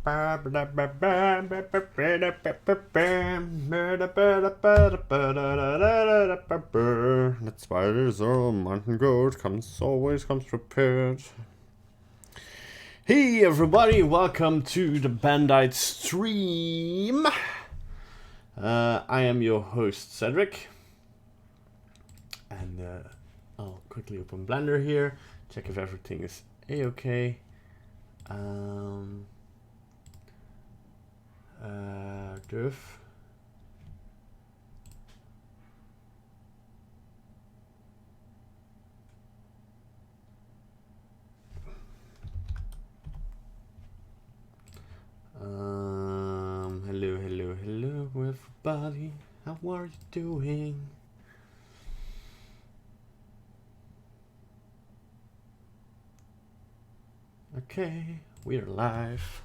why there's a mountain goat always comes prepared. Hey everybody, welcome to the Bandite stream. I am your host Cedric, and I'll quickly open Blender here, check if everything is a-okay. Diff. Hello everybody, how are you doing? Okay, we're live.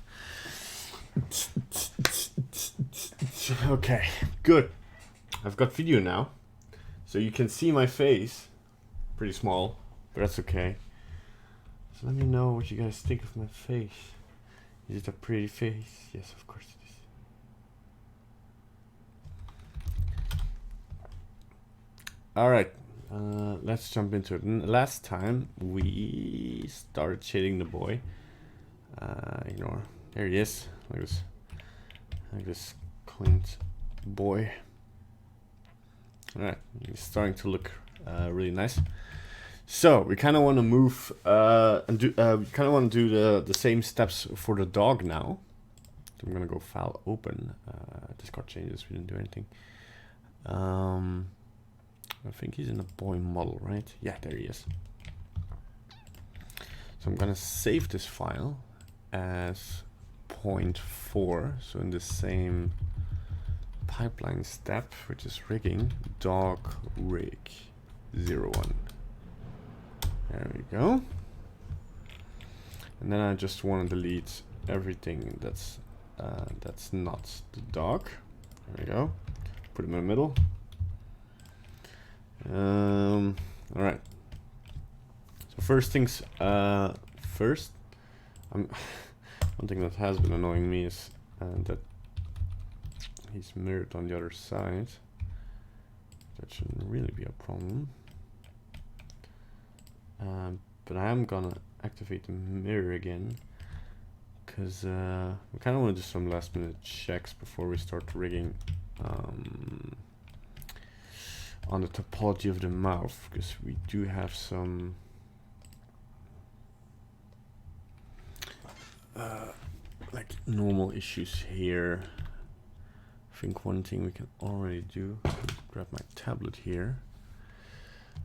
Okay, good. I've got video now, so you can see my face. Pretty small, but that's okay. So let me know what you guys think of my face. Is it a pretty face? Yes, of course it is. Alright, let's jump into it. Last time we started shading the boy. Ignore. There he is. Like this cleaned boy. Alright, he's starting to look really nice. So we kind of want to move and do. We kind of want to do the same steps for the dog now. So I'm gonna go file open. Discard changes. We didn't do anything. I think he's in a boy model, right? Yeah, there he is. So I'm gonna save this file as 0.4. So in the same pipeline step, which is rigging, dog rig 01. There we go. And then I just want to delete everything that's not the dog. There we go. Put him in the middle. All right. So first things first. One thing that has been annoying me is that he's mirrored on the other side. That shouldn't really be a problem. But I am gonna activate the mirror again, because we kind of want to do some last minute checks before we start rigging on the topology of the mouth, because we do have some like normal issues here. I think one thing we can already do, grab my tablet here.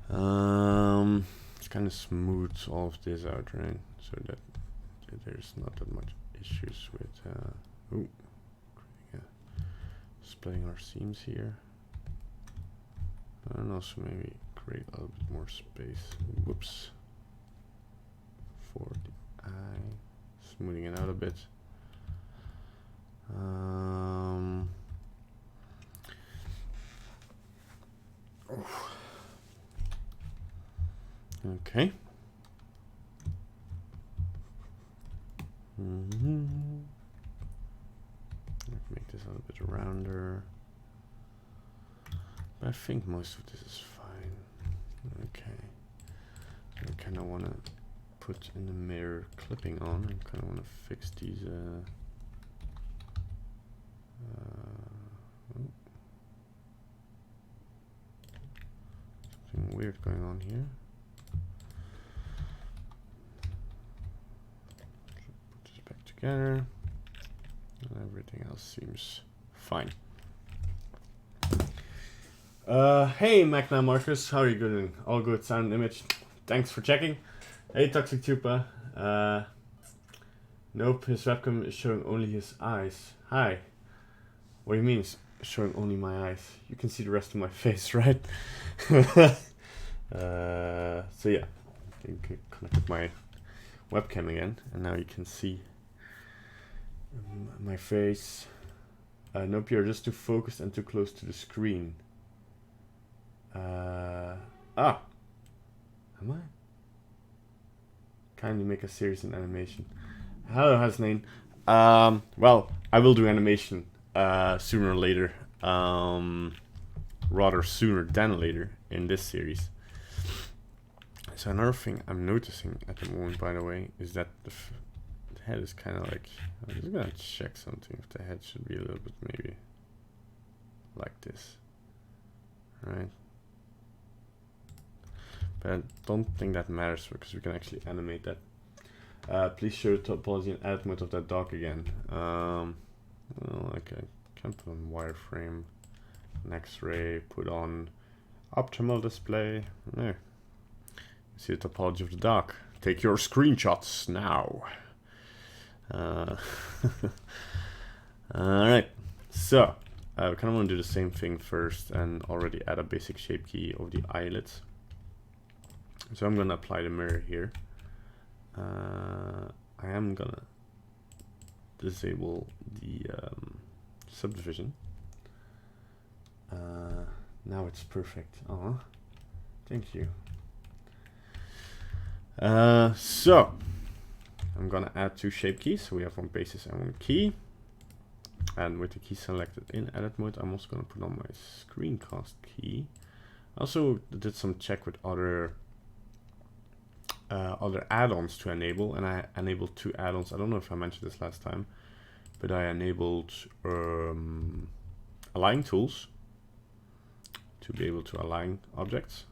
It's kind of smooths all of this out, right? So that there's not that much issues with splitting our seams here. And also maybe create a little bit more space. Whoops. For the eye, smoothing it out a bit. Okay. Make this a little bit rounder. But I think most of this is fine. Okay. I kind of want to put in the mirror clipping on. I kind of want to fix these. Something weird going on here. Put this back together, and everything else seems fine. Hey Magna Marcus, how are you doing? All good, sound and image. Thanks for checking. Hey Toxic Tupa. Nope, his webcam is showing only his eyes. Hi. What do you mean it's showing only my eyes? You can see the rest of my face, right? So yeah, I can connect my webcam again, and now you can see my face. Nope, you're just too focused and too close to the screen. Am I? Kindly make a series in animation. Hello, Hasnain. Well, I will do animation sooner or later. Rather sooner than later in this series. So another thing I'm noticing at the moment, by the way, is that the head is kind of like... I'm just gonna check something, if the head should be a little bit maybe like this. Right? But I don't think that matters because we can actually animate that. Please show topology and edit mode of that dog again. Well, okay, can put on wireframe, an X-ray, put on optimal display. There. See the topology of the dog. Take your screenshots now. Alright, so I kind of want to do the same thing first and already add a basic shape key of the eyelids. So I'm going to apply the mirror here. I am gonna disable the subdivision. Now it's perfect. Thank you. So I'm gonna add 2 shape keys. So we have 1 basis and 1 key. And with the key selected in edit mode, I'm also gonna put on my screencast key. I also did some check with other add-ons to enable, and I enabled 2 add-ons. I don't know if I mentioned this last time, but I enabled align tools to be able to align objects.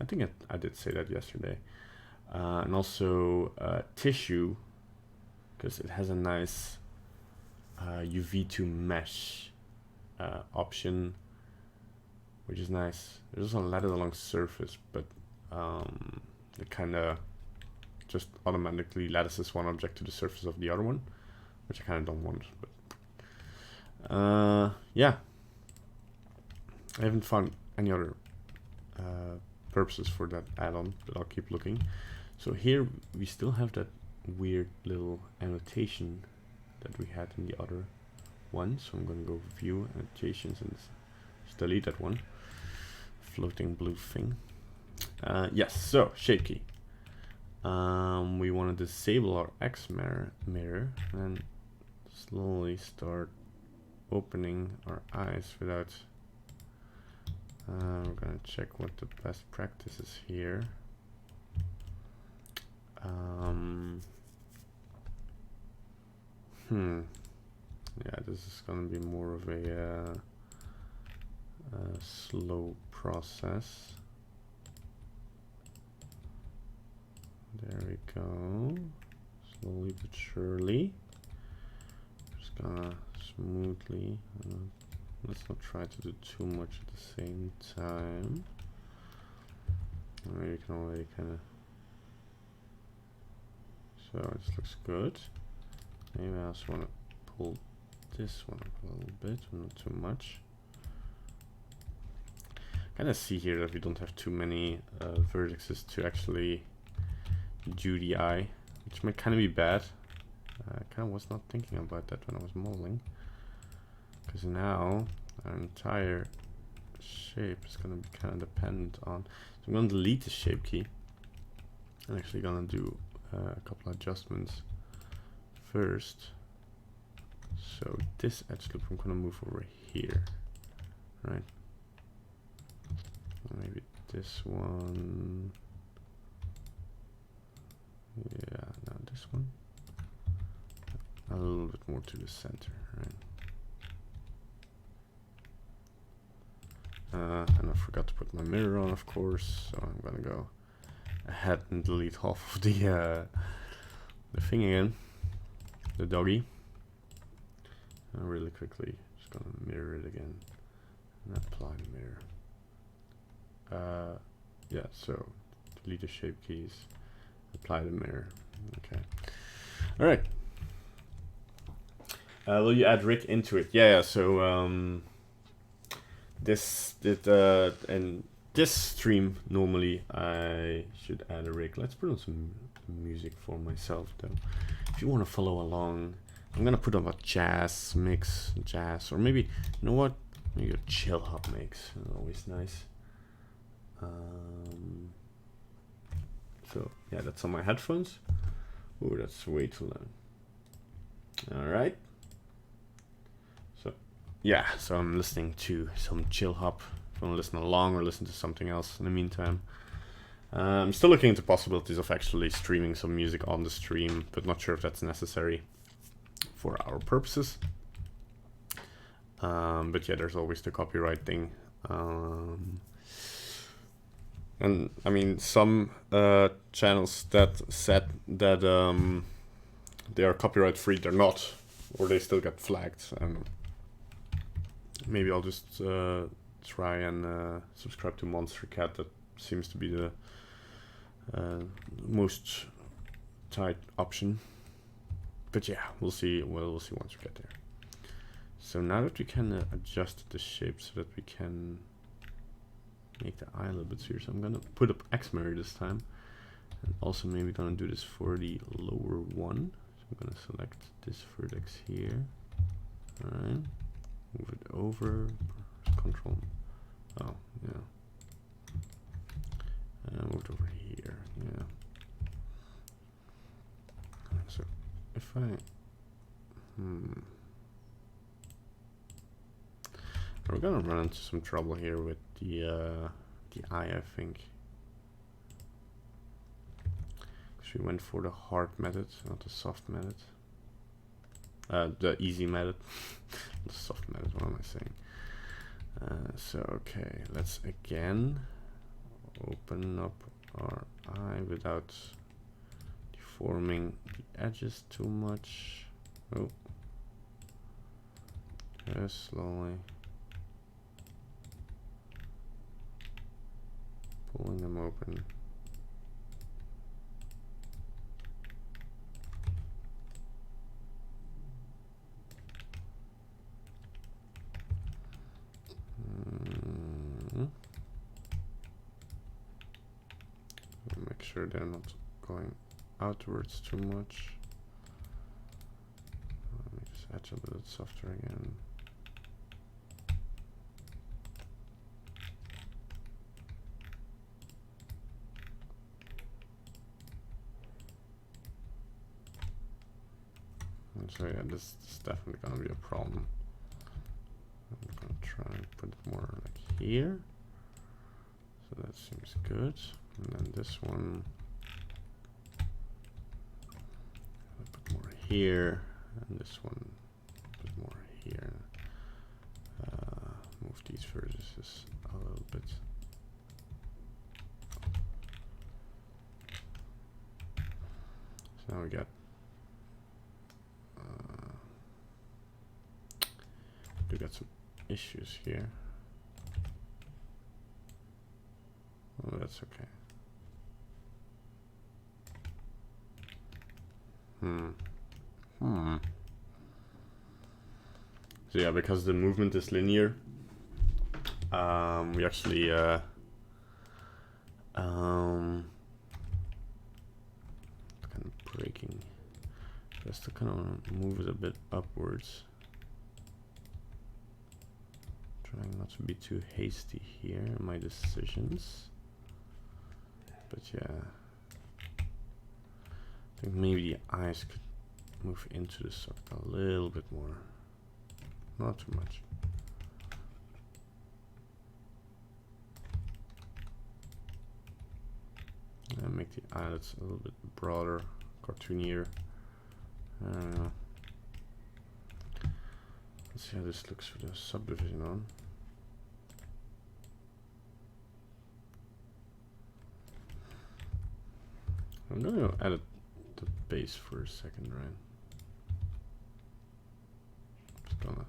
I think I did say that yesterday. And also tissue, because it has a nice UV to mesh option, which is nice. There's also a ladder along surface, but it kind of just automatically lattices one object to the surface of the other one, which I kind of don't want. But yeah, I haven't found any other purposes for that add-on, but I'll keep looking. So here we still have that weird little annotation that we had in the other one. So I'm going to go view annotations and just delete that one floating blue thing. Yes, so shape key. We want to disable our X mirror and slowly start opening our eyes without. We're gonna check what the best practice is here. Yeah, this is gonna be more of a slow process. There we go. Slowly but surely. Just gonna smoothly. Let's not try to do too much at the same time. You can already kind of. So this looks good. Maybe I also want to pull this one up a little bit, not too much. Kind of see here that we don't have too many vertices to actually do the eye, which might kind of be bad. I kind of was not thinking about that when I was modeling, because now our entire shape is going to be kind of dependent on. So I'm going to delete the shape key. I'm actually going to do a couple of adjustments first. So this edge loop I'm going to move over here, right? Maybe this one. Yeah, now this one. A little bit more to the center, right? And I forgot to put my mirror on, of course, so I'm gonna go ahead and delete half of the thing again, the doggy. And really quickly, just gonna mirror it again and apply the mirror. Yeah, so delete the shape keys, apply the mirror. Okay. All right. Will you add Rick into it? Yeah. So and this stream normally I should add a Rick. Let's put on some music for myself though. If you want to follow along, I'm gonna put on a jazz mix, or maybe, you know what? Maybe a chill hop mix. Always nice. So yeah, that's on my headphones. Oh, that's way too loud. All right. So, yeah, so I'm listening to some chill hop. If you want to listen along or listen to something else in the meantime. I'm still looking into possibilities of actually streaming some music on the stream, but not sure if that's necessary for our purposes. But yeah, there's always the copyright thing. And I mean, some channels that said that they are copyright free, they're not, or they still get flagged. Maybe I'll just try and subscribe to Monster Cat. That seems to be the most tight option. But yeah, we'll see. We'll see once we get there. So now that we can adjust the shape so that we can make the eye a little bit serious, I'm gonna put up Xmary this time, and also maybe gonna do this for the lower one. So I'm gonna select this vertex here. All right, move it over. Control. Oh yeah. Move it over here. Yeah. So if I we're gonna run into some trouble here with the eye, I think. Because we went for the hard method, not the soft method. The easy method. The soft method, what am I saying? So, okay, let's again open up our eye without deforming the edges too much. Oh. Just slowly. Pulling them open. Make sure they're not going outwards too much. Let me just edge a little softer again. And so yeah, this is definitely gonna be a problem. I'm gonna try and put it more like here. So that seems good. And then this one, I'll put more here, and this one, put more here. Move these vertices a little bit. So now we got some issues here. Oh, that's okay. So yeah, because the movement is linear, we actually kind of breaking. Just to kind of move it a bit upwards. Trying not to be too hasty here in my decisions. But yeah, I think maybe the eyes could move into the socket a little bit more. Not too much. And make the eyelids a little bit broader, cartoonier. I don't know. Let's see how this looks with the subdivision on. I'm gonna edit the base for a second, right? Just gonna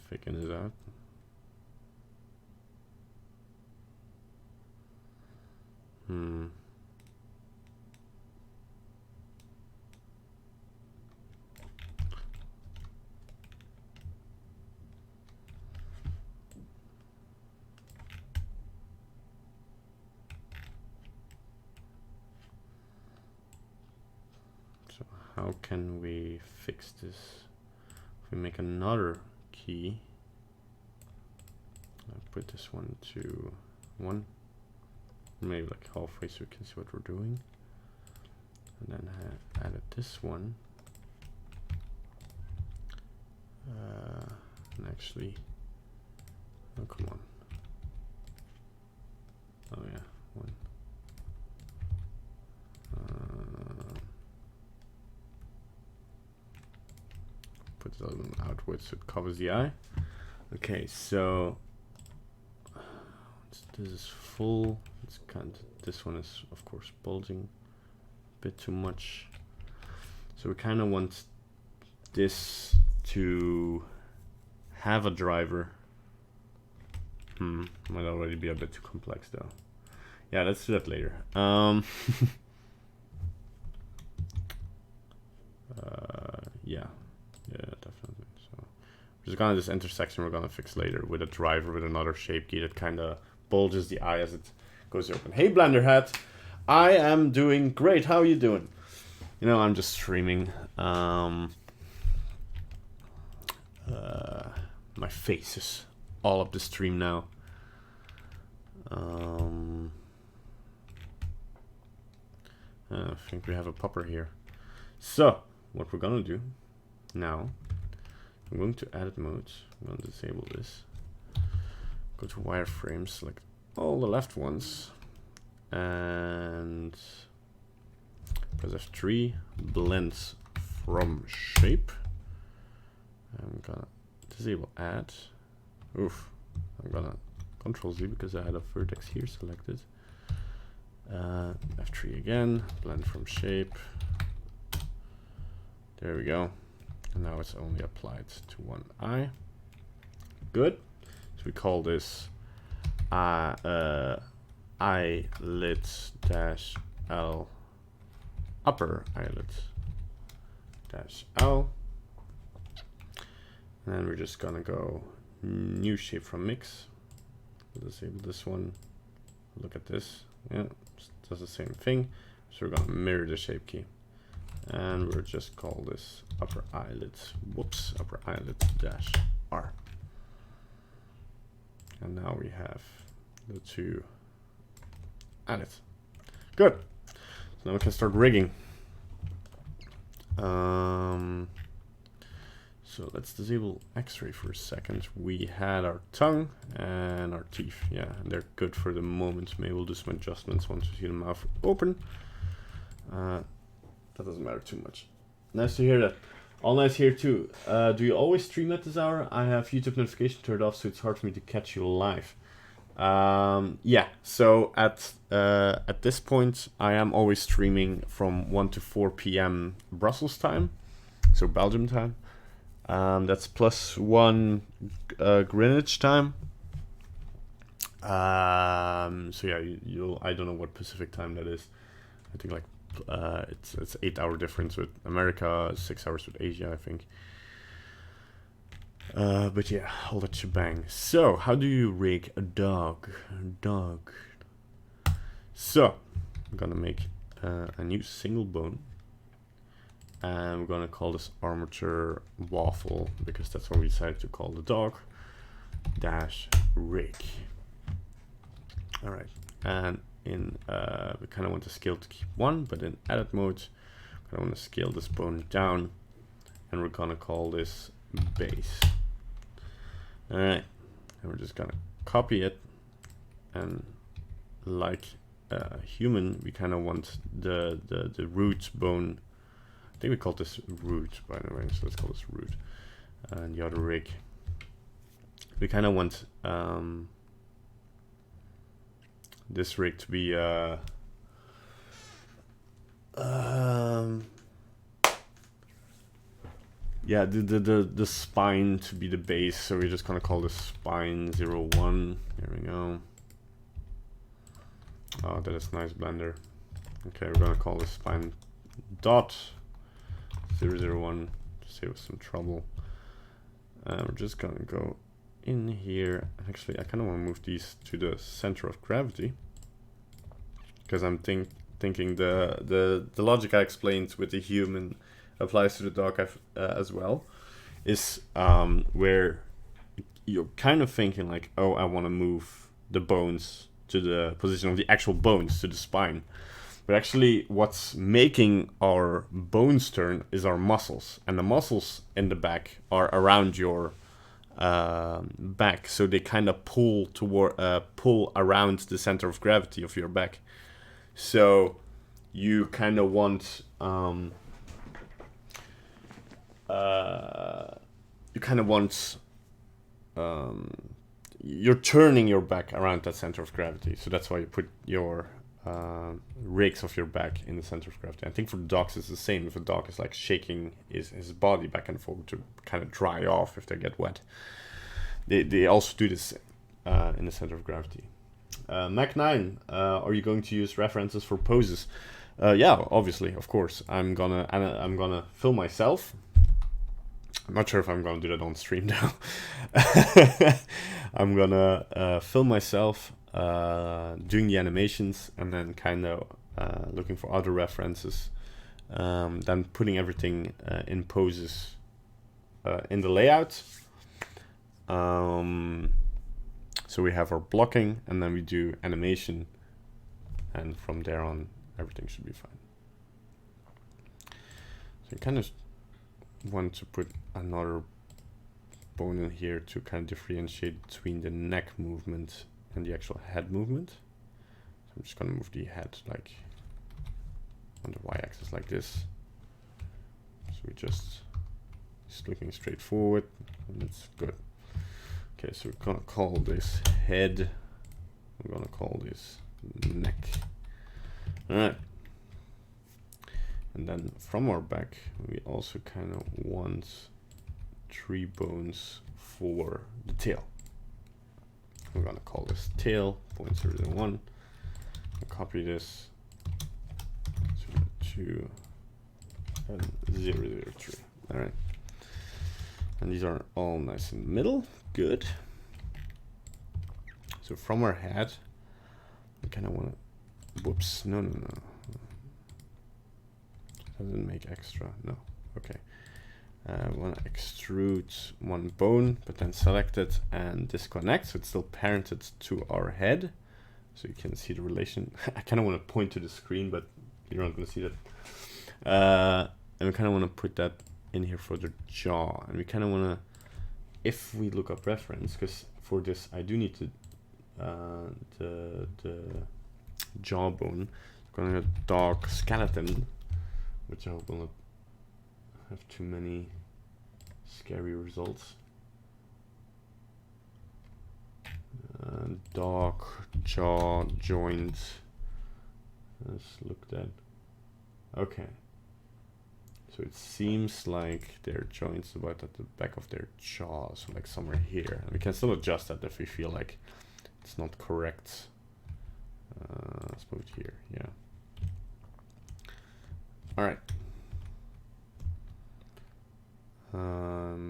thicken it out. So how can we fix this? If we make another key, I'll put this one to 1. Maybe like halfway so we can see what we're doing. And then I added this one And actually, oh come on. Oh yeah, one. Put it on outwards so it covers the eye. Okay, so this is full. It's kind of, this one is of course bulging a bit too much. So we kind of want this to have a driver. Might already be a bit too complex though. Yeah, let's do that later. Yeah, definitely. So we're just gonna this intersection we're gonna fix later with a driver with another shape key that kind of bulges the eye as it goes open. Hey Blender Hat, I am doing great. How are you doing? You know, I'm just streaming. My face is all up the stream now. I think we have a popper here. So what we're gonna do now, I'm going to edit modes. I'm going to disable this. Go to wireframes, select all the left ones, and press F3, blends from shape. I'm gonna disable add. Oof, I'm gonna Control Z because I had a vertex here selected. F3 again, blend from shape. There we go. And now it's only applied to one eye. Good. So we call this eyelid dash L, upper eyelid dash L. And then we're just gonna go new shape from mix. We'll disable this one. Look at this. Yeah, does the same thing. So we're gonna mirror the shape key. And we'll just call this upper eyelid, whoops, upper eyelid dash R. And now we have the two added. Good. So now we can start rigging. So let's disable X-ray for a second. We had our tongue and our teeth. Yeah, and they're good for the moment. Maybe we'll do some adjustments once we see the mouth open. That doesn't matter too much. Nice to hear that. All nice here too. Do you always stream at this hour? I have YouTube notification turned off, so it's hard for me to catch you live. Yeah, so at this point, I am always streaming from 1 to 4 p.m. Brussels time, so Belgium time. That's +1 Greenwich time. So yeah, I don't know what Pacific time that is. I think like it's 8-hour difference with America, 6 hours with Asia, I think. But yeah, all that shebang. So how do you rig a dog? So I'm gonna make a new single bone. And we're gonna call this armature waffle because that's what we decided to call the dog dash rig. All right, and in we kind of want the scale to keep 1, but in edit mode, I want to scale this bone down, and we're gonna call this base. All right, and we're just gonna copy it, and like a human, we kind of want the root bone. I think we called this root, by the way, so let's call this root. And the other rig. We kind of want this rig to be yeah, the spine to be the base, so we're just gonna call this spine 01. There we go. Oh, that is nice, Blender. Okay, we're gonna call this spine dot 001 to save us some trouble. We're just gonna go in here. Actually, I kind of want to move these to the center of gravity because I'm thinking the logic I explained with the human applies to the dog as well. Is where you're kind of thinking like, oh, I want to move the bones to the position of the actual bones to the spine. But actually what's making our bones turn is our muscles. And the muscles in the back are around your back. So they kind of pull around the center of gravity of your back. So you kind of want you're turning your back around that center of gravity. So that's why you put your rakes of your back in the center of gravity. I think for dogs it's the same. If a dog is like shaking his body back and forth to kind of dry off if they get wet, they also do this in the center of gravity. Mac9, are you going to use references for poses? Yeah, obviously, of course. I'm gonna film myself. I'm not sure if I'm gonna do that on stream now. I'm gonna film myself doing the animations and then kind of looking for other references. Then putting everything in poses in the layout. So we have our blocking and then we do animation, and from there on everything should be fine. So you kind of want to put another bone in here to kind of differentiate between the neck movement and the actual head movement. So I'm just going to move the head like on the y-axis like this. So we just looking straight forward, and it's good. Okay, so we're gonna call this head. We're gonna call this neck. All right. And then from our back, we also kind of want 3 bones for the tail. We're gonna call this tail 0.001. Copy this to 003. All right. And these are all nice in the middle. Good. So from our head, we kind of want to, whoops, no. Doesn't make extra, no, okay. We want to extrude 1 bone, but then select it and disconnect, so it's still parented to our head. So you can see the relation. I kind of want to point to the screen, but you're not going to see that. And we kind of want to put that in here for the jaw, and we kind of want to, if we look up reference, because for this I do need to the jawbone. I'm gonna dog skeleton, which I hope will not have too many scary results. Dog jaw joint. Let's look that. Okay. So it seems like their joints about at the back of their jaw, so like somewhere here. And we can still adjust that if we feel like it's not correct. Let's move it here, yeah. All right.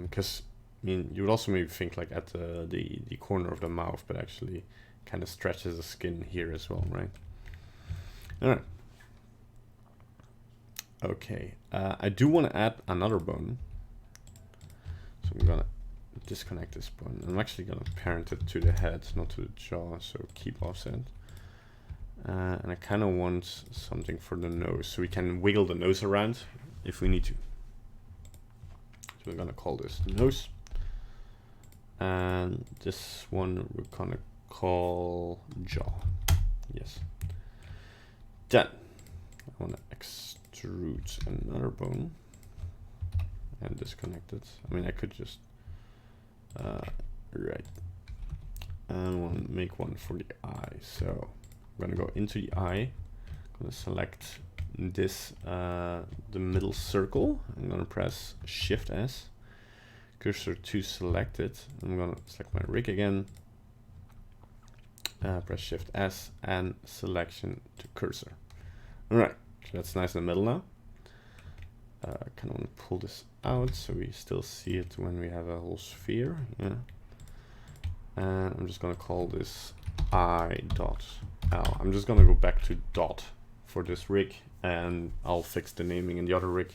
Because I mean, you would also maybe think like at the corner of the mouth, but actually kind of stretches the skin here as well, right? All right. Okay, I do want to add another bone. So I'm gonna disconnect this bone. I'm actually gonna parent it to the head, not to the jaw, so keep offset. And I kind of want something for the nose, so we can wiggle the nose around if we need to. So we're gonna call this nose. And this one we're gonna call jaw. Yes. Then I want to extrude another bone and disconnect it. I mean, I could just right. And I want to make one for the eye. So I'm gonna go into the eye. I'm gonna select this the middle circle. I'm gonna press Shift S. Cursor to select it. I'm gonna select my rig again. Press Shift S and selection to cursor. All right, so that's nice in the middle now. Kind of want to pull this out so we still see it when we have a whole sphere. Yeah. And I'm just gonna call this I.L. I'm just gonna go back to dot for this rig, and I'll fix the naming in the other rig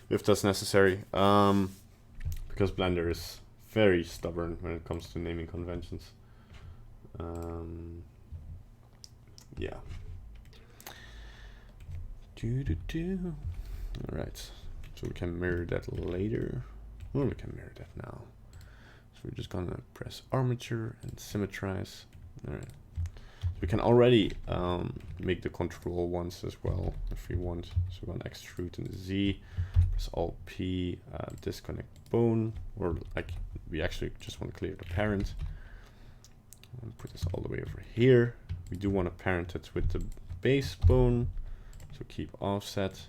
if that's necessary. Because Blender is very stubborn when it comes to naming conventions. Yeah. All right, so we can mirror that later. Well, we can mirror that now. So we're just gonna press armature and symmetrize. All right. We can already make the control ones as well if we want. So we're gonna extrude in the Z, press Alt P, disconnect bone, or like we actually just want to clear the parent. And put this all the way over here. We do want to parent it with the base bone, so keep offset.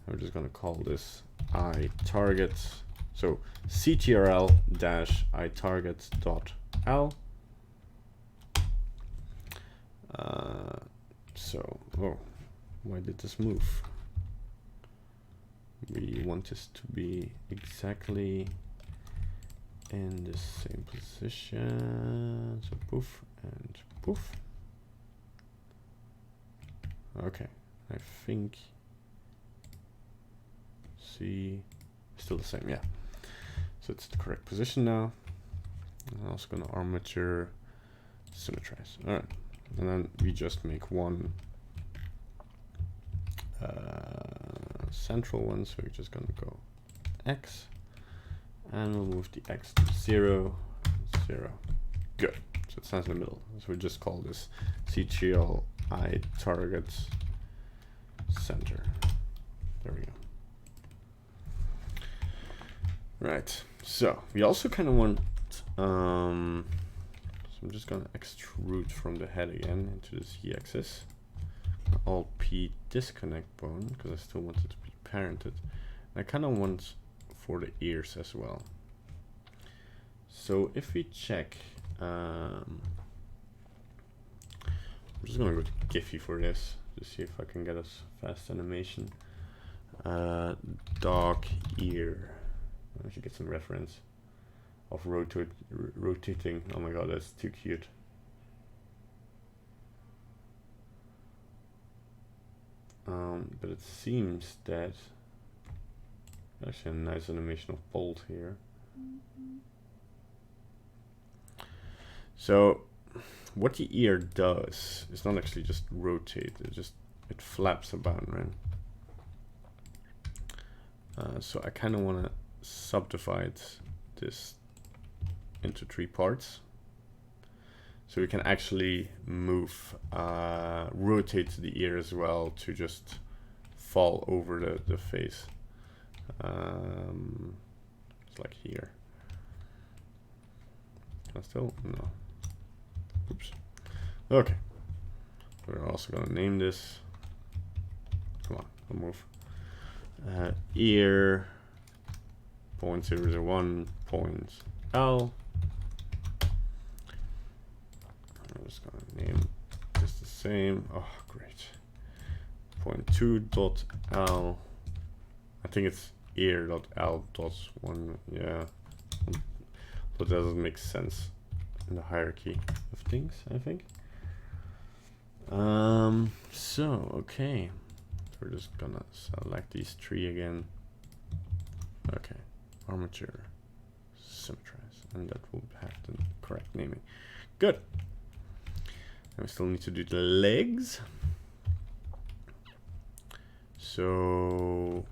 And we're just gonna call this iTarget. So ctrl-itarget.l. Oh, why did this move? We want this to be exactly in the same position. So poof and poof. Okay, I think, see, still the same, yeah. So it's the correct position now. I'm also gonna armature symmetrize. All right. And then we just make one central one, so we're just gonna go X, and we'll move the X to 0, 0. Good. So it stands in the middle. So we just call this ctrl-itarget center. There we go. Right. So we also kind of want. So I'm just gonna extrude from the head again into the Z-axis. Alt P disconnect bone, because I still want it to be parented. And I kind of want for the ears as well. So if we check, I'm just gonna go to Giphy for this to see if I can get us fast animation. Dog ear. I should get some reference of rotating. Oh my god, that's too cute. But it seems that actually a nice animation of bolt here. So what the ear does is not actually just rotate, it flaps about, right? So I kind of want to subdivide this into 3 parts, so we can actually move, rotate the ear as well to just fall over the face. It's like here. Can I still? No. Oops. Okay. We're also gonna name this. Come on, I'll move. Ear 0.001.L. I'm just gonna name this the same. Oh, great. 0.2.L. I think it's ear.L.1. Yeah, but that doesn't make sense in the hierarchy of things, I think. So okay, we're just gonna select these 3 again. Okay, armature, symmetrize, and that will have the correct naming. Good. And we still need to do the legs. So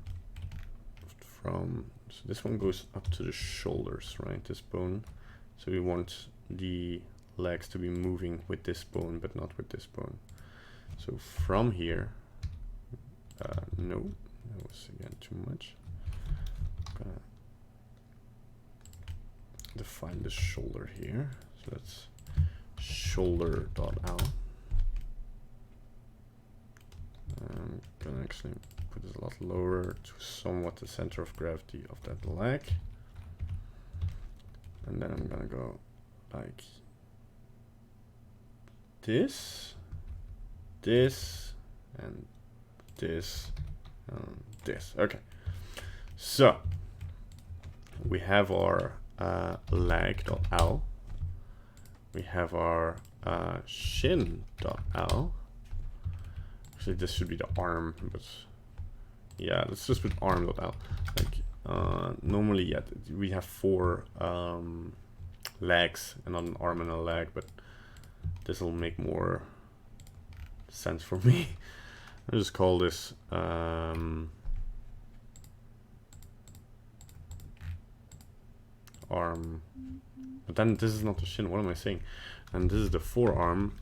this one goes up to the shoulders, right? This bone. So we want the legs to be moving with this bone, but not with this bone. So from here, no, that was again too much. I'm gonna define the shoulder here. So that's shoulder.L. I'm gonna actually put this a lot lower to somewhat the center of gravity of that leg. And then I'm gonna go like this, this, and this, and this. Okay. So we have our leg.L. We have our shin.L. Actually, this should be the arm, but yeah, let's just put arm.L. Like normally, yeah, we have 4 legs and not an arm and a leg, but this will make more sense for me. I'll just call this arm. But then this is not the shin. What am I saying? And this is the forearm.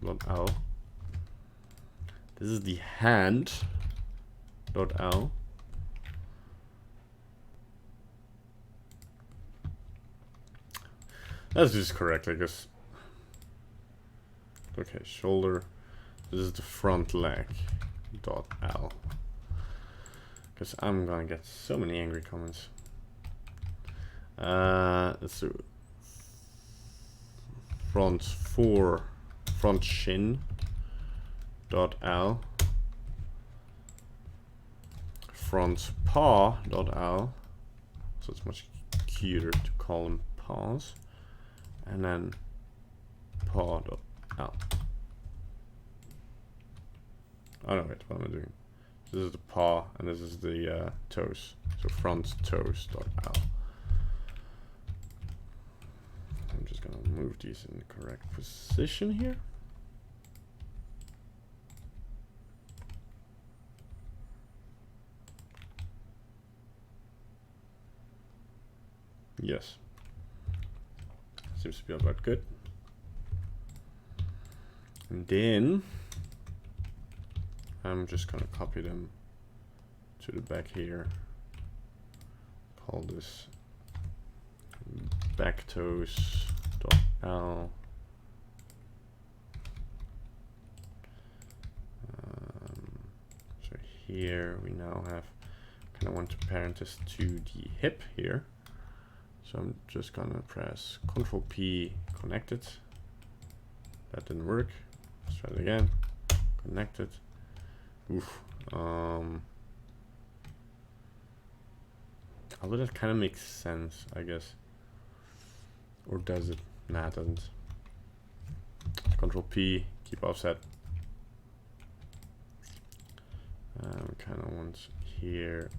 Dot L. This is the hand. Dot L. That's just correct, I guess. Okay, shoulder. This is the front leg. Dot L. Because I'm gonna get so many angry comments. Let's do front shin. Dot L. Front paw. Dot L. So it's much cuter to call them paws. And then paw dot L. Oh no, wait, what am I doing? This is the paw and this is the toes. So front toes dot L. I'm just gonna move these in the correct position here. Yes. Seems to be about good. And then I'm just gonna copy them to the back here. Call this back toes dot L. So here we now have kind of want to parent this to the hip here. So I'm just gonna press Ctrl P, connect it. That didn't work. Let's try it again. Connect it. Oof. Although that kind of makes sense, I guess. Or does it? Nah, it doesn't. Ctrl P, keep offset. We kind of want here,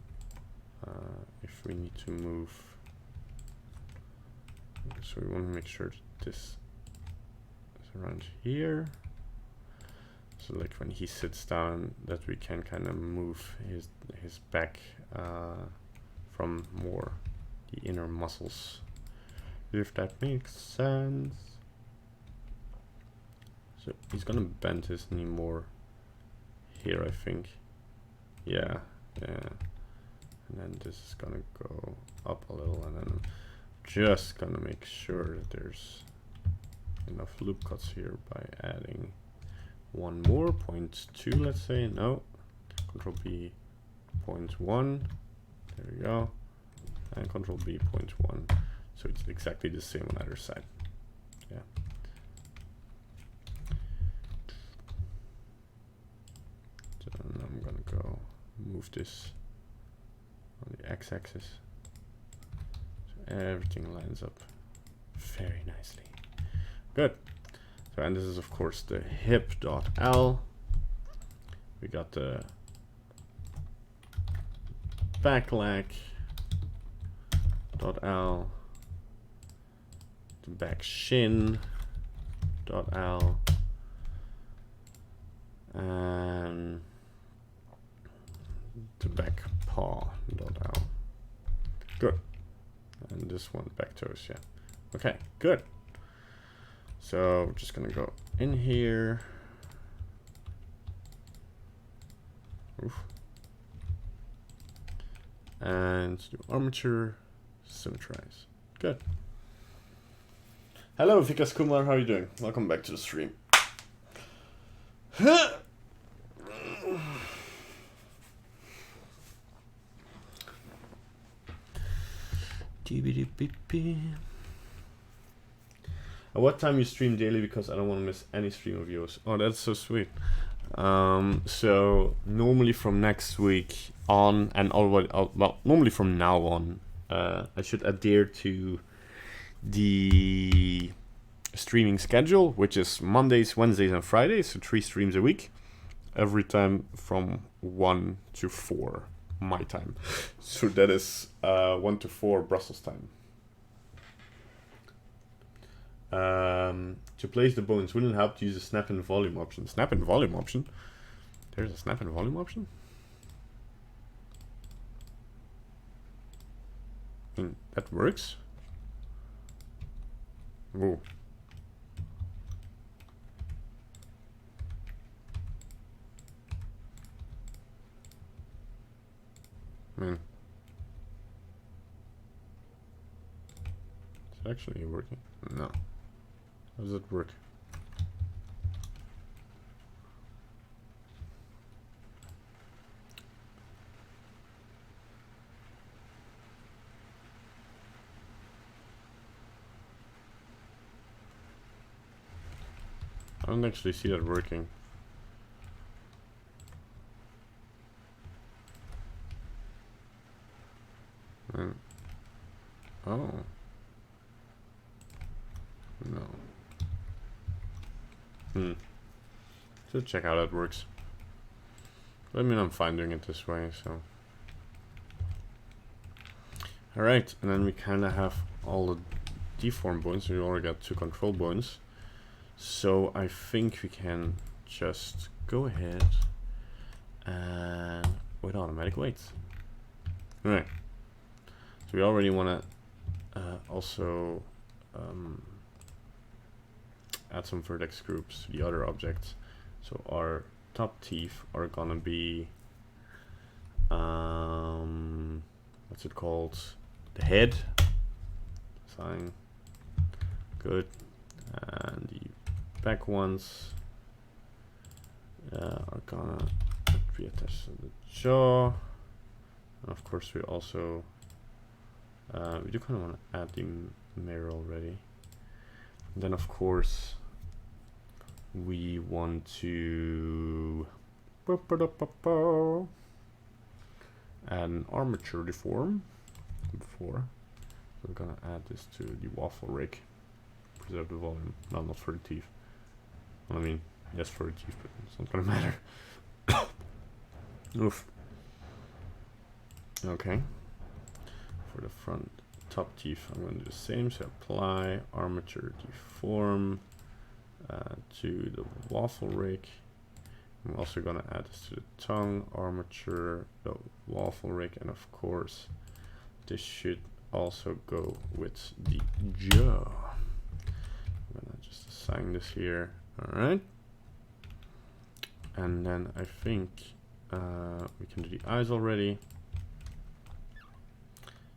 if we need to move. So we want to make sure this is around here. So like when he sits down, that we can kind of move his back from more the inner muscles, if that makes sense. So he's gonna bend his knee more here, I think. Yeah. And then this is gonna go up a little, and then I'm just gonna make sure that there's enough loop cuts here by adding one more, 0.2, let's say. No, Control B, 0.1. There we go. And Control B, 0.1. So it's exactly the same on either side. Yeah. So now I'm gonna go move this on the x-axis. So everything lines up very nicely. Good. So, and this is of course the hip.L. We got the back leg .L, the back shin .L, and the back paw .L. Good. And this one back toes, yeah. Okay, good. So we're just gonna go in here. Oof. And do armature, symmetrize. Good. Hello, Vikas Kumar, how are you doing? Welcome back to the stream. At what time you stream daily? Because I don't want to miss any stream of yours. Oh, that's so sweet. So normally from next week on, and already, well, normally from now on, I should adhere to the streaming schedule, which is Mondays, Wednesdays, and Fridays, so 3 streams a week, every time from 1 to 4 my time. So that is 1 to 4 Brussels time. To place the bones, wouldn't it help to use the snap and volume option? Snap and volume option? There's a snap and volume option? I mean, that works. Whoa. Man. Is it actually working? No. How does it work? I don't actually see that working. Oh. No. Should check how that works. I mean, I'm fine doing it this way, so. Alright, and then we kind of have all the deform bones. We already got 2 control bones. So I think we can just go ahead and with automatic weights. Alright. So we already want to also add some vertex groups to the other objects. So our top teeth are gonna be what's it called? The head. Sign. Good. And the back ones are gonna be attached to the jaw. And of course, we also we do kind of want to add the mirror already. And then, of course, we want to add an armature deform before. So we're gonna add this to the waffle rig. Preserve the volume. Well, not for the teeth. I mean, yes, for the teeth, but it's not gonna matter. Oof. Okay. For the front top teeth, I'm going to do the same. So apply armature deform to the waffle rig. I'm also going to add this to the tongue, armature, the waffle rig, and of course, this should also go with the jaw. I'm going to just assign this here. All right. And then I think we can do the eyes already.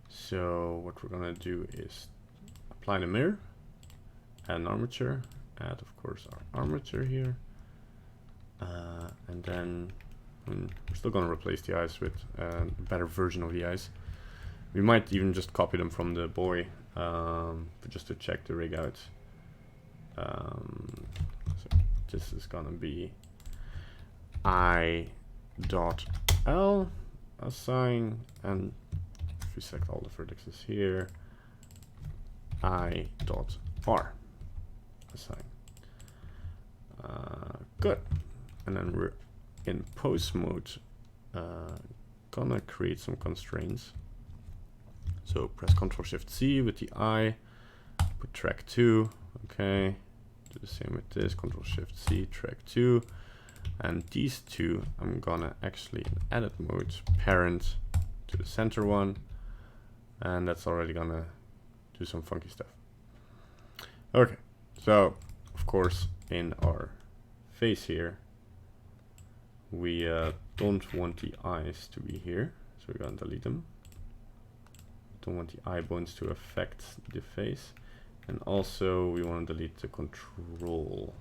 So what we're gonna do is apply the mirror, add an armature, add of course our armature here, and then we're still gonna replace the eyes with a better version of the eyes. We might even just copy them from the boy, but just to check the rig out. So this is gonna be I.L assign, and if we select all the vertices here, I.R assign. Good. And then we're in pose mode, gonna create some constraints. So press Ctrl+Shift+C with the I, put track 2, okay. Do the same with this, Ctrl+Shift+C, track 2. And these two, I'm gonna actually in edit mode parent to the center one, and that's already gonna do some funky stuff. Okay, so of course in our face here, we don't want the eyes to be here, so we're gonna delete them. Don't want the eye bones to affect the face, and also we want to delete the control.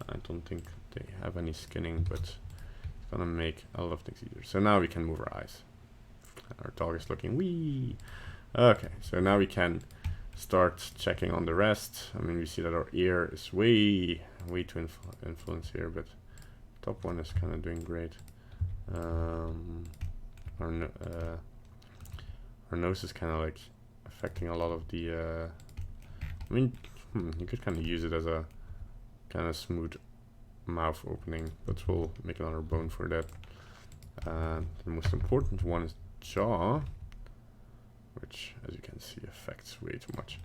I don't think they have any skinning, but it's gonna make a lot of things easier. So now we can move our eyes. Our dog is looking wee. Okay, so now we can start checking on the rest. I mean, we see that our ear is way too influence here, but top one is kind of doing great. Our nose is kind of like affecting a lot of the. I mean, you could kind of use it as a kind of smooth mouth opening, but we'll make another bone for that. The most important one is jaw, which, as you can see, affects way too much.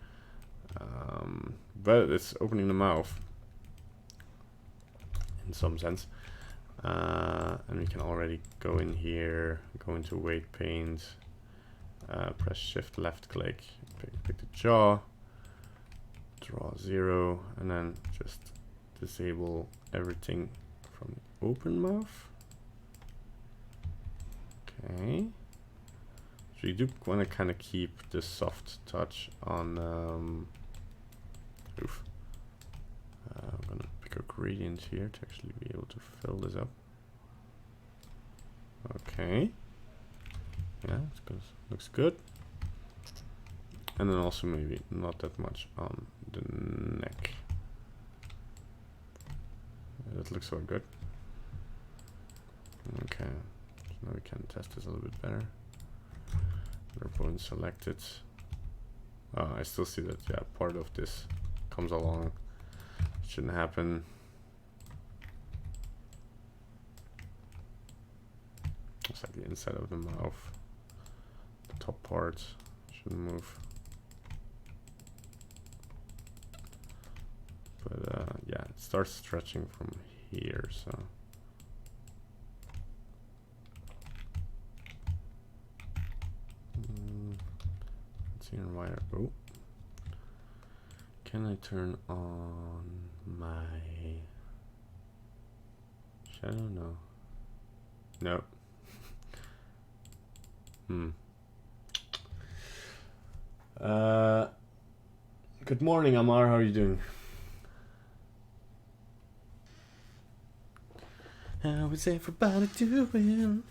But it's opening the mouth in some sense. And we can already go in here, go into weight paint, press shift left click, pick the jaw, draw 0, and then just disable everything from the open mouth. Okay. So you do want to kind of keep the soft touch on oof. I'm gonna pick a gradient here to actually be able to fill this up. Okay. Yeah, it's good. Looks good. And then also maybe not that much on the neck. Yeah, that looks so good. Okay. So now we can test this a little bit better. Bone selected. Oh, I still see that, yeah, part of this comes along. It shouldn't happen. It's like the inside of the mouth. The top part shouldn't move. But yeah, it starts stretching from here, so. Let's see why. Oh. Can I turn on my shadow? No. No. Good morning, Amar. How are you doing? How is everybody doing?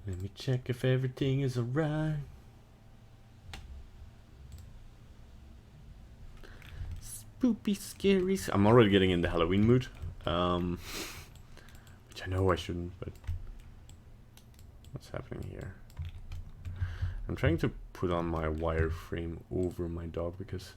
Let me check if everything is alright. Spoopy, scary. I'm already getting in the Halloween mood. Which I know I shouldn't, but what's happening here? I'm trying to put on my wireframe over my dog because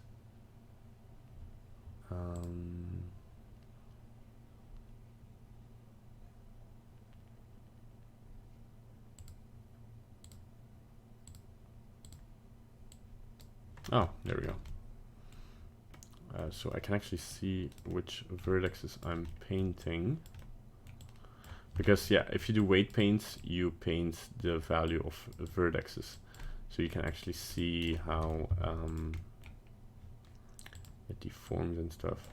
oh, there we go. So I can actually see which vertexes I'm painting. Because yeah, if you do weight paints, you paint the value of vertexes. So you can actually see how it deforms and stuff.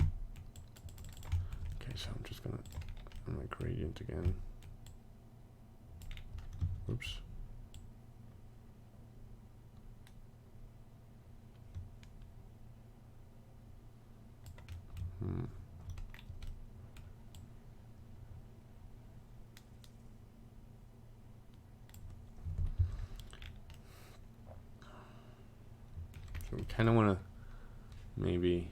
Okay, so I'm just gonna on my gradient again. Oops. So we kind of want to maybe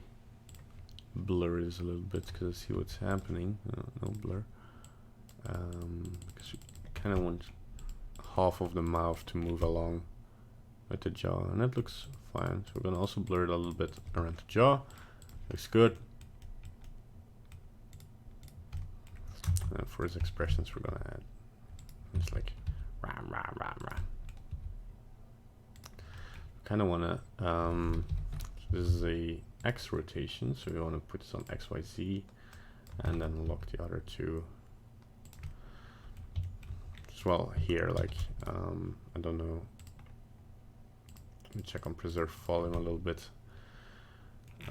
blur this a little bit because I see what's happening. No blur. Because you kind of want half of the mouth to move along with the jaw, and that looks fine. So we're gonna also blur it a little bit around the jaw. Looks good. And for his expressions, we're gonna add just like ram ram ram ram. Kind of wanna this is a X rotation, so we want to put this on XYZ and then lock the other two as well here. Like I don't know, let me check on preserve volume a little bit.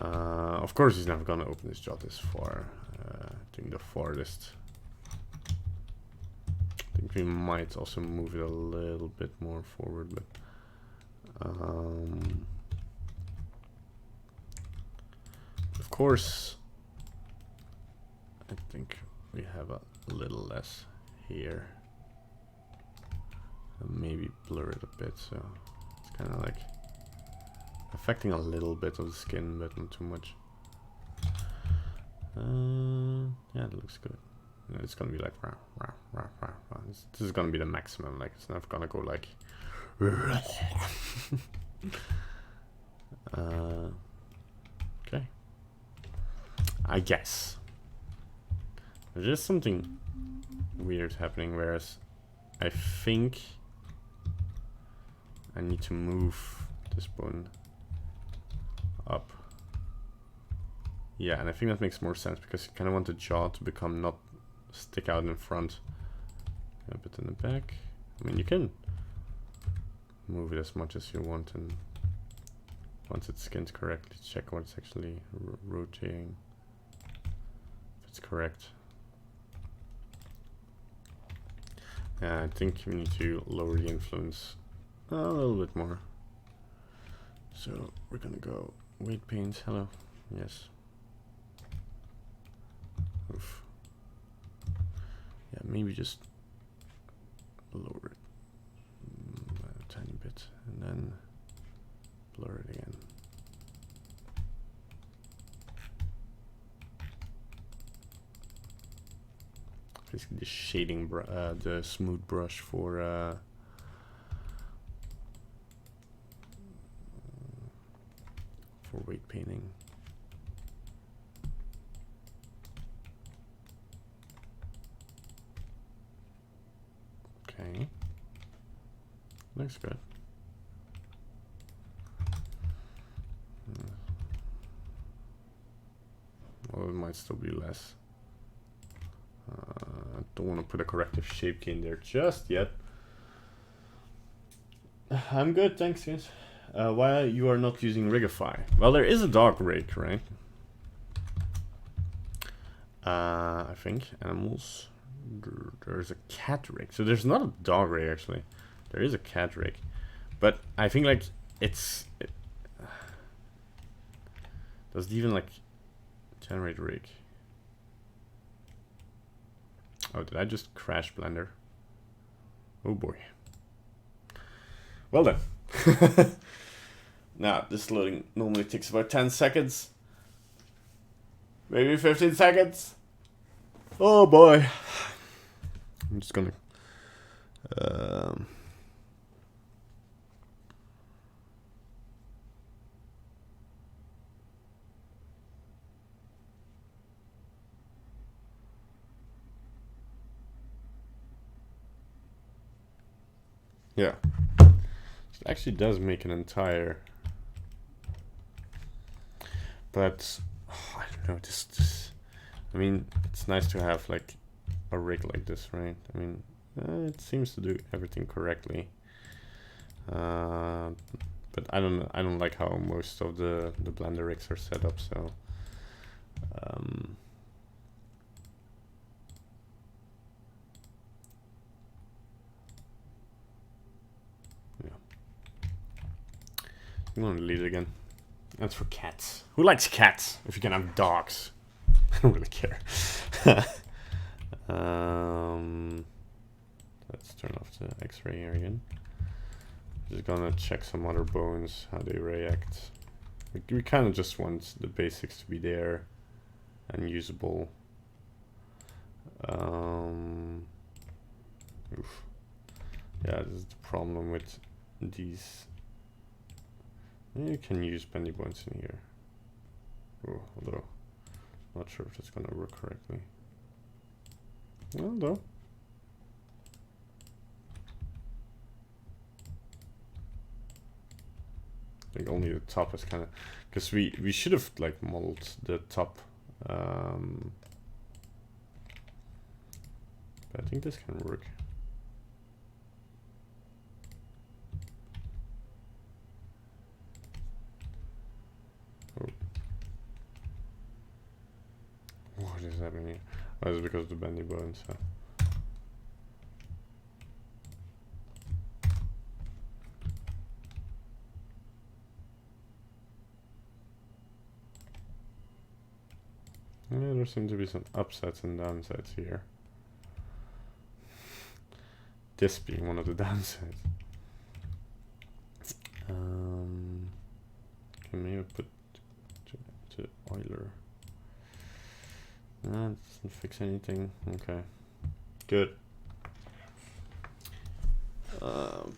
Of course he's never gonna open his jaw this far. I think the farthest, I think we might also move it a little bit more forward, but of course I think we have a little less here, and maybe blur it a bit, so it's kind of like affecting a little bit of the skin, but not too much. Yeah, it looks good. It's gonna be like rah, rah, rah, rah, rah. This is gonna be the maximum. Like it's not gonna go like okay, I guess there's just something weird happening, whereas I think I need to move this bone up. Yeah, and I think that makes more sense because you kind of want the jaw to become not stick out in front. A bit in the back. I mean, you can move it as much as you want, and once it's skinned correctly, check what it's actually rotating. If it's correct. Yeah, I think we need to lower the influence a little bit more. So we're gonna go weight paint. Hello. Yes. Oof. Yeah, maybe just lower it a tiny bit and then blur it again. Basically the shading, the smooth brush for weight painting. Okay, looks good. Well, it might still be less. Don't want to put a corrective shape key in there just yet. I'm good, thanks guys. Why you are not using Rigify? Well, there is a dog rig, right? I think animals. There's a cat rig. So there's not a dog rig actually. There is a cat rig, but I think like does it even like generate rig? Oh, did I just crash Blender? Oh boy. Well then. Now, this loading normally takes about 10 seconds. Maybe 15 seconds. Oh boy. I'm just gonna... yeah. It actually does make an entire... But... Oh, I don't know, this... I mean, it's nice to have like a rig like this, right? I mean, it seems to do everything correctly. But I don't like how most of the Blender rigs are set up, so... yeah. I'm gonna delete it again. That's for cats. Who likes cats? If you can have dogs. I don't really care. Let's turn off the X-ray here again. Just gonna check some other bones, how they react. We kind of just want the basics to be there and usable. Oof. Yeah, this is the problem with these. You can use bendy bones in here. Oh, although not sure if it's gonna work correctly. Well, though. I think only the top is kind of, because we should have like modeled the top. But I think this can work. Oh. What is happening here? Oh, it's because of the bendy bones. So. Yeah, there seem to be some upsides and downsides here. This being one of the downsides. Can maybe put to Euler. No, it doesn't fix anything. Okay, good.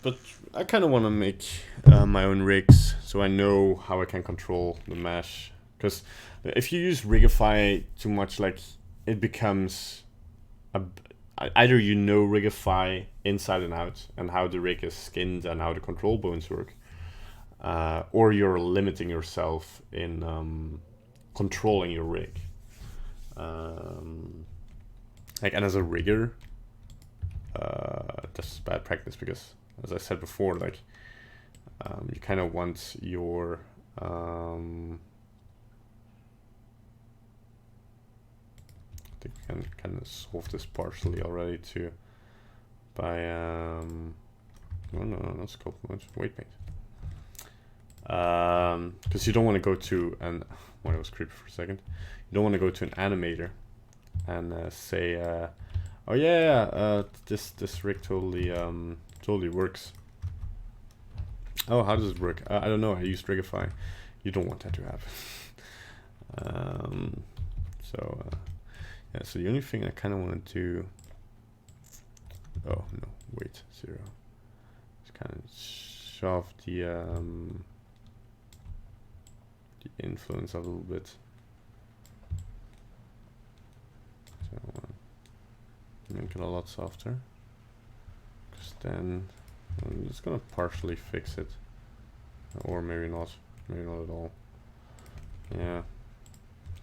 But I kind of want to make my own rigs, so I know how I can control the mesh. Because if you use Rigify too much, like it becomes either you know Rigify inside and out, and how the rig is skinned and how the control bones work, or you're limiting yourself in controlling your rig. Like, and as a rigger, that's bad practice because, as I said before, like you kind of want your I think we can kind of solve this partially already too by oh no, not scope mode, weight mate. Because you don't want to go to an, well, I was creepy for a second. You don't want to go to an animator and say, oh yeah, this rig totally totally works. Oh, how does it work? I don't know. I used Rigify. You don't want that to happen. Yeah. So the only thing I kind of want to do. Oh no! Wait, 0. Just kind of shove the influence a little bit. So make it a lot softer. Because then I'm just gonna partially fix it, or maybe not at all. Yeah,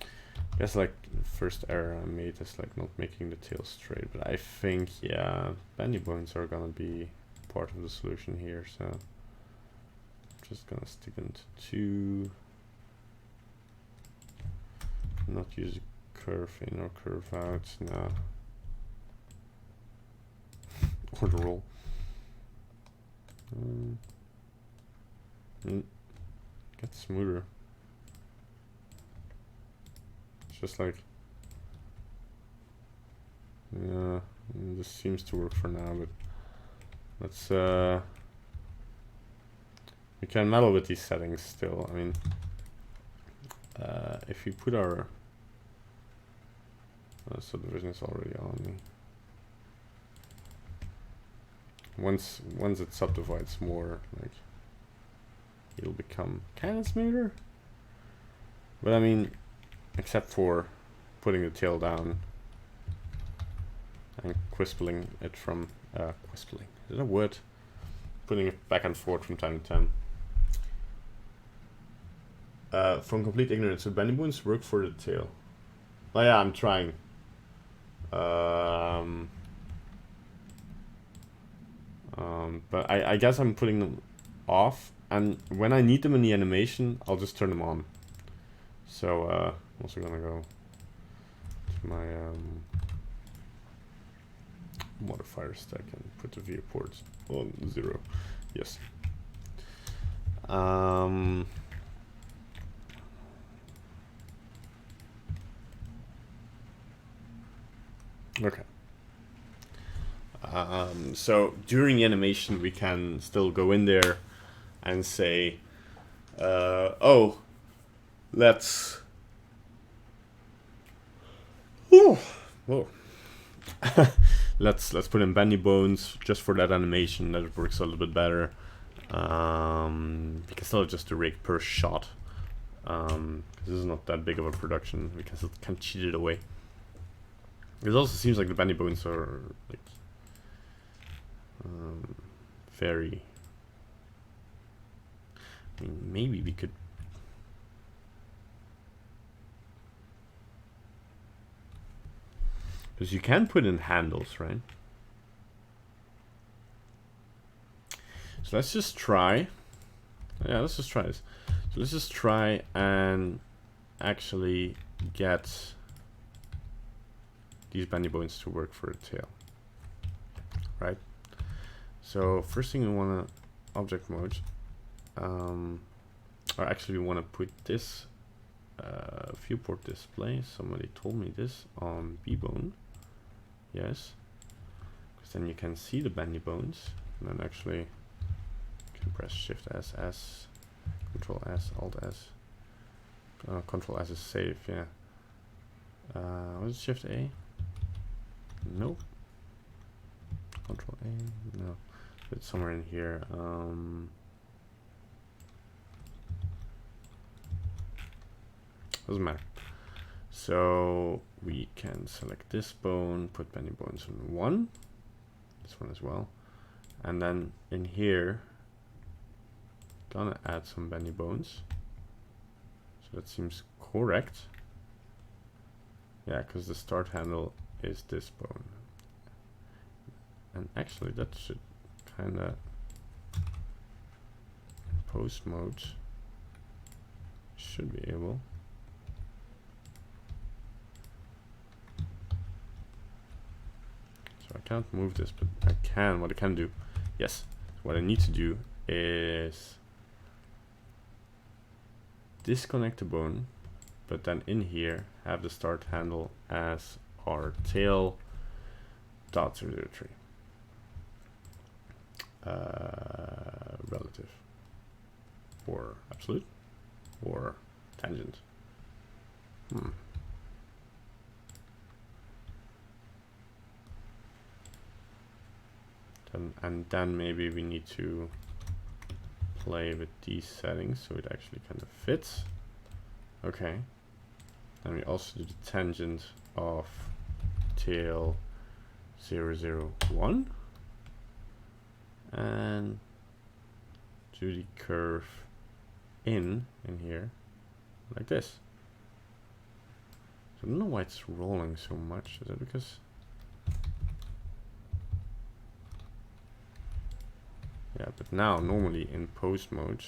I guess like the first error I made is like not making the tail straight, but I think, yeah, bendy bones are gonna be part of the solution here, so I'm just gonna stick into 2, not use curve in or curve out, no. Or the roll. Get smoother. It's just like, yeah, this seems to work for now, but let's we can meddle with these settings still. I mean, if we put our subdivision is already on me. Once it subdivides more, like, it'll become kind of smoother. But I mean, except for putting the tail down and quispling it from quispling. Is that a word? Putting it back and forth from time to time. From complete ignorance, would bendy bones work for the tail? Oh yeah, I'm trying. But I guess I'm putting them off, and when I need them in the animation, I'll just turn them on. So I'm also gonna go to my modifier stack and put the viewports on 0. Yes. Okay. So during the animation, we can still go in there and say, oh, let's, whoa. let's put in bendy bones just for that animation. That works a little bit better. We can still adjust the rig per shot. This is not that big of a production. We can still kind of cheat it away. It also seems like the bendy bones are like very. I mean, maybe we could. Because you can put in handles, right? So let's just try. Yeah, let's just try this. So let's just try and actually get these bendy bones to work for a tail, right? So first thing we want to object mode, or actually we want to put this viewport display. Somebody told me this on B-bone. Yes, because then you can see the bendy bones, and then actually you can press Shift S, Control S, Alt S. Control S is save. Yeah. Was it Shift A? Nope. Control A. No. It's somewhere in here. Doesn't matter. So we can select this bone, put bendy bones on 1, this one as well, and then in here gonna add some bendy bones. So that seems correct. Yeah, because the start handle is this bone. And actually that should kinda, in post mode, should be able. So I can't move this, but I can, what I can do, yes, what I need to do is disconnect the bone, but then in here have the start handle as our tail .003 relative or absolute or tangent. And then maybe we need to play with these settings so it actually kind of fits. Okay. And we also do the tangent of tail 001 and do the curve in here like this. So I don't know why it's rolling so much. Is it because yeah, but now normally in post mode,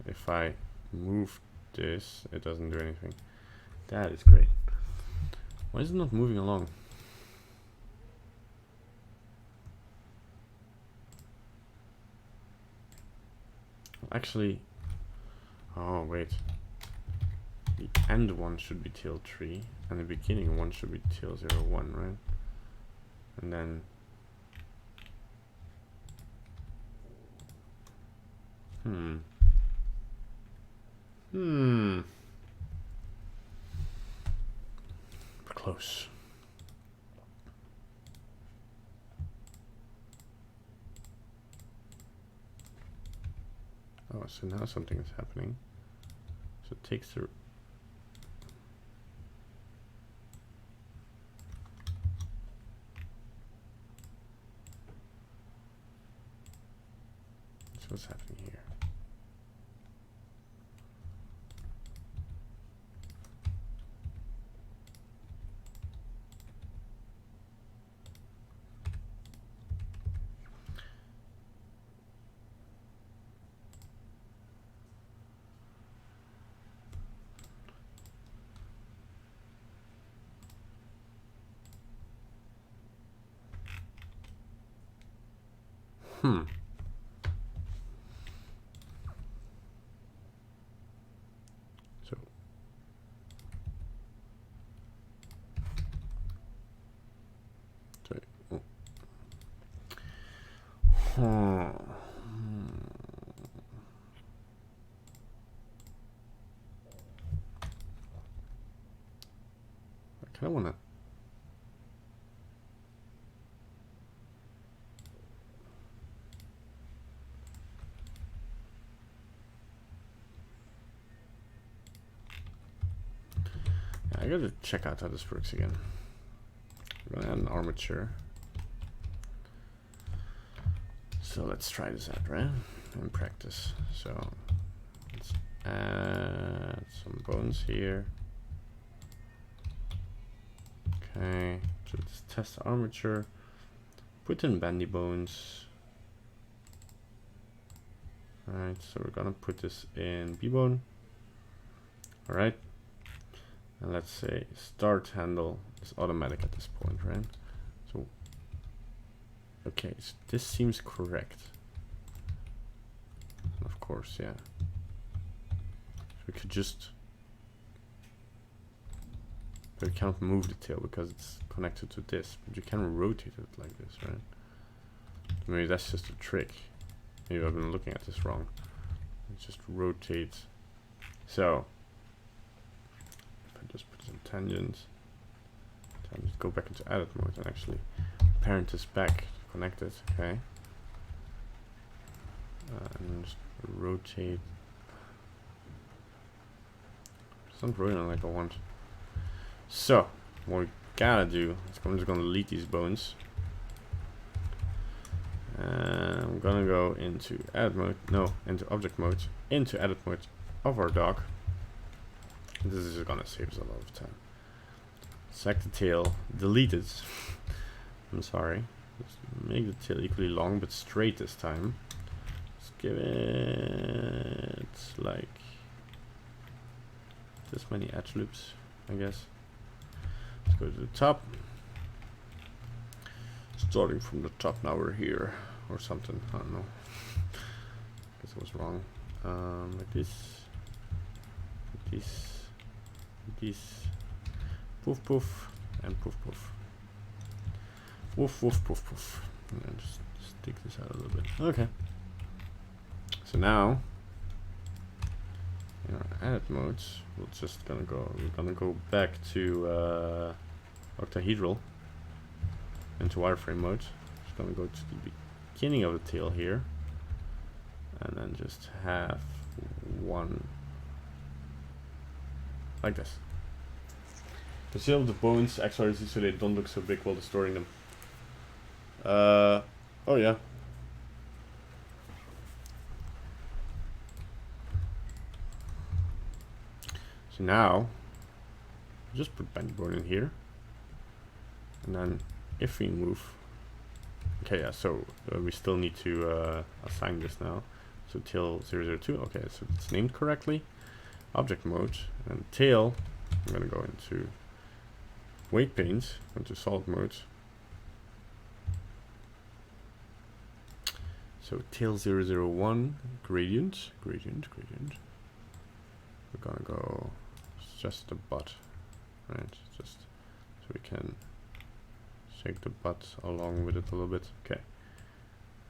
if I move this, it doesn't do anything. That is great. Why is it not moving along? Actually, oh wait. The end one should be tail 3 and the beginning one should be tail 01, right? And then we're close. Oh, so now something is happening. So it takes the so what's happening here? So sorry. Oh. I kind of want to. I gotta check out how this works again. We're gonna add an armature. So let's try this out, right? And practice. So let's add some bones here. Okay, so let's test the armature. Put in bendy bones. Alright, so we're gonna put this in B-bone. Alright. And let's say start handle is automatic at this point, right? So, okay, so this seems correct. Of course, yeah. So we could just, but we can't move the tail because it's connected to this, but you can rotate it like this, right? Maybe that's just a trick. Maybe I've been looking at this wrong. It just rotates. So, just put some tangents. Go back into edit mode and actually parent this back, connect it, okay. And just rotate. It's not rolling like I want. So, what we gotta do is I'm just gonna delete these bones. I'm gonna go into edit mode, no, into object mode, into edit mode of our dog. This is just gonna save us a lot of time. Select the tail, delete it. I'm sorry. Let's make the tail equally long but straight this time. Let's give it like this many edge loops, I guess. Let's go to the top. Starting from the top, now we're here or something. I don't know. Guess I was wrong. Like this, like this, like this. Poof poof and poof poof. Woof woof poof poof. And then just stick this out a little bit. Okay. So now in our edit modes, we're gonna go back to octahedral into wireframe mode. Just gonna go to the beginning of the tail here, and then just have one like this. Conceal the bones XYZ so they don't look so big while storing them. Oh yeah. So now, just put bend bone in here, and then if we move, okay, yeah. So we still need to assign this now. So tail 002. Okay, so it's named correctly. Object mode and tail. I'm gonna go into weight paint, into solid mode. So tail 001 gradient. We're gonna go just the butt, right? Just so we can shake the butt along with it a little bit. Okay,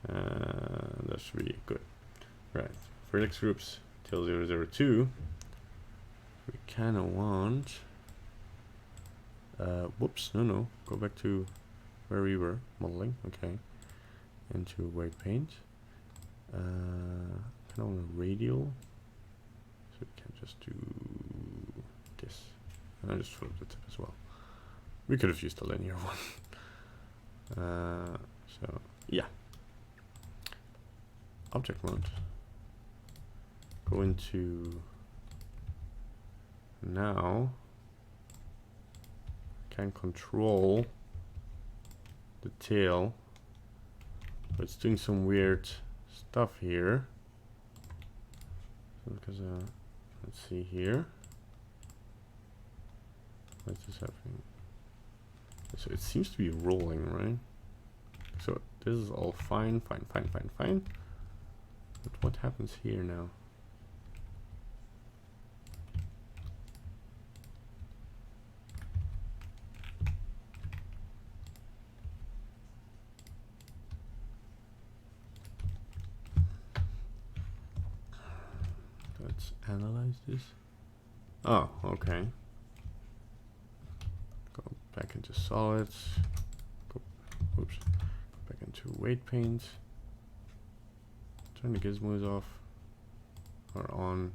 that should be good. Right, vertex groups tail 002. We kind of want. Whoops, no. Go back to where we were modeling. Okay, into weight paint. Kind of on a radial, so we can just do this, and I just flip the tip as well. We could have used a linear one. So yeah, object mode. Go into now. Can control the tail, but it's doing some weird stuff here. Because let's see here. What's this happening? So it seems to be rolling, right? So this is all fine. But what happens here now? Let's analyze this. Oh, okay. Go back into solids. Go back into weight paint. Turn the gizmos off or on.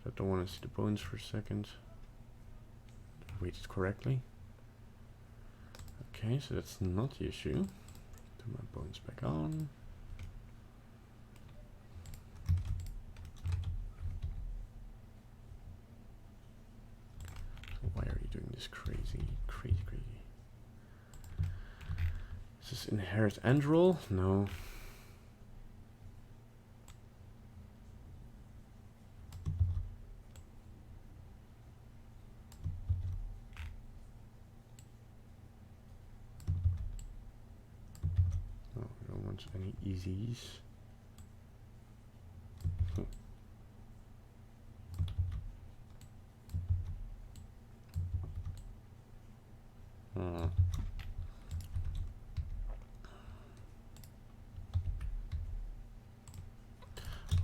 But I don't want to see the bones for a second. Weighted correctly. Okay, so that's not the issue. Turn my bones back on. Why are you doing this crazy? Is this inherit end roll? No. No, I don't want any easies.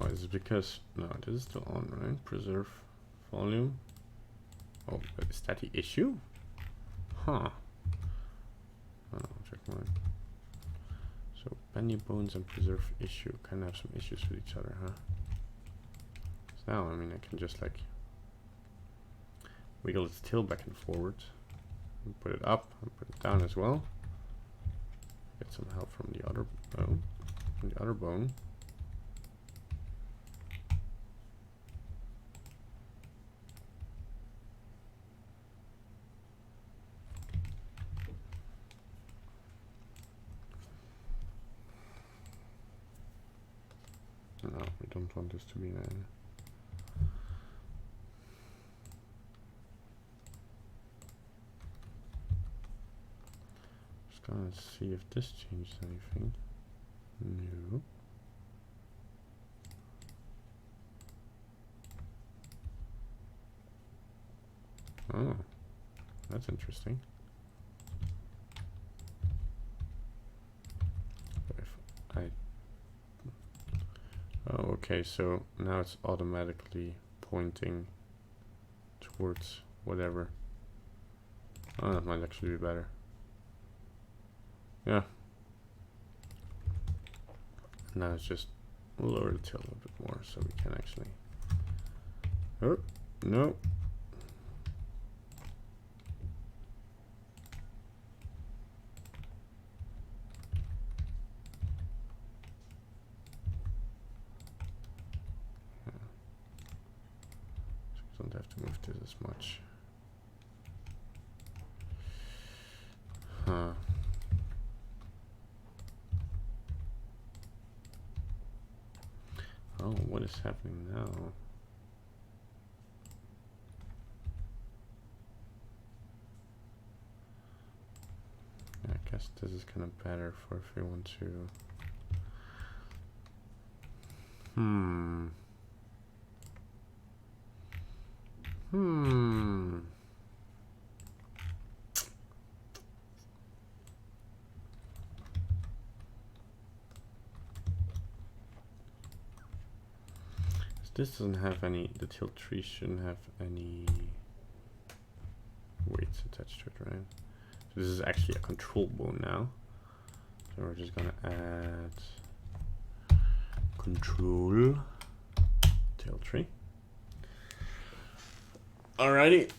Oh, is it because no, this is still on, right? Preserve volume. Oh, but is that the issue? Huh. Oh, check mine. So bend bones and preserve issue kind of have some issues with each other, huh? So now, I mean, I can just like wiggle its tail back and forward, and put it up and put it down as well. Get some help from the other bone. From the other bone. No, we don't want this to be an. Just gonna see if this changes anything. No. Oh, that's interesting. If I Oh, okay, so now it's automatically pointing towards whatever. Oh, that might actually be better. Yeah. Now it's just lower the tail a little bit more so we can actually... Oh, no. Don't have to move this as much. Huh. Oh, what is happening now? I guess this is kind of better for if we want to... This doesn't have any, the tilt tree shouldn't have any weights attached to it, right? So this is actually a control bone now. So we're just gonna add control tail tree. Alrighty.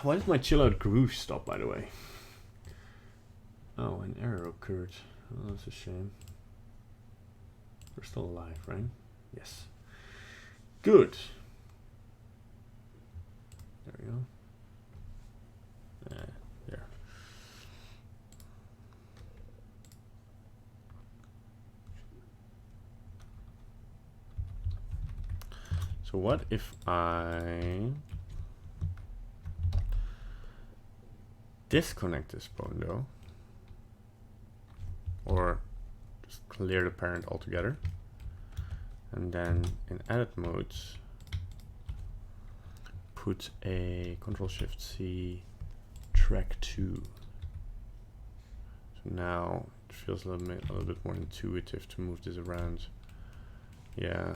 Why did my chill out groove stop, by the way? Oh, an error occurred. Oh, that's a shame. We're still alive, right? Yes. Good. There we go. There. So what if I disconnect this bone though? Or just clear the parent altogether. And then in edit modes, put a Control-Shift-C track 2. So now it feels a little bit more intuitive to move this around. Yeah.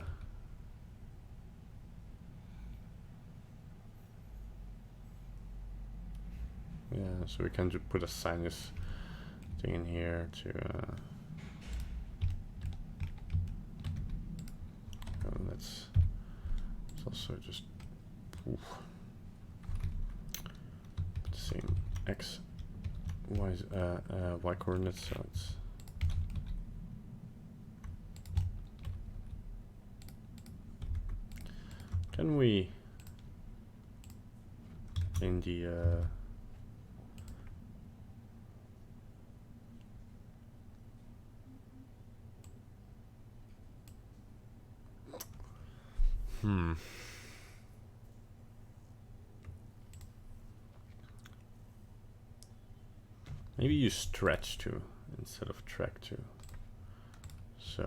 Yeah, so we can just put a sinus thing in here to let's also just put the same x y coordinates, so it's can we in the maybe use stretch to instead of track to. So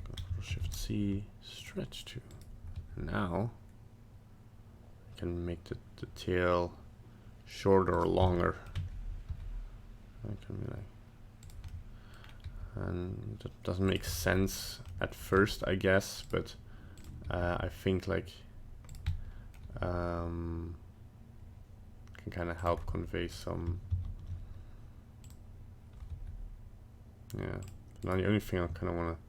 Control-Shift-C, stretch to. Now I can make the tail shorter or longer. I can be like, and that doesn't make sense at first, I guess, but I think like can kind of help convey some. Yeah. Now the only thing I kind of want to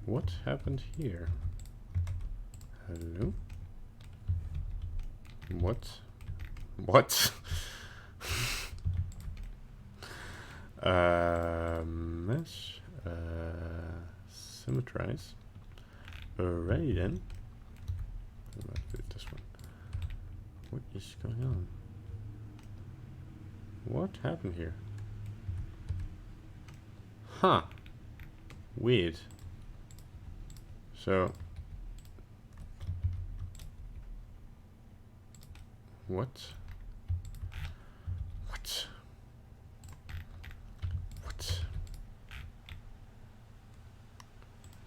What happened here? Hello? What? What? Mesh. Symmetrize. Alrighty then. I might do this one. What is going on? What happened here? Huh. Weird. So. What? What? What?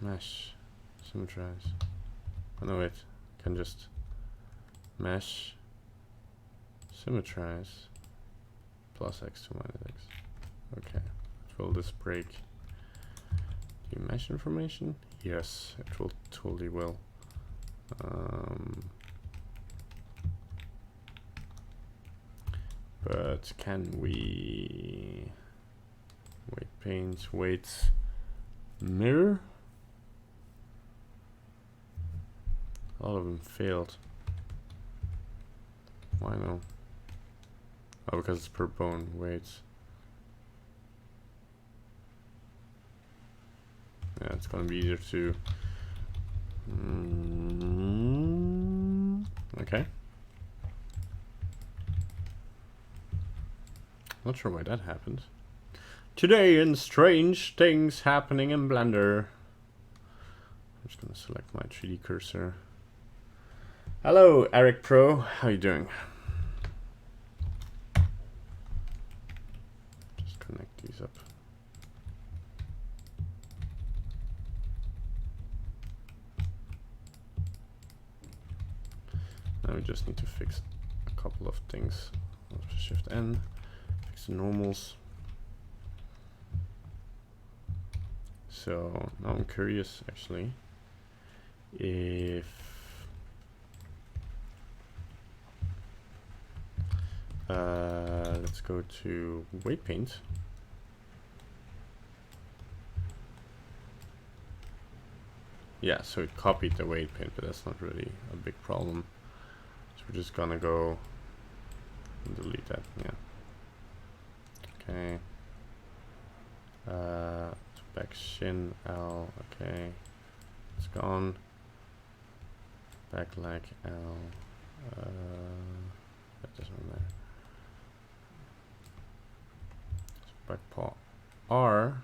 Mesh. Symmetrize. Oh no, wait. Can just mesh. Symmetrize. Plus x2 minus x. Okay. Will this break the mesh information? Yes, it will totally will. But can we weight paint, weight mirror? All of them failed. Why no? Oh, because it's per bone weights. Yeah, it's gonna be easier to. Okay. Not sure why that happened. Today in strange things happening in Blender. I'm just gonna select my 3D cursor. Hello, Eric Pro. How you doing? Just connect these up. Now we just need to fix a couple of things. Shift N. Fix the normals. So now I'm curious actually if let's go to weight paint. Yeah, so it copied the weight paint, but that's not really a big problem. So we're just gonna go and delete that. Yeah. Okay. Back shin L. Okay. It's gone. Back leg L. That doesn't matter. So back paw R.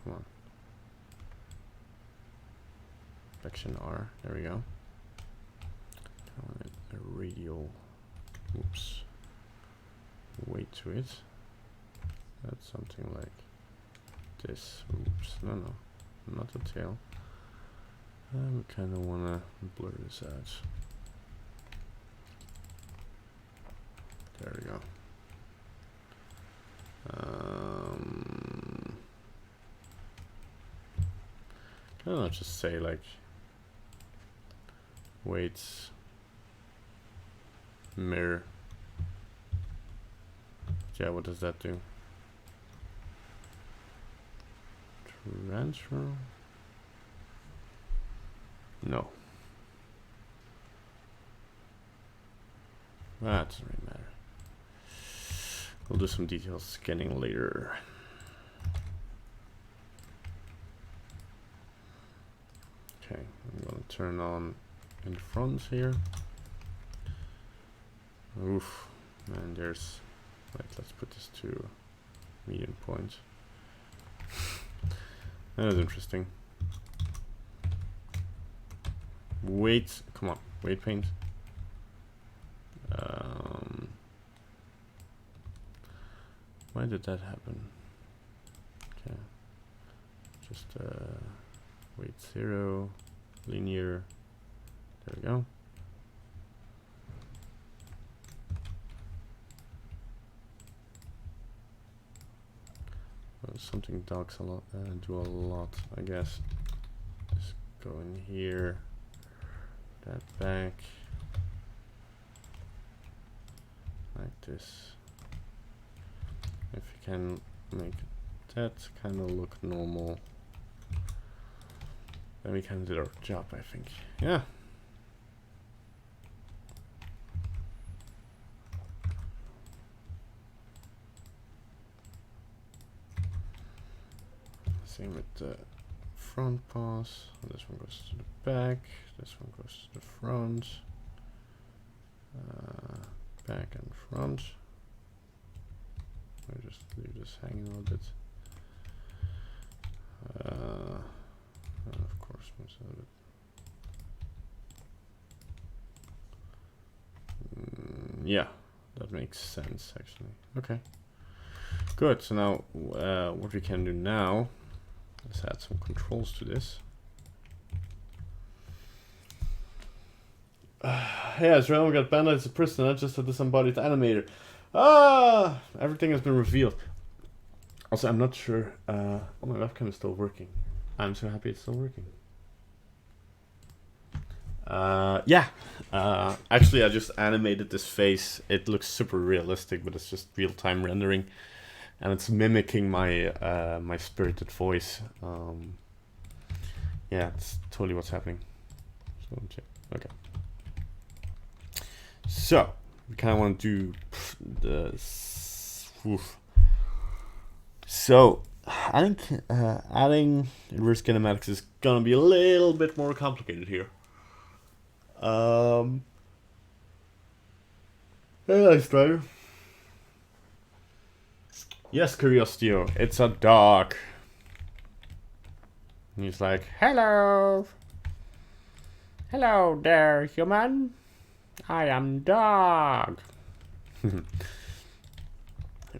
Come on. Back shin R. There we go. A radial. Oops. Weight to it. That's something like this. Oops. No, no. Not the tail. We kind of want to blur this out. There we go. Can I not just say like weights mirror? Yeah, what does that do? Transfer? No. That doesn't really matter. We'll do some detail scanning later. Okay, I'm gonna turn on in front here. Oof, man, there's. Right, let's put this to medium point. That is interesting. Weight, come on, weight paint. Why did that happen? Okay, just weight 0, linear. There we go. Something dogs a lot, do a lot, I guess. Just go in here, that back, like this. If you can make head kind of look normal. Then we kind of did our job, I think. Yeah. Same with the front paws. This one goes to the back. This one goes to the front. Back and front. I'll just leave this hanging a little bit. Of course, most of it. Yeah, that makes sense actually. Okay, good. So now, what we can do now is add some controls to this. Yeah, Israel got banned as a prisoner, not just a disembodied animator. Everything has been revealed. Also, I'm not sure. Oh, my webcam is still working. I'm so happy it's still working. Yeah. Actually, I just animated this face. It looks super realistic, but it's just real-time rendering, and it's mimicking my my spirited voice. Yeah, it's totally what's happening. So check. Okay. So we kind of want to do the. So I think adding inverse kinematics is gonna be a little bit more complicated here. Hey, nice driver. Yes, Curiostio, it's a dog. And he's like, hello. Hello there, human. I am dog. We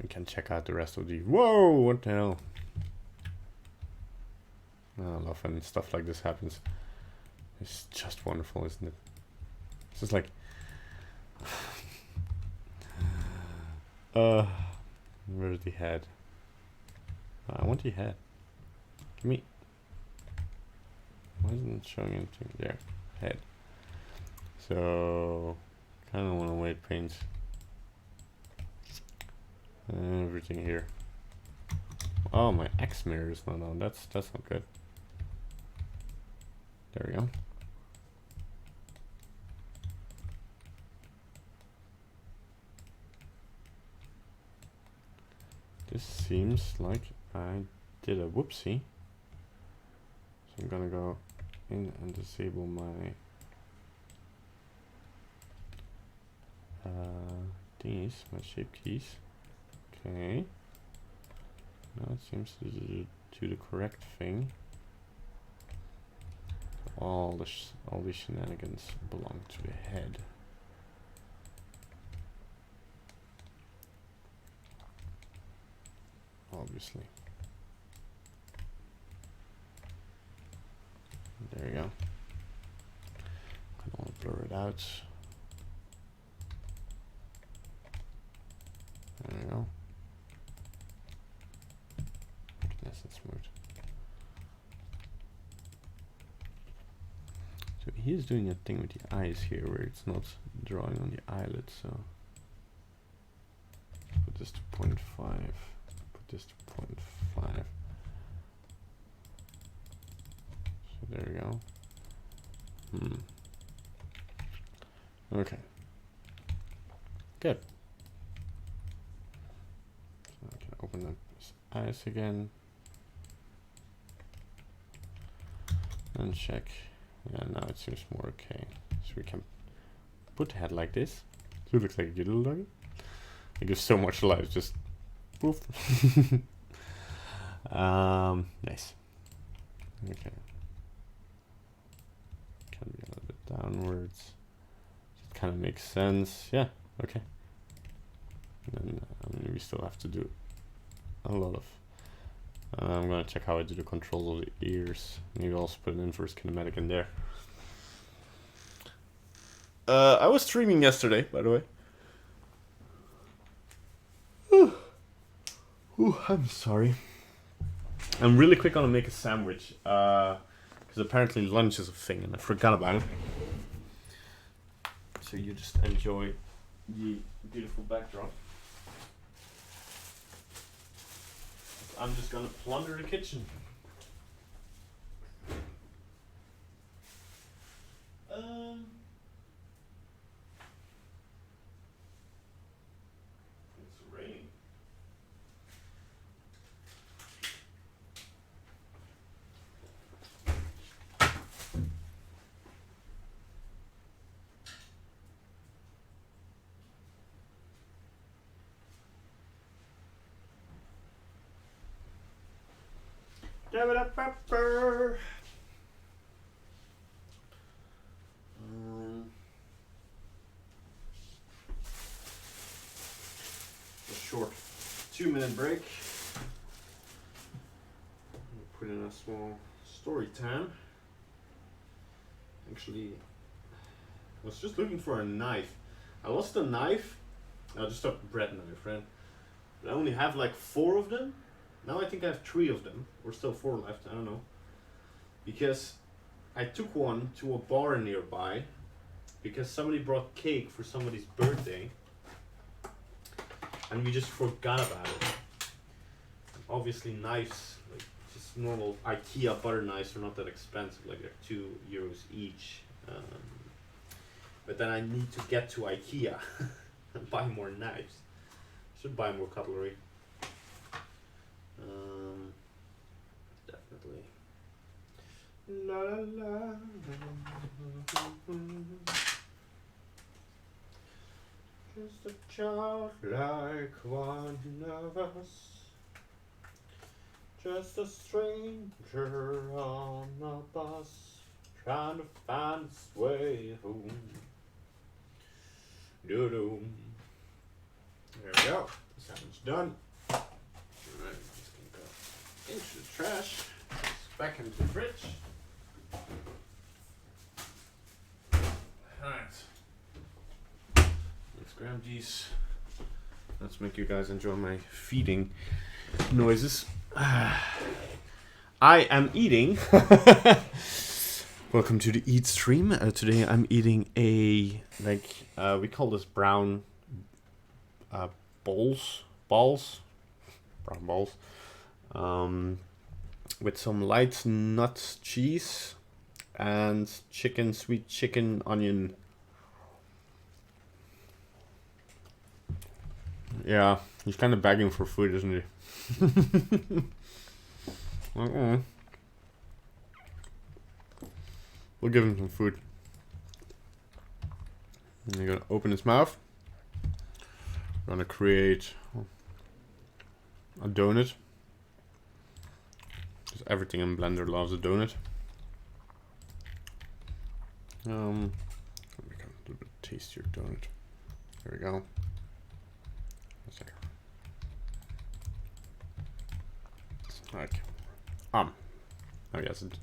can check out the rest of the. Whoa, what the hell? I love when stuff like this happens. It's just wonderful, isn't it? It's just like. Where's the head? I want the head. Give me. Why isn't it showing anything there? Head. So, kind of want to weight paint everything here. Oh, my X mirror is not on. That's not good. There we go. This seems like I did a whoopsie. So I'm gonna go in and disable my my shape keys. Okay. Now it seems to do the correct thing. All the shenanigans belong to the head. Obviously. There you go. Can all blur it out. There we go. Nice and smooth. So he's doing a thing with the eyes here where it's not drawing on the eyelid, so put this to 0.5. Put this to 0.5. So there we go. Okay. Good. So I can open up his eyes again. And check. Yeah, now it seems more okay. So we can put the head like this. So it looks like a good little doggy. It gives so much life, just poof. Nice. Okay. Can be a little bit downwards. It kind of makes sense. Yeah, okay. And then, I mean, we still have to do a lot of. I'm gonna check how I do the control of the ears. Maybe I'll also put an inverse kinematic in there. I was streaming yesterday, by the way. Ooh, I'm sorry. I'm really quick on to make a sandwich. Because apparently lunch is a thing and I forgot about it. So you just enjoy the beautiful backdrop. I'm just gonna plunder the kitchen. It's raining. Pepper. A short 2-minute break. Put in a small story time. Actually, I was just looking for a knife. I lost a knife. Just a bread knife, right? But I only have like 4 of them. Now I think I have 3 of them. Or still 4 left, I don't know. Because I took one to a bar nearby because somebody brought cake for somebody's birthday. And we just forgot about it. Obviously knives, like just normal IKEA butter knives are not that expensive, like they're €2 each. But then I need to get to IKEA and buy more knives. Should buy more cutlery. Definitely. La la la. Just a child like one of us. Just a stranger on a bus, trying to find its way home. Doo-doo. There we go. Sandwich done. Alright, just gonna go into the trash. Back into the fridge. Alright. Let's grab these. Let's make you guys enjoy my feeding noises. I am eating. Welcome to the Eat Stream. Today I'm eating a, we call this brown brown balls, with some light nut cheese and sweet chicken, onion. Yeah, he's kind of begging for food, isn't he? We'll give him some food. And you're gonna open his mouth. We're gonna create a donut. Because everything in Blender loves a donut. Make a little bit tastier donut. There we go. Like, I guess it's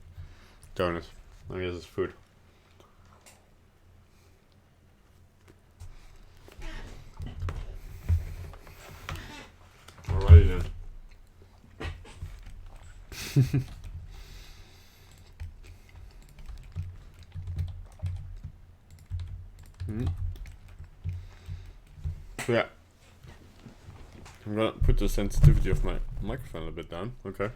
donut. I guess it's food. Alrighty then. Yeah. I'm gonna put the sensitivity of my microphone a bit down. Okay.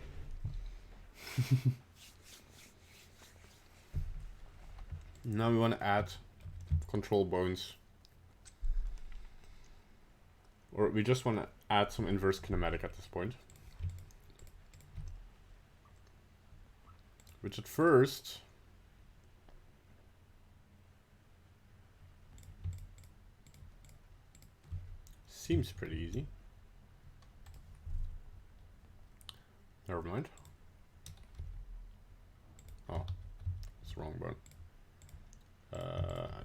Now we want to add control bones. Or we just want to add some inverse kinematic at this point. Which at first seems pretty easy. Never mind. Oh, it's the wrong bone.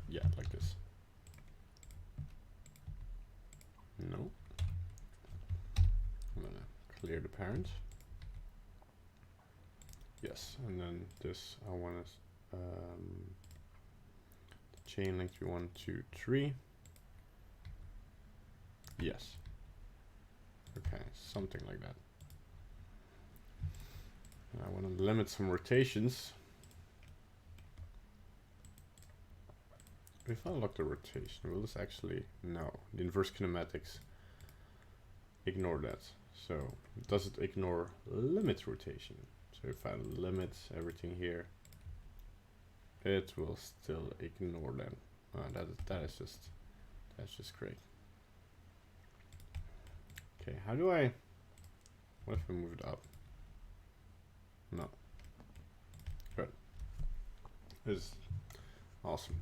Yeah, like this. No. I'm gonna clear the parent. Yes, and then this I want to chain length 1, 2, 3. Yes. Okay, something like that. And I want to limit some rotations. If I lock the rotation, will this actually... No, the inverse kinematics ignore that. So does it ignore limit rotation? So if I limit everything here, it will still ignore them. That's just great. Okay, how do I? What if we move it up? No. Good. This is awesome.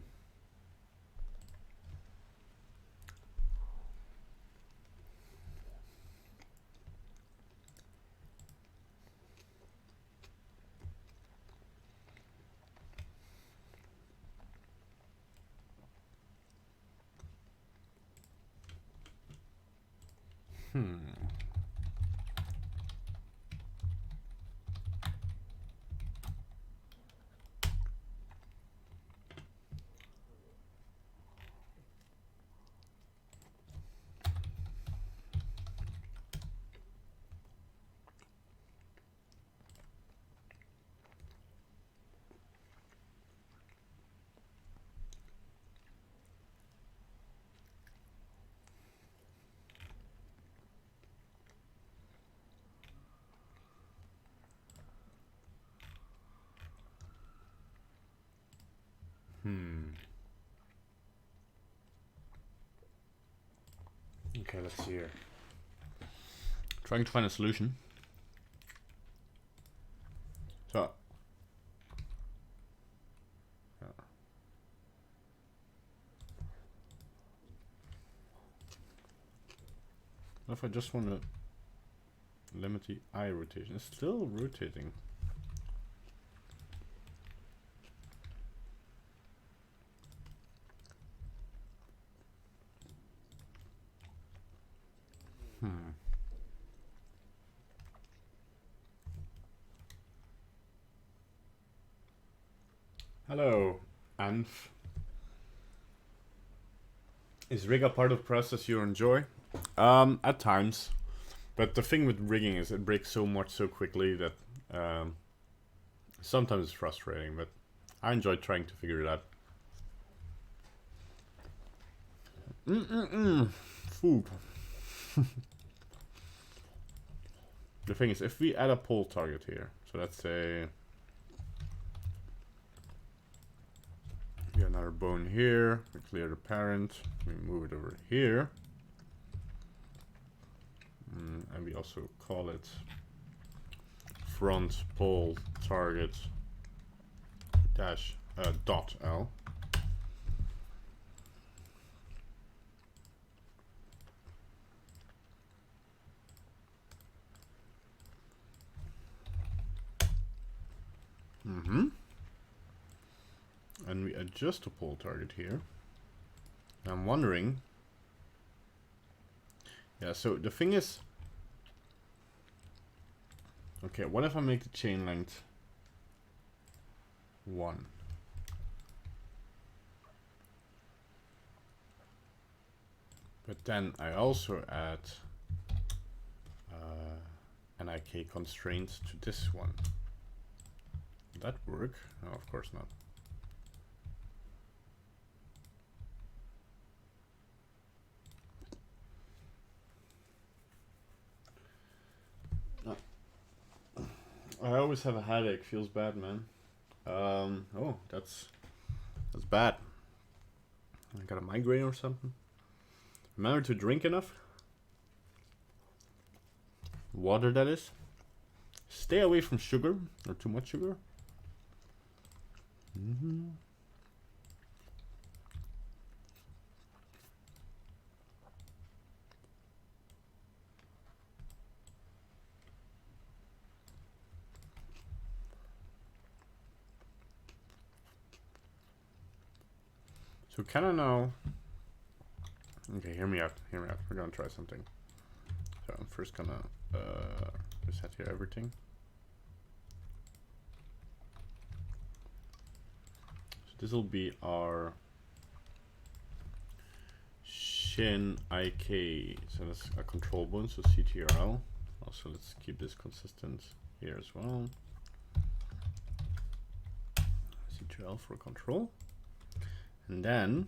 Okay, let's see here. Trying to find a solution. So, what if I just want to limit the eye rotation? It's still rotating. Hello, Anf. Is rig a part of the process you enjoy? At times. But the thing with rigging is it breaks so much so quickly that sometimes it's frustrating, but I enjoy trying to figure it out. Food. The thing is, if we add a pole target here, so let's say we have another bone here, we clear the parent, we move it over here, and we also call it front pole target dash dot L. And we adjust the pole target here. I'm wondering. Yeah, so the thing is. Okay, what if I make the chain length 1? But then I also add an IK constraint to this one. Would that work? No, of course not. I always have a headache. Feels bad, man. Oh, that's bad. I got a migraine or something. Remember to drink enough. Water, that is. Stay away from sugar or too much sugar. So can I now? Okay, hear me out. Hear me out. We're gonna try something. So I'm first gonna reset here everything. So this will be our Shin IK. So that's a control bone. So CTRL. Also, let's keep this consistent here as well. CTRL for control. And then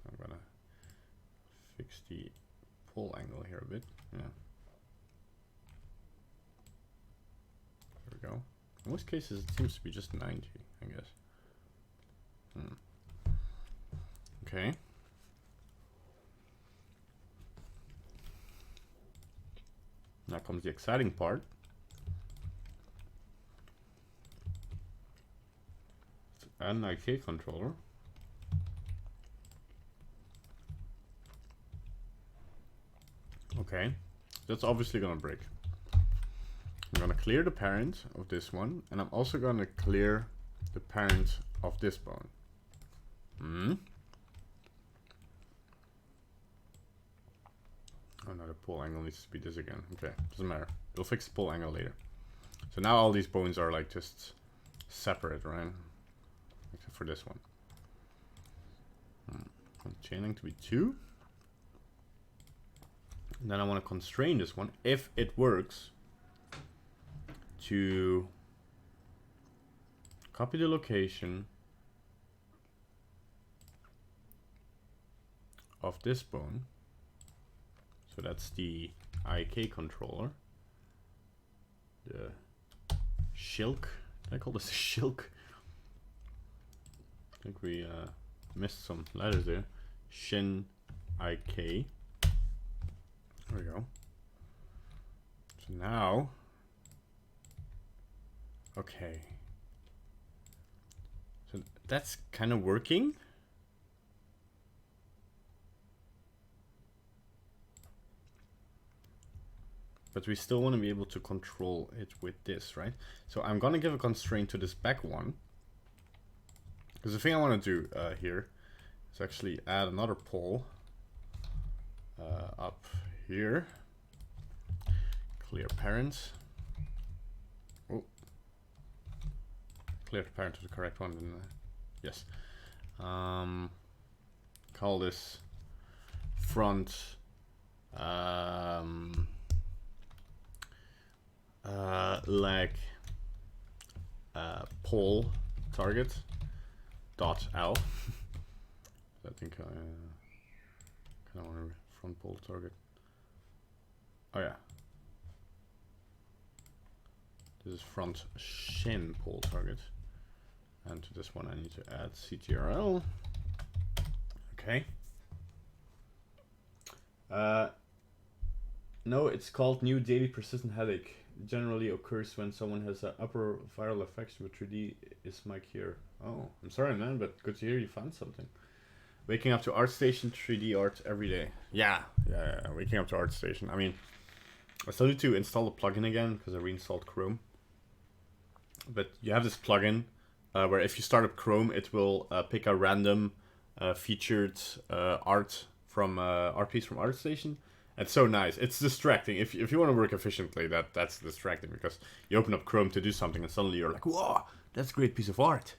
I'm gonna fix the pull angle here a bit. Yeah. There we go. In most cases, it seems to be just 90, I guess. Okay. Now comes the exciting part. Let's add an IK controller. Okay, that's obviously gonna break. I'm gonna clear the parent of this one, and I'm also gonna clear the parent of this bone. Oh no, the pull angle needs to be this again. Okay, doesn't matter. We'll fix the pull angle later. So now all these bones are like just separate, right? Except for this one. Chaining to be 2. And then I want to constrain this one, if it works, to copy the location of this bone. So that's the IK controller. The Shilk. Did I call this a Shilk? I think we missed some letters there. Shin IK. There we go. So now, okay. So that's kind of working. But we still want to be able to control it with this, right? So I'm going to give a constraint to this back one. Because the thing I want to do here is actually add another pole up here. Clear parent. Oh. Clear parent to the correct one, didn't I? Yes. Call this front leg pole target dot L. I think I kind of want to front pole target. Oh yeah, this is front shin pole target, and to this one I need to add CTRL. Okay. No, it's called new daily persistent headache. It generally occurs when someone has an upper viral infection with 3D. Is Mike here? Oh, I'm sorry, man, but good to hear you found something. Waking up to ArtStation 3D art every day. Yeah. Waking up to ArtStation. I mean, I still need to install the plugin again because I reinstalled Chrome. But you have this plugin where if you start up Chrome, it will pick a random featured art from art piece from ArtStation. It's so nice. It's distracting. If you want to work efficiently, that's distracting because you open up Chrome to do something and suddenly you're like, whoa, that's a great piece of art.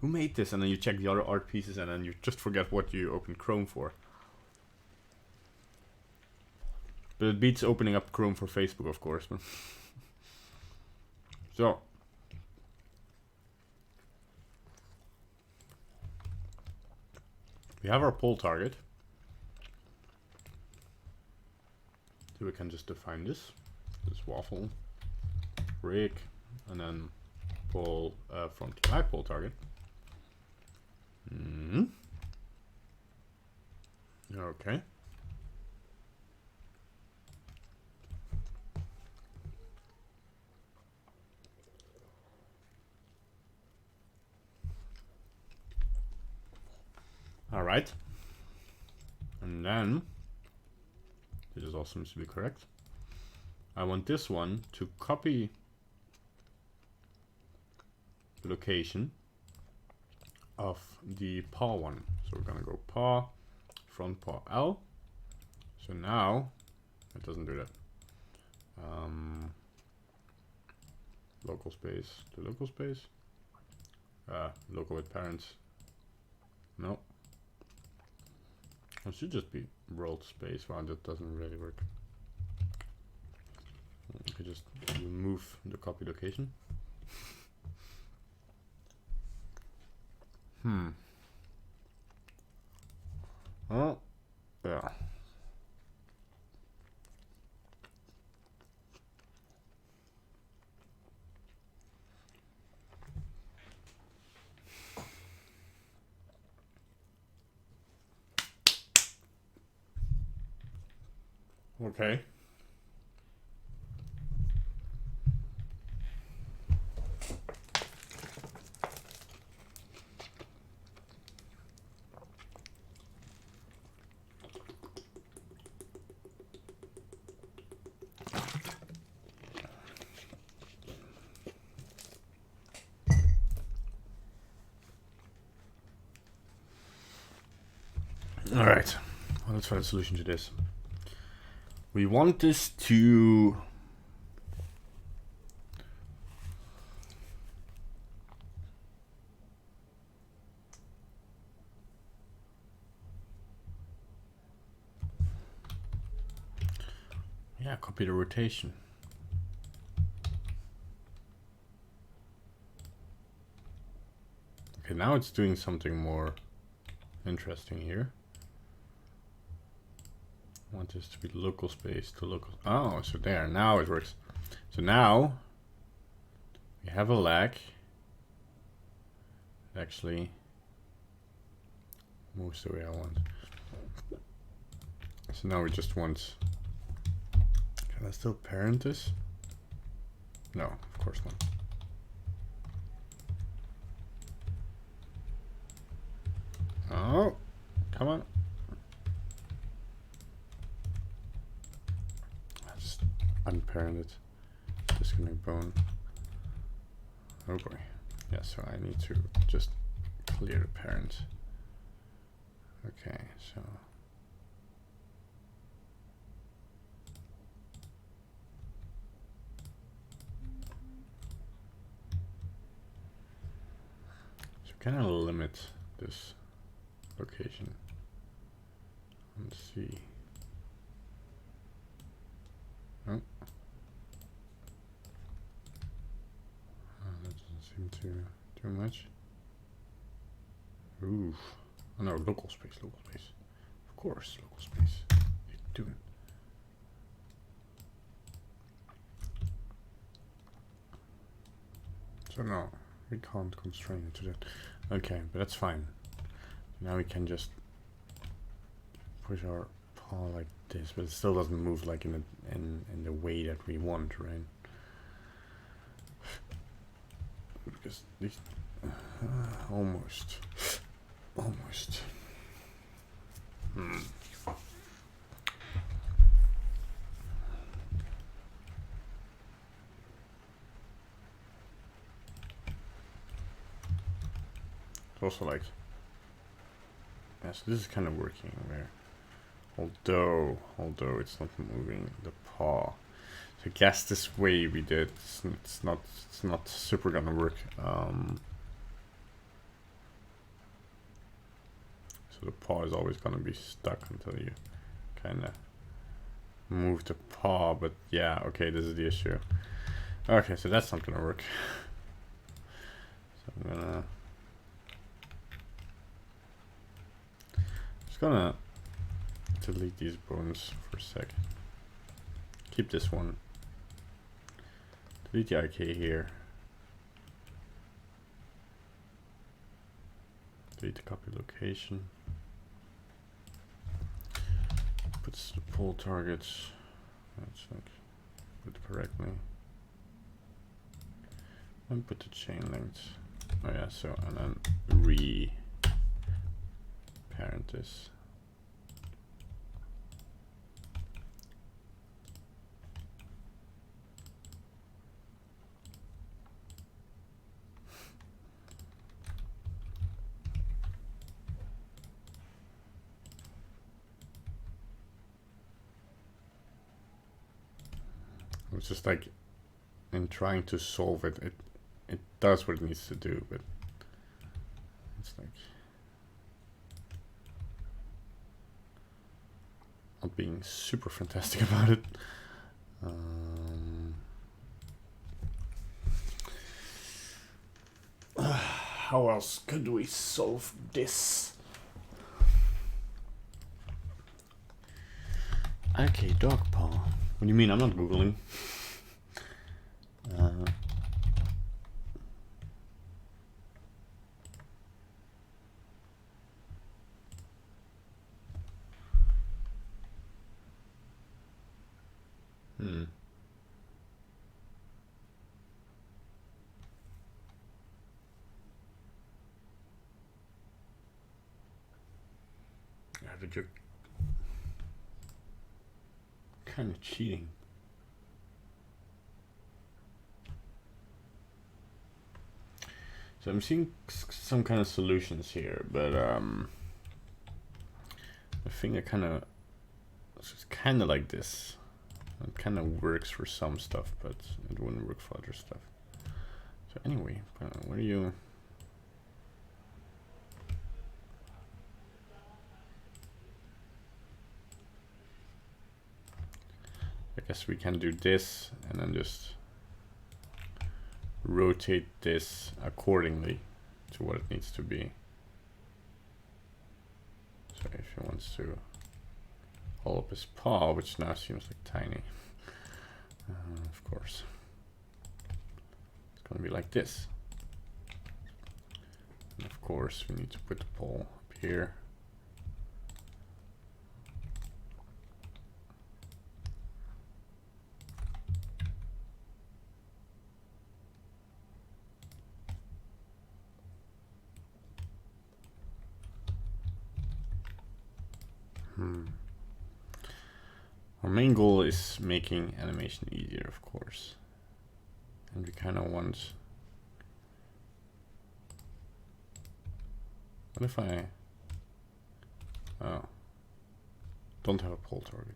Who made this? And then you check the other art pieces and then you just forget what you opened Chrome for. But it beats opening up Chrome for Facebook, of course. So. We have our pole target. So we can just define this waffle, break, and then pull from the back pole target. Okay. All right. And then this also seems to be correct. I want this one to copy the location of the paw one. So we're gonna go paw, front paw L. So now it doesn't do that. Local space to local space. Local with parents. No. It should just be world space. Wow, that doesn't really work. You could just remove the copy location. Oh, yeah. Okay. All right. Well, let's find a solution to this. We want this to... Yeah, copy the rotation. Okay, now it's doing something more interesting here. I want this to be local space to local. Oh, so there, now it works. So now we have a lag. It actually moves the way I want. So now we just want... Can I still parent this? No, of course not. Oh, come on. I just unparented. Disconnect bone. Oh boy. Yeah, so I need to just clear the parent. Okay, so... So can I limit this location? Let's see. Oh. That doesn't seem to do much. Ooh. Oh no, local space, local space. Of course, local space. What are you doing? So no, we can't constrain it to that. Okay, but that's fine. Now we can just push our paw like this, but it still doesn't move like in the way that we want, right? Because these almost. It's also like, yeah, so this is kind of working there. Although it's not moving the paw. So I guess this way we did, it's not super gonna work. So the paw is always gonna be stuck until you kind of move the paw. But yeah, okay, this is the issue. Okay, so that's not gonna work. So I'm gonna delete these bones for a sec. Keep this one. Delete the IK here. Delete the copy location. Put the pull targets. That's like put it correctly. And put the chain length. Oh yeah, so and then parent this. It's just like in trying to solve it, it does what it needs to do, but it's like not being super fantastic about it. How else could we solve this? Okay, dog paw. What do you mean? I'm not Googling. but you're kind of cheating. So I'm seeing some kind of solutions here, but I think it's kind of like this. It kind of works for some stuff, but it wouldn't work for other stuff. So anyway, what are you? I guess we can do this and then just rotate this accordingly to what it needs to be. So if he wants to hold up his paw, which now seems like tiny, of course, it's going to be like this. And of course, we need to put the pole up here. Our main goal is making animation easier, of course. And we kind of want... What if I... Oh. Don't have a pole target.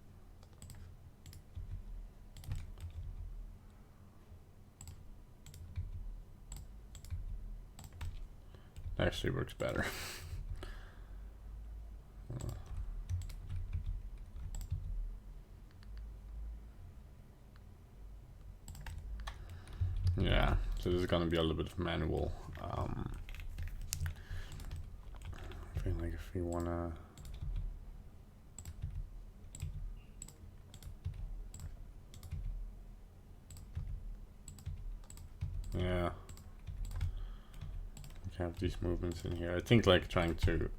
That actually works better. Yeah, so this is gonna be a little bit of manual. I feel like if we wanna... Yeah. We have these movements in here. I think like trying to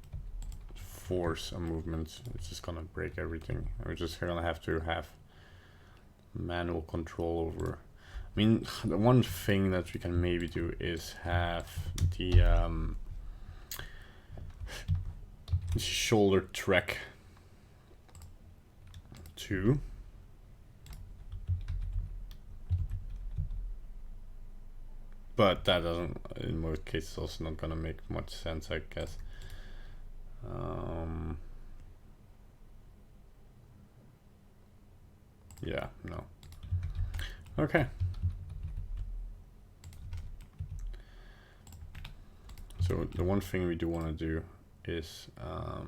force a movement, it's just gonna break everything. We're just gonna have to have manual control over. I mean, the one thing that we can maybe do is have the shoulder track 2. But that doesn't, in most cases, also not gonna make much sense, I guess. Yeah, no. Okay. So the one thing we do want to do is how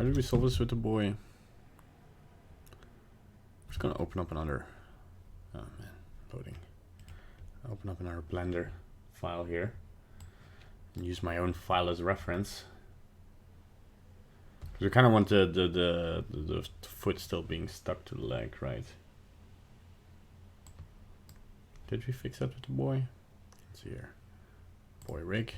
did we solve this with the boy? I'm just gonna open up another, oh man, loading. Open up another Blender file here and use my own file as reference. Because we kind of want the foot still being stuck to the leg, right? Did we fix that with the boy? Let's see here. Boy rig.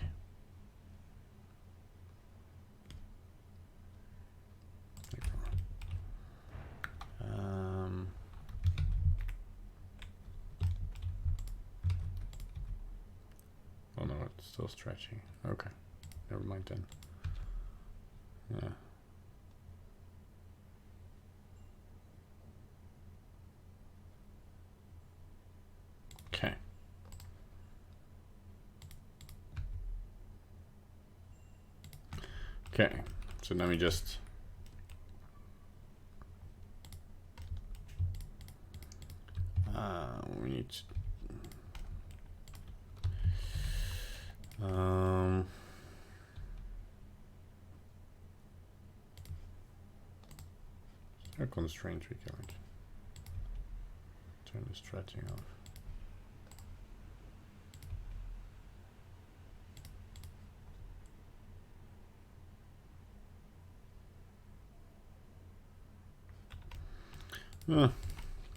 Oh no, it's still stretching. Okay, never mind then. Yeah. Okay. Okay, so let me just we need to a constraint we can't turn the stretching off.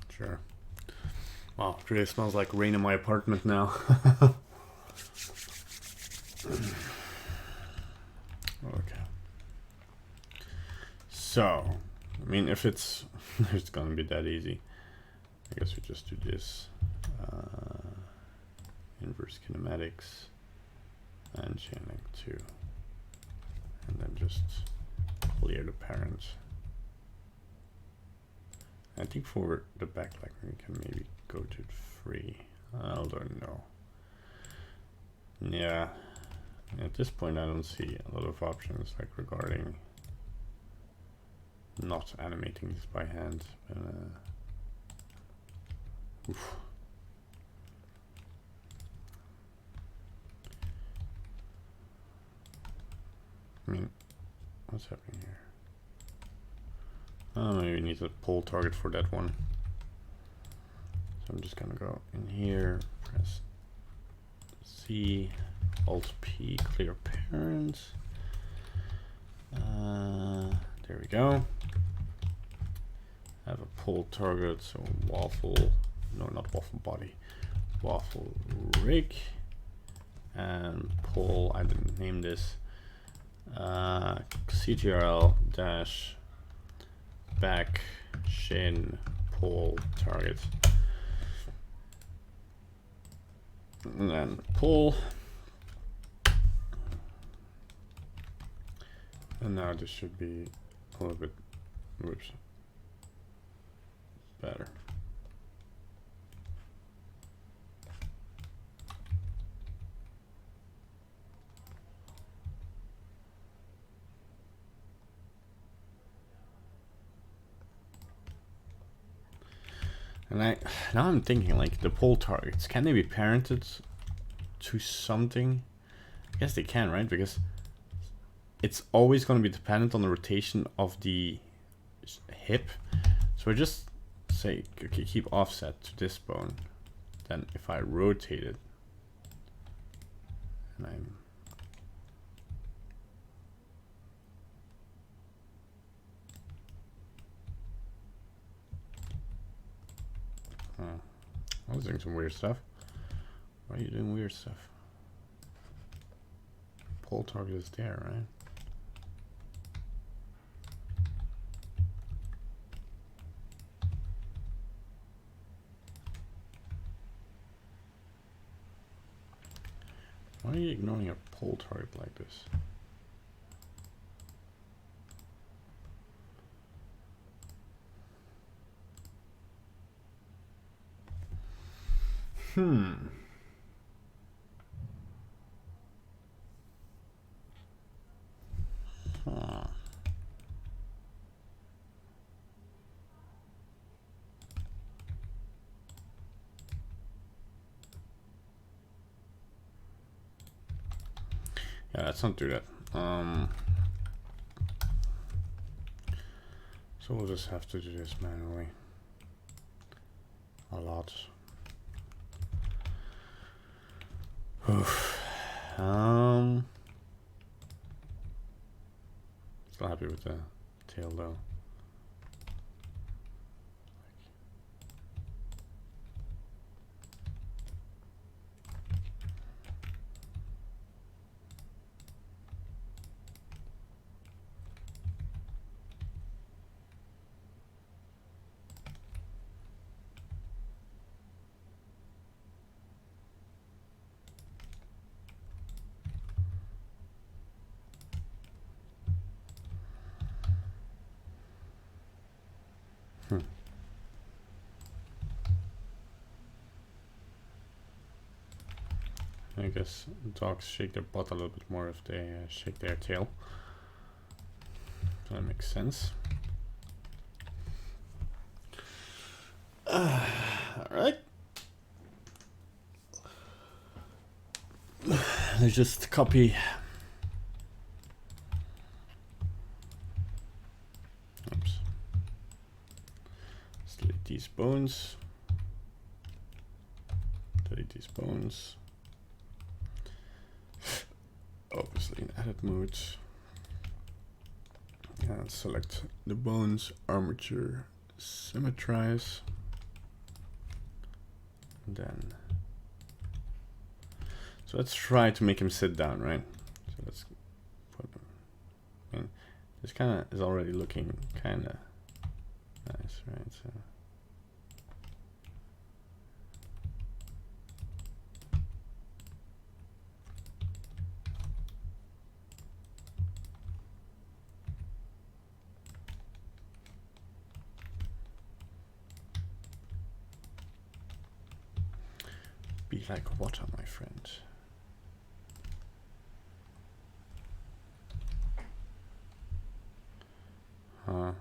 Sure. Wow, it really smells like rain in my apartment now. Okay. So, I mean, if it's it's gonna be that easy, I guess we just do this inverse kinematics, and chain link 2. And then just clear the parent. I think for the backlight we can maybe go to 3. I don't know. Yeah, at this point I don't see a lot of options like regarding not animating this by hand. Oof. I mean, what's happening here? Oh, maybe we need a pull target for that one. So I'm just gonna go in here, press C, Alt P, clear parent. There we go. I have a pull target, so waffle, no, not waffle body, waffle rig, and pull, I didn't name this, CTRL dash back shin pull target, and then pull, and now this should be a little bit, whoops, better. And now I'm thinking, like, the pull targets, can they be parented to something? I guess they can, right? Because it's always going to be dependent on the rotation of the hip. So I just say, okay, keep offset to this bone. Then if I rotate it, and I'm I was doing some weird stuff. Why are you doing weird stuff? Pull target is there, right? Why are you ignoring a pull target like this? Yeah, let's not do that. So we'll just have to do this manually. A lot. Oof. Still happy with the tail though. I guess dogs shake their butt a little bit more if they shake their tail. So that makes sense. Alright. Let's just copy. Oops. Let's delete these bones. Delete these bones. Obviously in edit mode. And select the bones, armature, symmetrize. And then, so let's try to make him sit down, right? So let's put him, I mean, this kind of is already looking kind of nice, right? So Be like water, my friend. So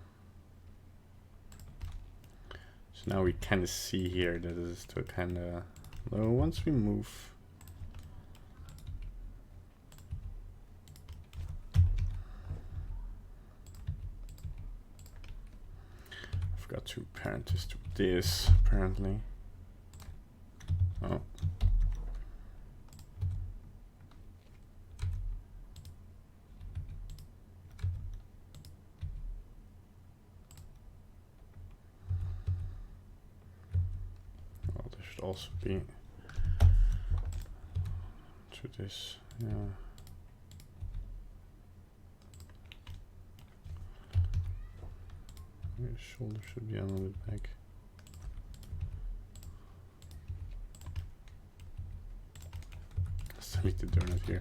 now we kind of see here that this is still kind of low. Once we move, I forgot to parent this to this apparently. Oh. Also be to this, yeah. Your shoulder should be a little bit back. Still need to turn it here.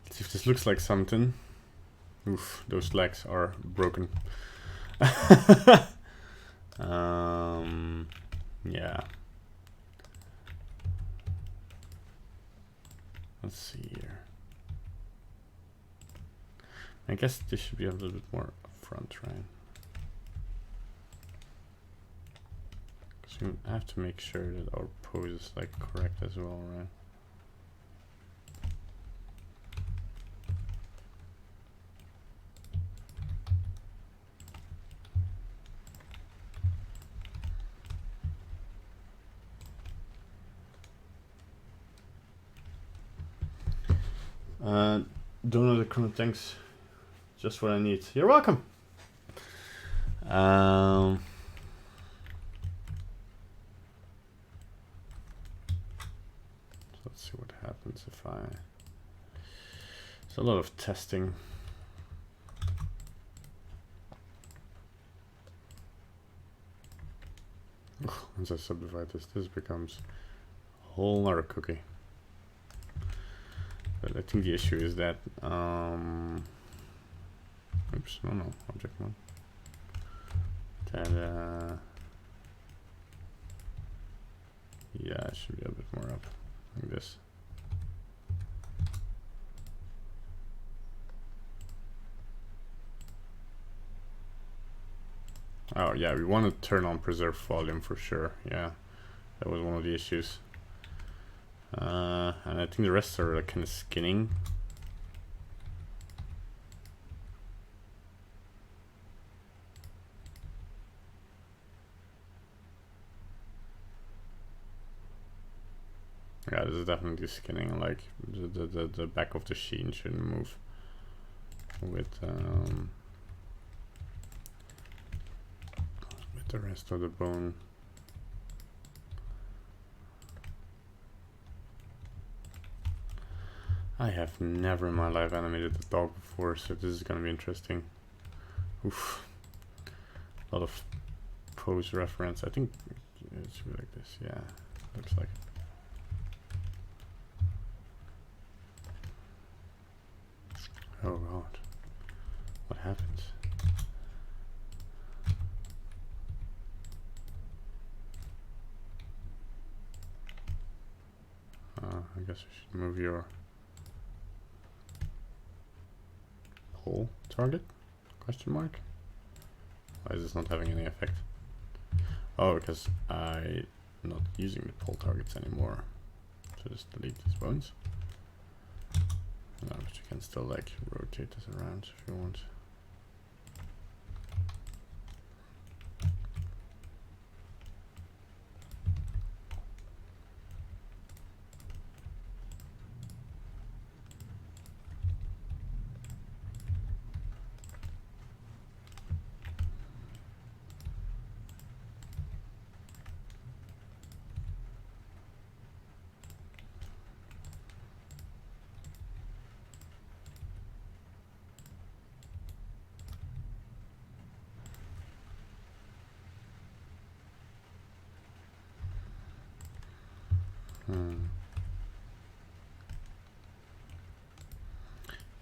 Let's see if this looks like something. Oof, those legs are broken. Yeah. Let's see here. I guess this should be a little bit more upfront, right? Because we have to make sure that our pose is like correct as well, right? Don't know the current, thanks. Just what I need. You're welcome. So let's see what happens if I. It's a lot of testing. Once I subdivide this becomes a whole nother cookie. But I think the issue is that, oops, no, object one. That, yeah, it should be a bit more up, like this. Oh yeah, we want to turn on preserve volume for sure. Yeah, that was one of the issues. And I think the rest are like kind of skinning. Yeah, this is definitely skinning. Like the back of the sheen shouldn't move with the rest of the bone. I have never in my life animated a dog before, so this is gonna be interesting. Oof. A lot of pose reference. I think it should be like this. Yeah, looks like it. Oh god. What happens? I guess we should move your whole target? Question mark? Why is this not having any effect? Oh, because I'm not using the pole targets anymore. So just delete these bones. No, but you can still like rotate this around if you want.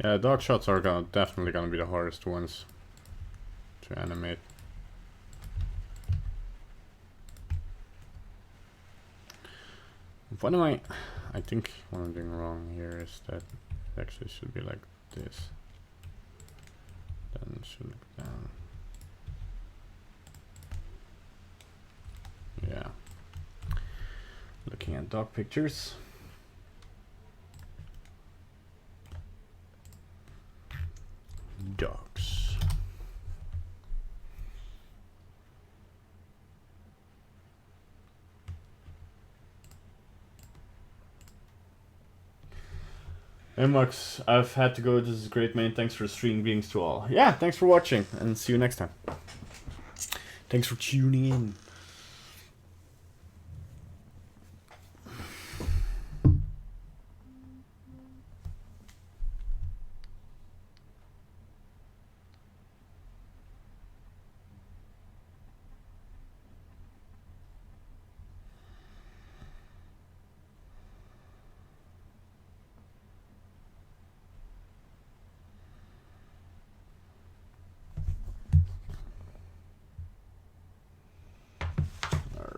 Yeah, dog shots are definitely gonna be the hardest ones to animate. What am I think what I'm doing wrong here is that it actually should be like this. Then it should look down. Yeah. Looking at dog pictures. Dogs. Hey Max, I've had to go. This is great, man. Thanks for streaming beings to all. Yeah, thanks for watching, and see you next time. Thanks for tuning in.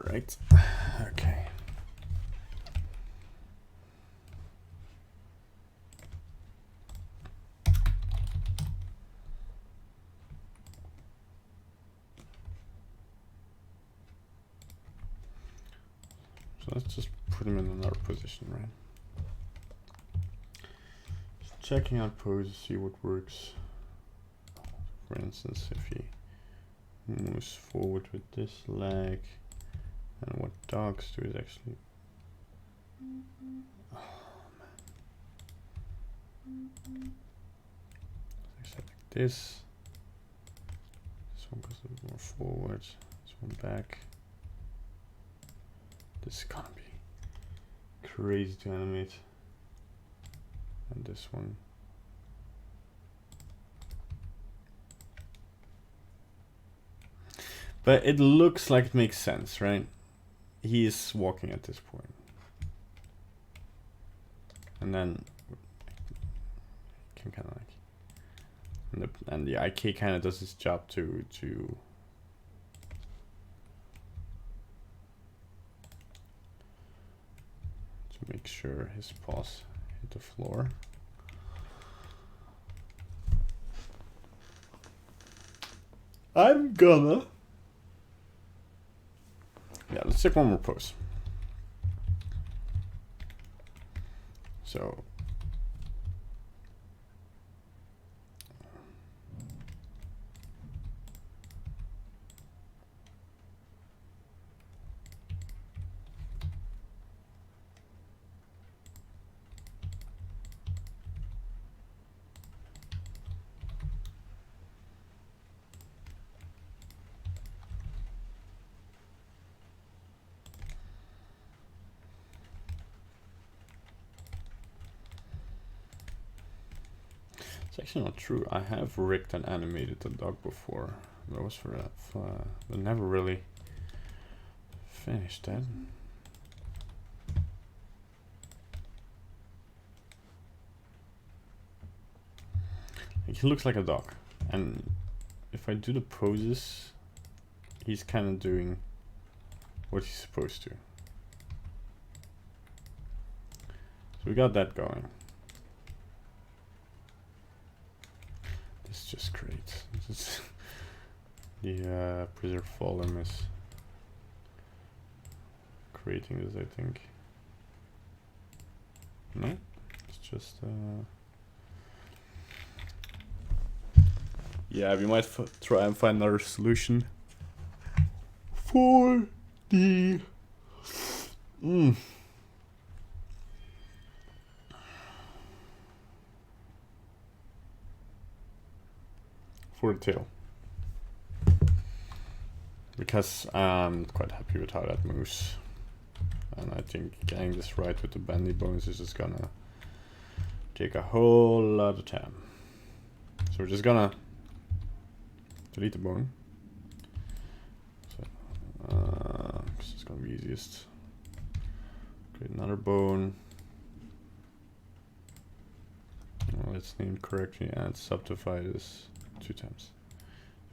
Right. Okay. So let's just put him in another position, right? Just checking out poses, see what works. For instance, if he moves forward with this leg, and what dogs do is actually. Oh man. Actually like this. This one goes a bit more forward. This one back. This is gonna be crazy to animate. And this one. But it looks like it makes sense, right? He is walking at this point. And then can kind of like, and the IK kind of does its job to make sure his paws hit the floor. I'm gonna. Yeah, let's take one more pose. So. It's actually not true. I have rigged and animated a dog before. That was for that, but never really finished that. Like, he looks like a dog, and if I do the poses, he's kind of doing what he's supposed to. So we got that going. This is just great. This is the Preserve Fallen is creating this, I think. No, it's just yeah, we might try and find another solution for the for the tail, because I'm quite happy with how that moves, and I think getting this right with the bendy bones is just gonna take a whole lot of time. So we're just gonna delete the bone. So, this is gonna be easiest. Create another bone. Well, it's named correctly and subdivide this 2 times.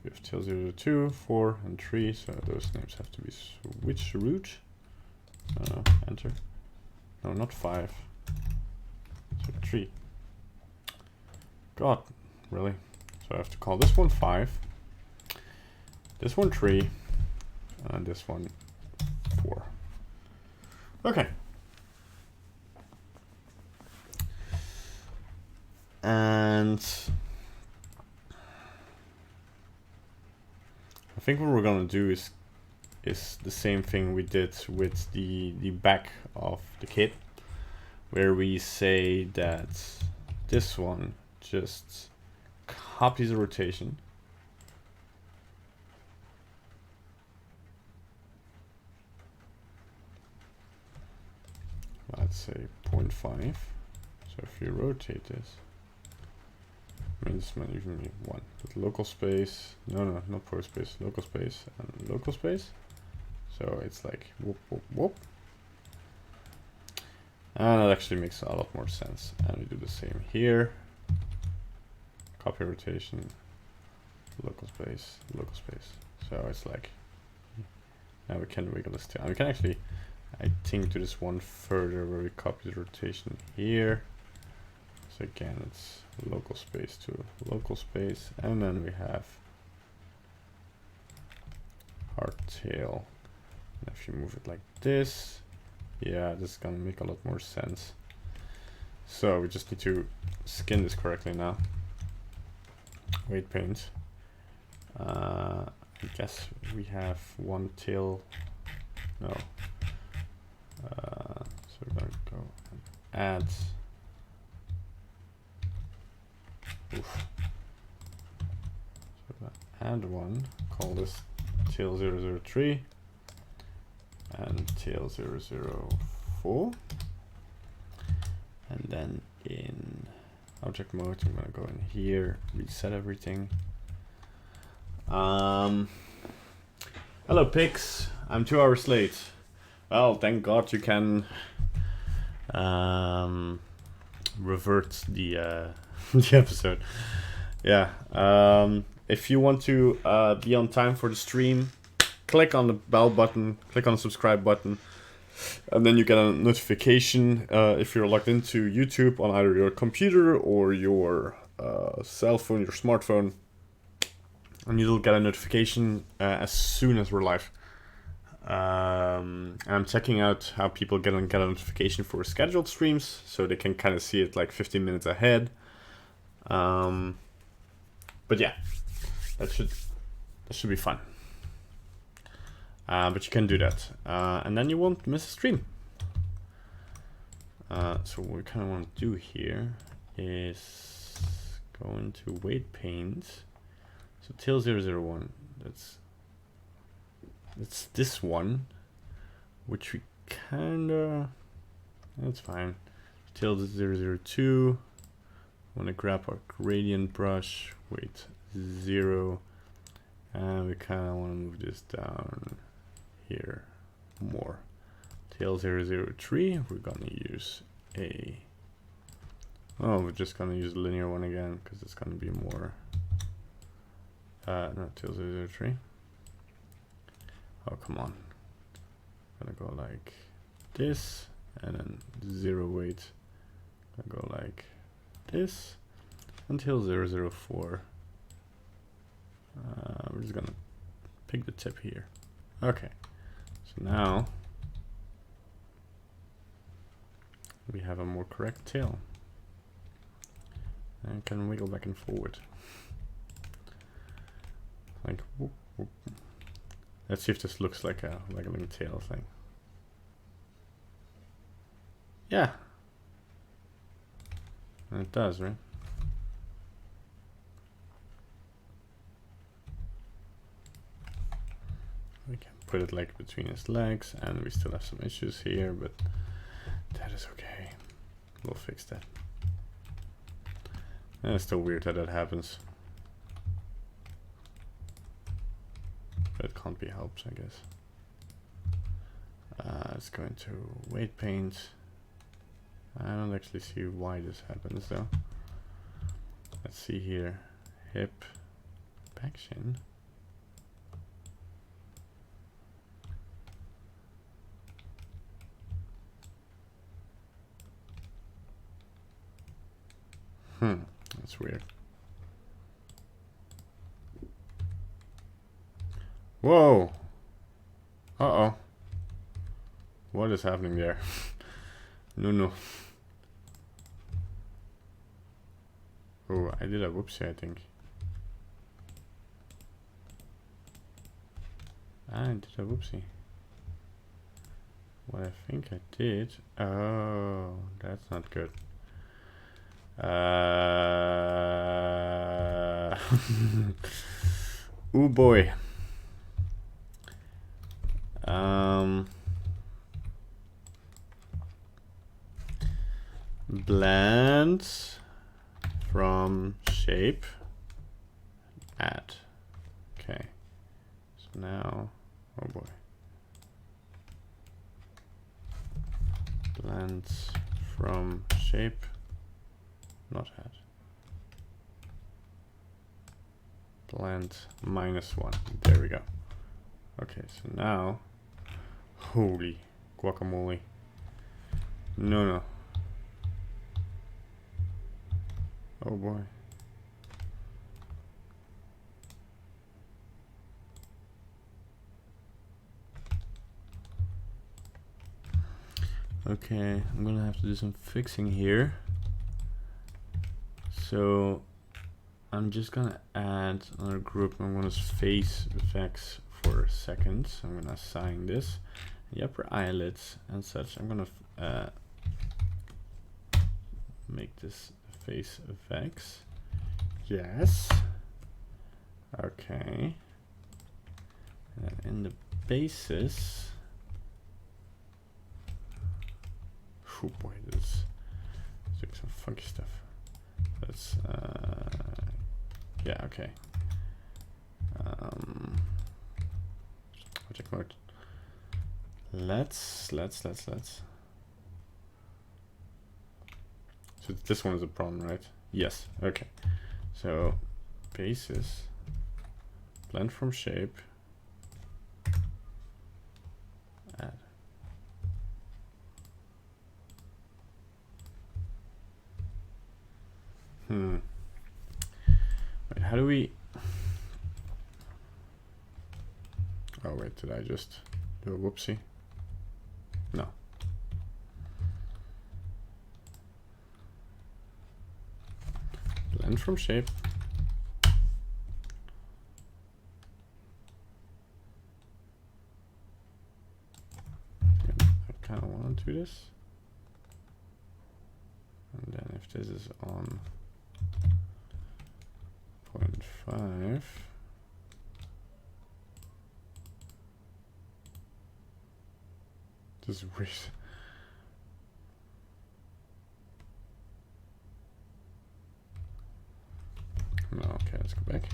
We have tail 0, 2, 4, and 3, so those names have to be switched root. Enter. No, not 5. So 3. God, really? So I have to call this one 5, this one 3, and this one 4. Okay. And I think what we're gonna do is the same thing we did with the back of the kit, where we say that this one just copies the rotation. Let's say 0.5. So if you rotate this, I mean, this might even be 1. But local space, no, not post space, local space and local space. So it's like whoop, whoop, whoop. And that actually makes a lot more sense. And we do the same here. Copy rotation, local space, local space. So it's like, now we can wiggle this tail. And we can actually, I think, do this one further where we copy the rotation here. So again, it's local space to local space, and then we have our tail. And if you move it like this, yeah, this is gonna make a lot more sense. So we just need to skin this correctly now. Weight paint. I guess we have one tail. No. So we're gonna go and add. Oof. So add one. Call this tail 003 and tail 004. And then in object mode, I'm gonna go in here, reset everything. Hello Pix, I'm 2 hours late. Well, thank God you can revert the the episode. Yeah. If you want to be on time for the stream, click on the bell button, click on the subscribe button, and then you get a notification if you're logged into YouTube on either your computer or your cell phone, your smartphone, and you'll get a notification as soon as we're live. I'm checking out how people get a notification for scheduled streams, so they can kind of see it like 15 minutes ahead. But yeah, that should be fun. But you can do that, and then you won't miss a stream. So what we kind of want to do here is go into weight paint. So tail 001, that's this one, which we kinda, that's fine. Tail 002, want to grab our gradient brush, weight 0, and we kind of want to move this down here more. Tail 003, we're gonna use we're just gonna use a linear one again because it's gonna be more. No, tail 003. Oh, come on. Gonna go like this, and then 0 weight. Gonna go like this until 004. We're just gonna pick the tip here. Okay. So now we have a more correct tail. And can wiggle back and forward. Like whoop, whoop. Let's see if this looks like a wiggling tail thing. Yeah. And it does, right? We can put it like between his legs, and we still have some issues here, but that is okay. We'll fix that. And it's still weird that happens. But it can't be helped, I guess. let's go into weight paint. I don't actually see why this happens though. Let's see here. Hip back shin. That's weird. Whoa. Uh-oh. What is happening there? No. Oh, I did a whoopsie, I think. I did a whoopsie. What I think I did... Oh, that's not good. Ooh boy. Blend from shape, add. Okay, so now, oh boy. Blend from shape, not add. Blend -1, there we go. Okay, so now, holy guacamole. No. Oh boy. Okay, I'm gonna have to do some fixing here. So I'm just gonna add another group. I'm gonna face effects for seconds. I'm gonna assign this the upper eyelids and such. I'm gonna make this face effects. Yes. Okay. And in the bases. Oh boy, this is doing some funky stuff. That's yeah, okay. Object mode. Let's. So this one is a problem, right? Yes. Okay. So basis, blend from shape, add. Wait, how do we? Oh wait, did I just do a whoopsie? No. Blend from shape. I kind of want to do this. And then if this is on 0.5, this is weird. No, okay, let's go back.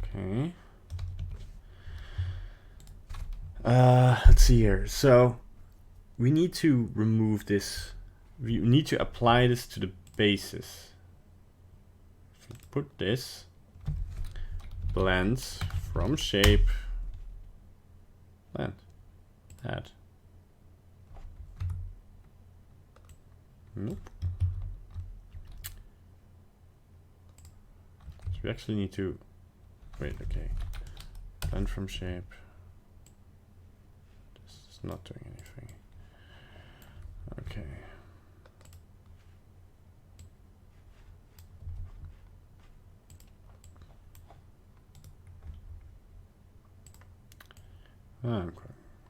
Okay. Let's see here. So we need to remove this. We need to apply this to the basis. If we put this blends from shape, blend, add. Nope. So we actually need to wait. Okay, blend from shape. This is not doing anything. Okay.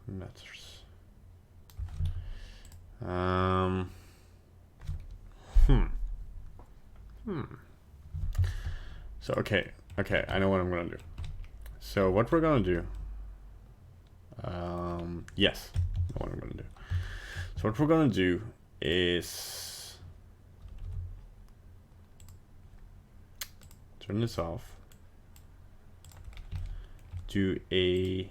Matters. So okay, I know what I'm gonna do. So what we're gonna do, yes, I know what I'm gonna do. So what we're gonna do is turn this off, do a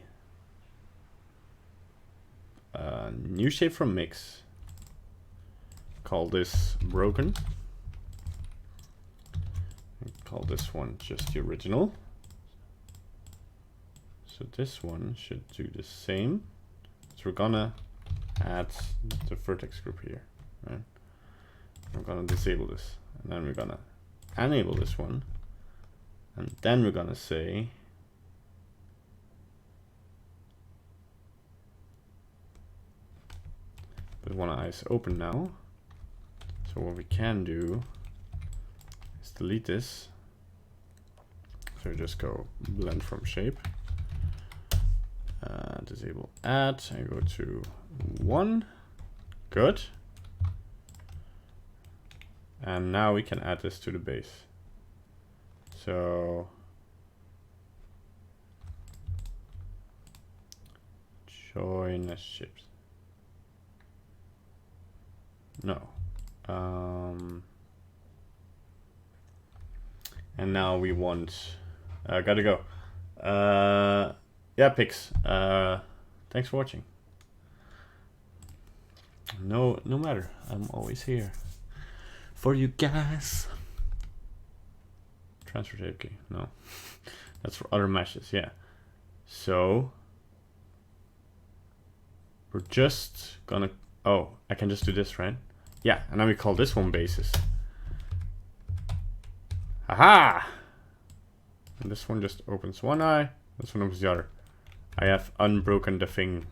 new shape from mix. Call this broken. And call this one just the original. So this one should do the same. So we're gonna add the vertex group here, right? I'm gonna disable this, and then we're gonna enable this one, and then we're gonna say we want eyes open now. So what we can do is delete this. So we just go blend from shape, disable add, and go to 1. Good. And now we can add this to the base. So join as shapes. No. And now we want, gotta go. Yeah, Pix. Thanks for watching. No matter. I'm always here for you guys. Transfer tape key. No. That's for other meshes, yeah. So we're just gonna, oh, I can just do this, right? Yeah, and then we call this one basis. Aha! And this one just opens one eye, this one opens the other. I have unbroken the thing.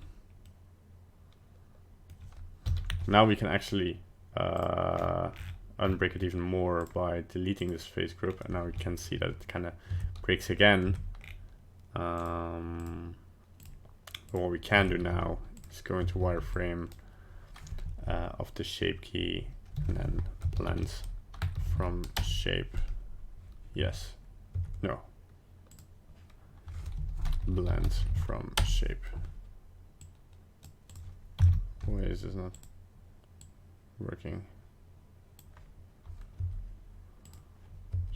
Now we can actually unbreak it even more by deleting this face group, and now we can see that it kind of breaks again. But what we can do now is go into wireframe of the shape key and then blend from shape. Yes. No. Blend from shape. Why is this not working?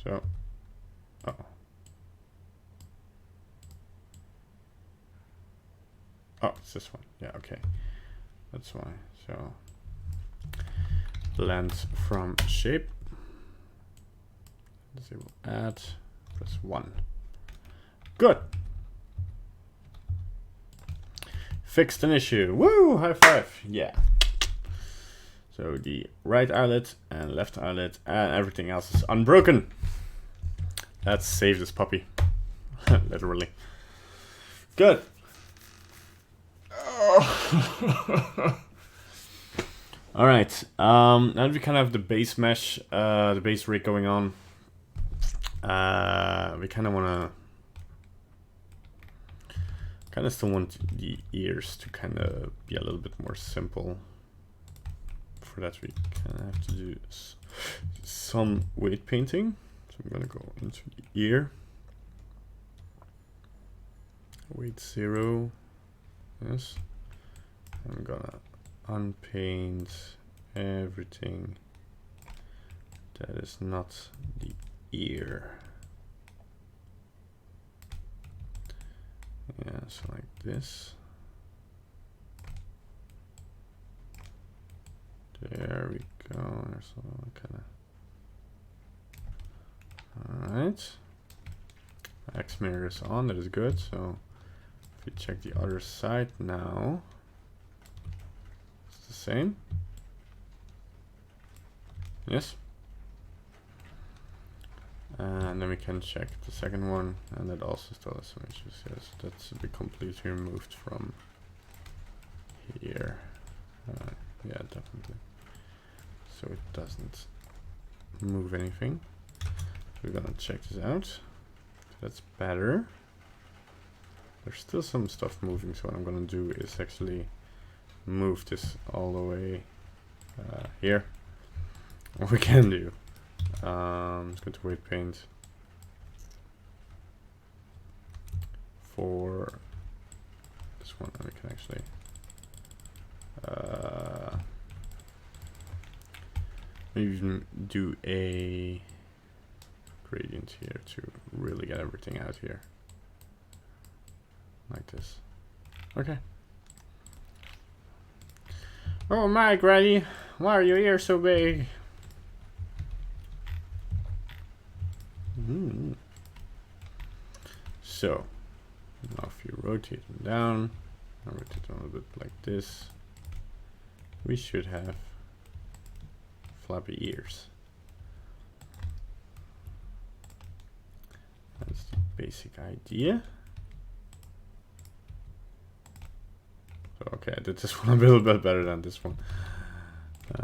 So, oh. Oh, it's this one. Yeah, okay. That's why. So, blend from shape. Disable add. Press 1. Good. Fixed an issue. Woo! High five. Yeah. So the right eyelid and left eyelid and everything else is unbroken. Let's save this puppy. Literally. Good. All right. Now that we kind of have the base mesh, the base rig going on, we kind of want to, still want the ears to kind of be a little bit more simple. For that, we kind of have to do some weight painting. So I'm gonna go into the ear. Weight 0. Yes. I'm gonna unpaint everything that is not the ear. Yeah, so like this. There we go. There's some kind of. All right. X mirror is on. That is good. So if we check the other side now, it's the same. Yes. And then we can check the second one, and that also still has some issues. Yes, that should be completely removed from here. Yeah, definitely. So it doesn't move anything. We're gonna check this out. That's better. There's still some stuff moving, so what I'm gonna do is actually move this all the way here. What we can do. Let's go to weight paint for this one, and we can actually even do a gradient here to really get everything out here, like this. Okay. Oh my, Granny, why are your ears so big? So, now if you rotate them down, I'll rotate them a bit like this, we should have floppy ears. That's the basic idea. So, okay, I did this one a little bit better than this one. Okay.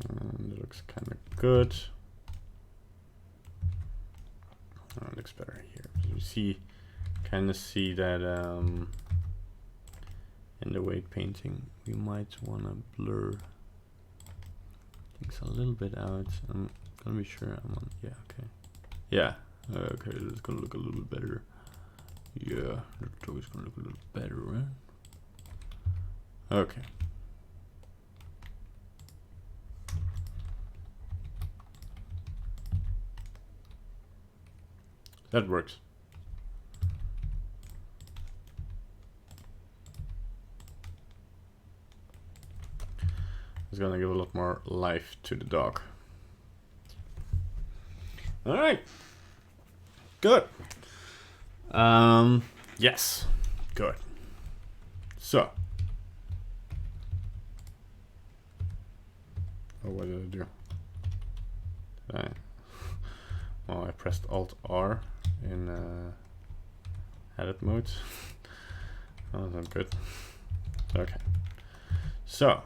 It looks kind of good. Oh, it looks better here. You see, kind of see that in the weight painting, we might want to blur things a little bit out. I'm gonna be sure I'm on. Yeah, okay. Yeah, okay. It's gonna look a little bit better. Yeah, the dog is gonna look a little better, right? Okay. That works. It's gonna give a lot more life to the dog. All right. Good. Yes. Good. So. Oh, what did I do? Well, I pressed Alt R in edit mode. Oh, that's not good. Okay. So,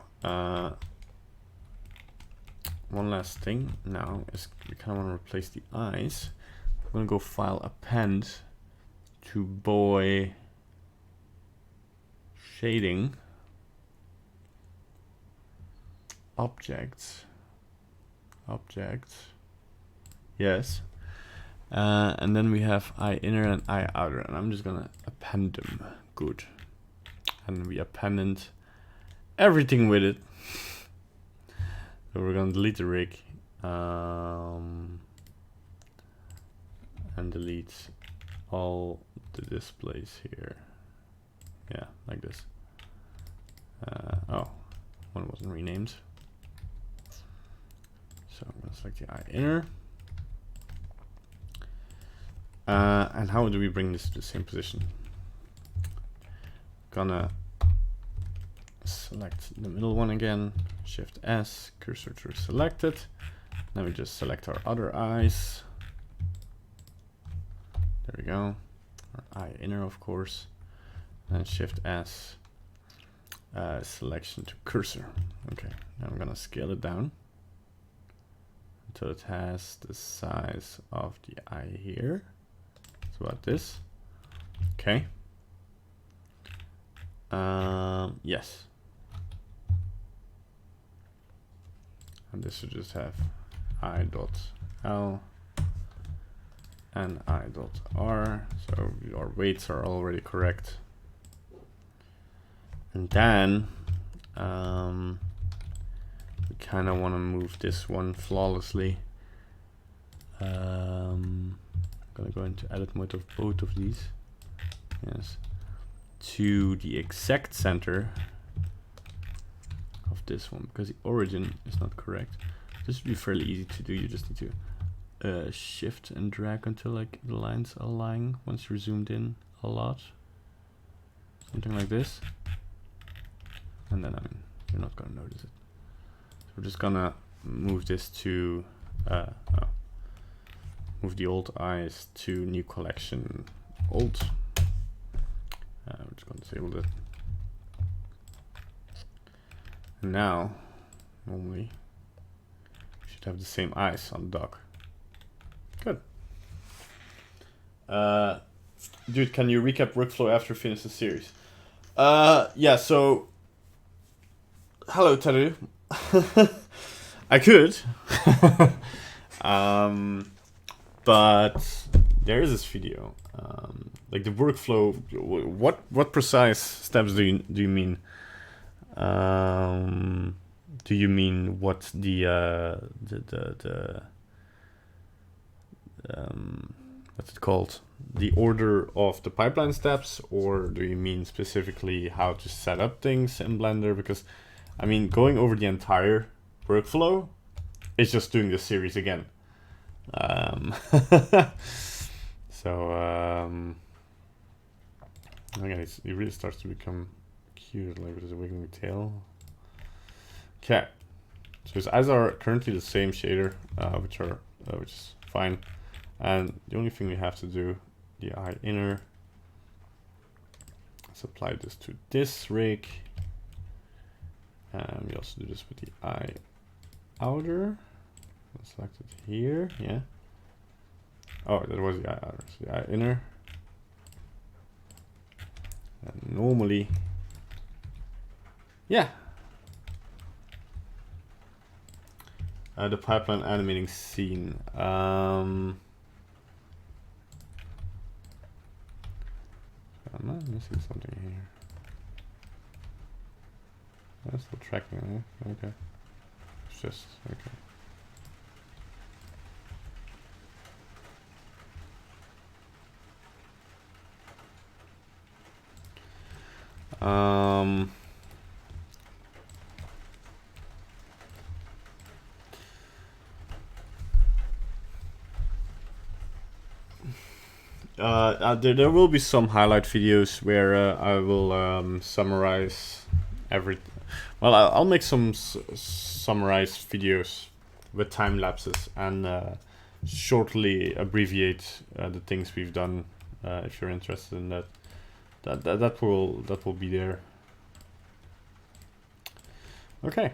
one last thing now is we kind of want to replace the eyes. I'm gonna go File, Append to Boy Shading Objects. Yes. And then we have eye inner and eye outer, and I'm just gonna append them. Good. And we appended everything with it. So we're gonna delete the rig and delete all the displays here. Yeah, like this. Oh, one wasn't renamed. So I'm gonna select the eye inner. And how do we bring this to the same position? Gonna select the middle one again, Shift S, cursor to selected. Then we just select our other eyes. There we go. Our eye inner, of course. Then Shift S, selection to cursor. Okay, now I'm gonna scale it down until it has the size of the eye here. It's about this. Okay. Yes. And this should just have I.L and I.R. So our weights are already correct. And then we kind of want to move this one flawlessly. I'm gonna go into edit mode of both of these. Yes. To the exact center of this one, because the origin is not correct. This would be fairly easy to do. You just need to shift and drag until like the lines align once you're zoomed in a lot. Something like this. And then, I mean, you're not gonna notice it. So we're just gonna move this to move the old eyes to new collection old. I'm just going to disable it. And now, normally, we should have the same eyes on the dog. Good. Dude, can you recap workflow after you finish the series? Yeah, so... Hello, Teru. I could. But there is this video. Like the workflow, what precise steps do you mean? Do you mean what's what's it called? The order of the pipeline steps, or do you mean specifically how to set up things in Blender? Because, I mean, going over the entire workflow is just doing this series again. Again, it really starts to become cute, like with his wiggling tail. Okay, so his eyes are currently the same shader, which is fine. And the only thing we have to do, the eye inner, let's apply this to this rig. And we also do this with the eye outer. Let's select it here, yeah. Oh, that was the eye outer, so the eye inner. And normally, yeah. The pipeline animating scene. Am I missing something here? I'm still tracking, right? Okay. It's just, okay. There will be some highlight videos where I will summarize everything. Well, I'll make some summarized videos with time lapses and shortly abbreviate the things we've done. If you're interested in that, that will be there. Okay,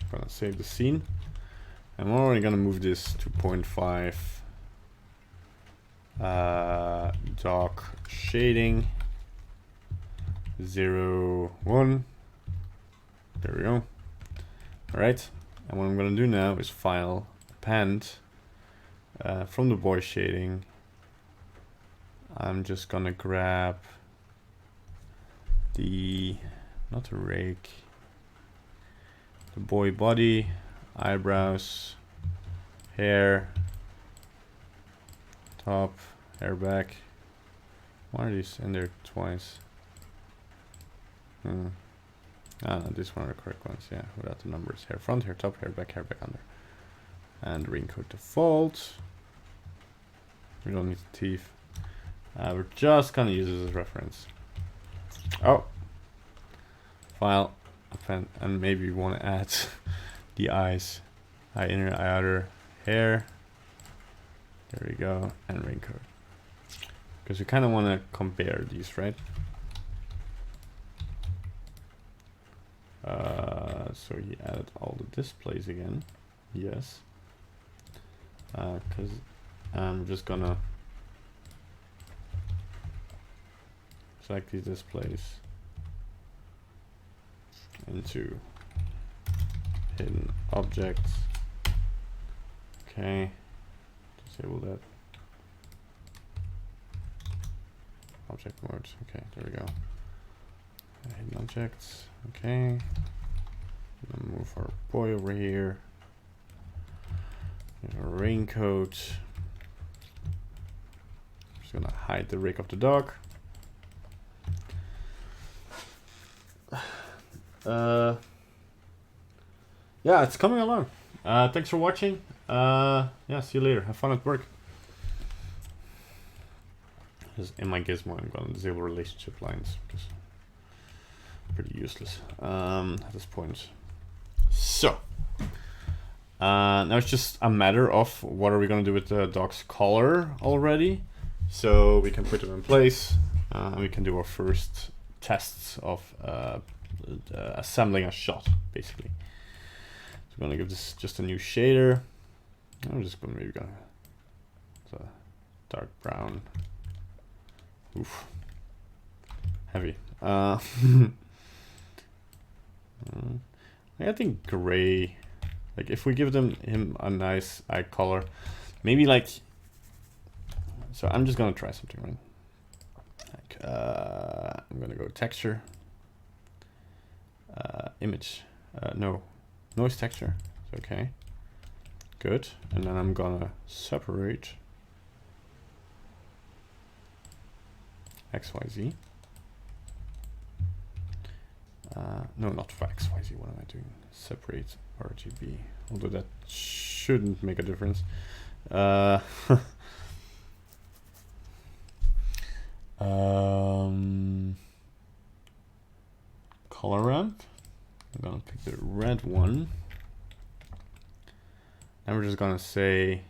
I'm gonna save the scene, and we're already gonna move this to 0.5. Dock shading 0, 1. There we go. All right, and what I'm gonna do now is file append from the boy shading. I'm just gonna grab the, not the rake, the boy body, eyebrows, hair, top, hair back. Why are these in there twice? Ah, no, these one are the correct ones, yeah, without the numbers. Hair front, hair top, hair back under. And raincoat default. We don't need the teeth. We're just gonna use this as reference. Oh, file, append, and maybe we want to add the eyes, eye inner, eye outer, hair. There we go, and raincoat. Because we kind of want to compare these, right? So he added all the displays again. Yes. Because I'm just gonna select these displays into hidden objects. Okay. Disable that. Object mode. Okay, there we go. Hidden objects. Okay. Move our boy over here. Here's our raincoat. Just gonna hide the rig of the dog. Yeah, it's coming along. Thanks for watching. Yeah, see you later. Have fun at work. In my gizmo, I'm gonna disable relationship lines because pretty useless at this point. So now it's just a matter of what are we gonna do with the dog's collar already, so we can put them in place and we can do our first tests of assembling a shot, basically. So I'm gonna give this just a new shader. I'm just gonna maybe go a dark brown. Oof, heavy. I think gray, like if we give him a nice eye color, maybe like, so I'm just gonna try something, right? Like I'm gonna go texture, image. No, noise texture. It's okay. Good. And then I'm gonna separate XYZ. No, not for XYZ. What am I doing? Separate RGB. Although that shouldn't make a difference. Color ramp. I'm gonna pick the red one. And we're just gonna say,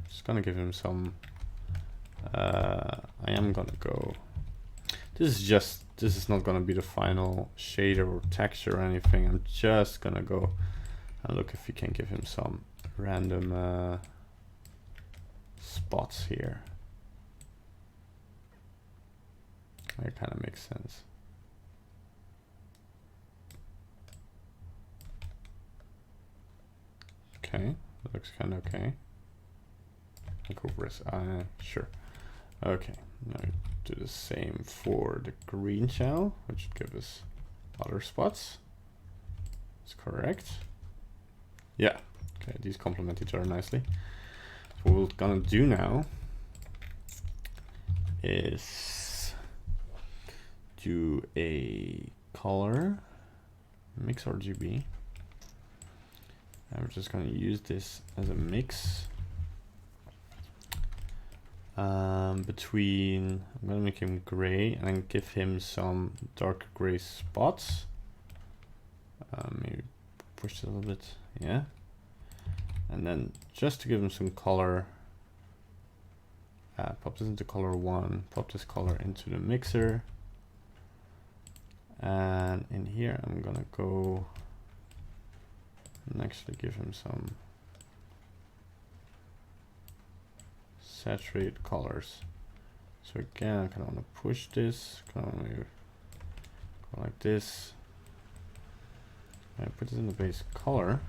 just gonna give him some, I am gonna go, this is not gonna be the final shader or texture or anything. I'm just gonna go and look if we can give him some random spots here. That kind of makes sense. Okay, that looks kind of okay. Look over his eye, sure. Okay, now we do the same for the green channel, which should give us other spots. That's correct. Yeah, okay, these complement each other nicely. So what we're gonna do now is do a color mix RGB. And we're just going to use this as a mix between, I'm going to make him gray and then give him some dark gray spots. Maybe push it a little bit, yeah. And then just to give him some color, pop this into color 1, pop this color into the mixer. And in here, I'm going to go and actually give him some saturated colors. So again, I kind of want to push this, kind of want to go like this. And put this in the base color.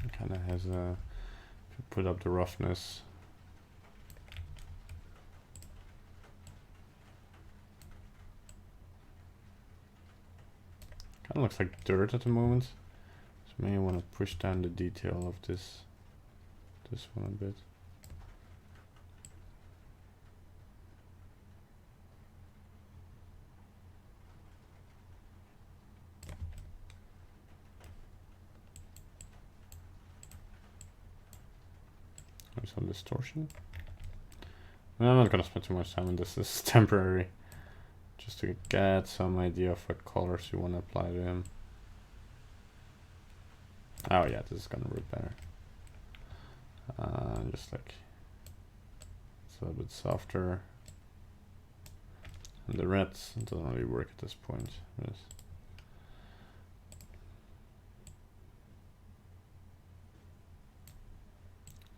It kind of has a, if you put up the roughness, kind of looks like dirt at the moment, so maybe I want to push down the detail of this one a bit. There's some distortion. No, I'm not gonna spend too much time on this. This is temporary. Just to get some idea of what colors you want to apply to him. Oh yeah, this is gonna work better. Just like it's a little bit softer. And the reds doesn't really work at this point. Yes.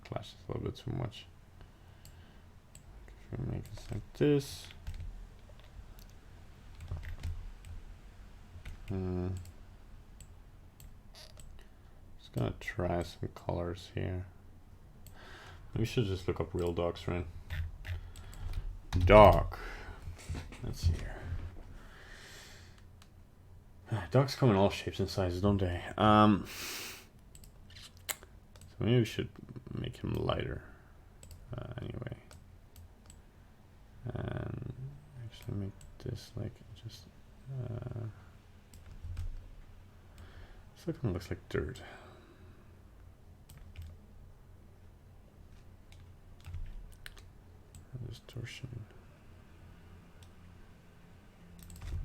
Clashes a little bit too much. If we make it like this. Just gonna try some colors here. We should just look up real dogs, right? Dog. Let's see here. Dogs come in all shapes and sizes, don't they? So maybe we should make him lighter. Anyway. And actually make this like just this kind of looks like dirt. Distortion.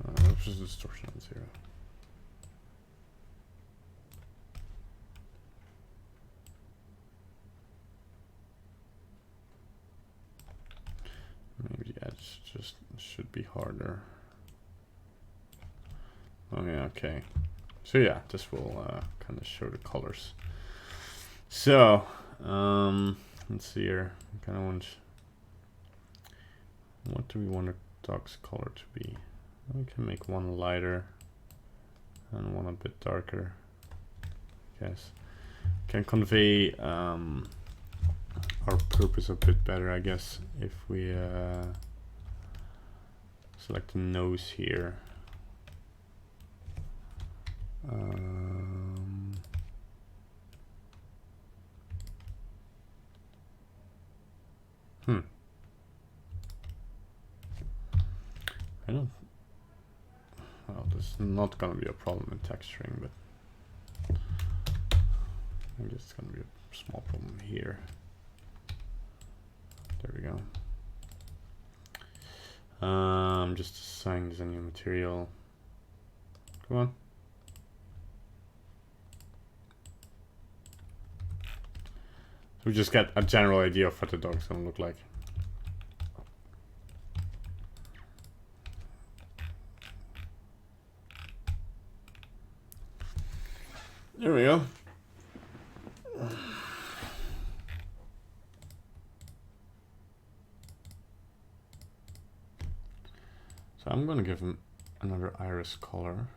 Let's just distortion on 0. Maybe the edge just should be harder. Oh yeah, okay. So yeah, this will kind of show the colors. So let's see here. I kind of want. What do we want the dog's color to be? We can make one lighter and one a bit darker. Yes, can convey our purpose a bit better, I guess, if we select the nose here. I don't. Well, this is not gonna be a problem in texturing, but I guess it's gonna be a small problem here. There we go. Just assign this a new material. Come on. So we just get a general idea of what the dog's gonna look like. There we go. So I'm gonna give him another iris color.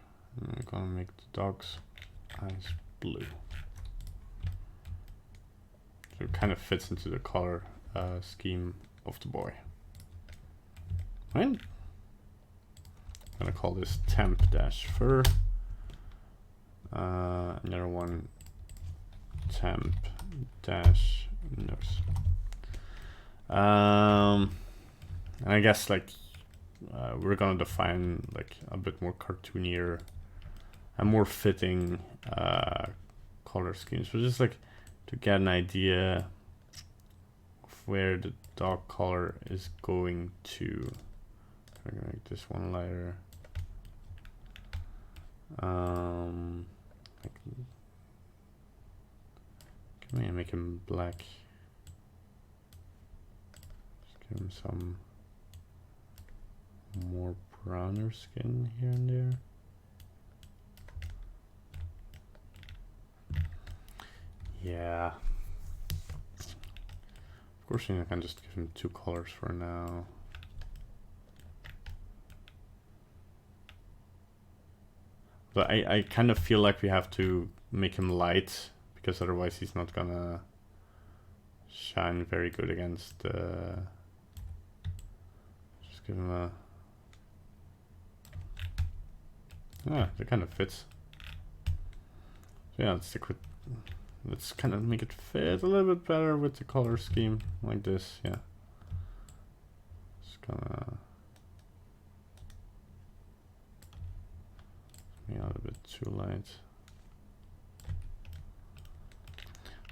I'm gonna make the dog's eyes blue. So it kind of fits into the color scheme of the boy. Right? I'm gonna call this temp-fur. Another one, temp-nose. And I guess like we're gonna define like a bit more cartoonier and more fitting color schemes, but just like to get an idea of where the dog color is going to. I'm gonna make this one lighter. Like, can I make him black? Just give him some more browner skin here and there. Yeah. Of course, I can just give him 2 colors for now. But I kind of feel like we have to make him light, because otherwise he's not gonna shine very good against the... Just give him a... Ah, that kind of fits. So yeah, let's stick with... Let's kind of make it fit a little bit better with the color scheme, like this, yeah. Just gonna... Not a bit too light.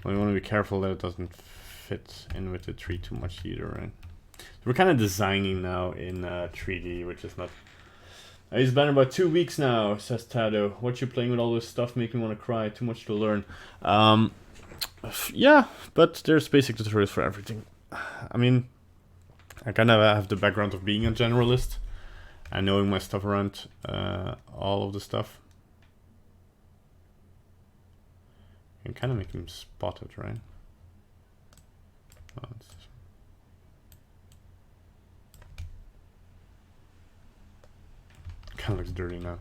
Well, you want to be careful that it doesn't fit in with the tree too much either, right? So we're kind of designing now in 3D, which is not... It's been about 2 weeks now, says Tado. What you playing with all this stuff make me want to cry. Too much to learn. Yeah, but there's basic tutorials for everything. I mean, I kind of have the background of being a generalist and knowing my stuff around all of the stuff. You can kind of make him spotted, right? Oh, kind of looks dirty now.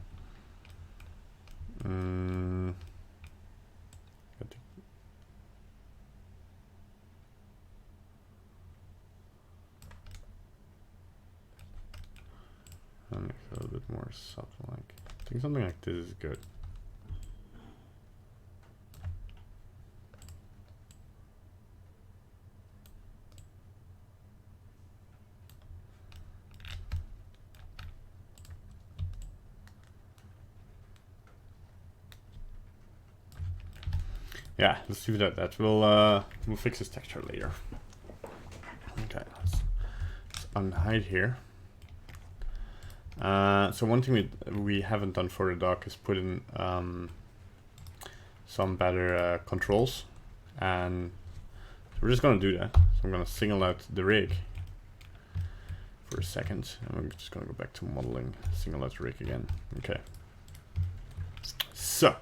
I'll make it a little bit more subtle, like I think something like this is good. Yeah, let's do that. We'll fix this texture later. Okay, let's unhide here. So one thing we haven't done for the dog is put in some better controls, and so we're just gonna do that. So I'm gonna single out the rig for a second, and I'm just gonna go back to modeling, single out the rig again. Okay. So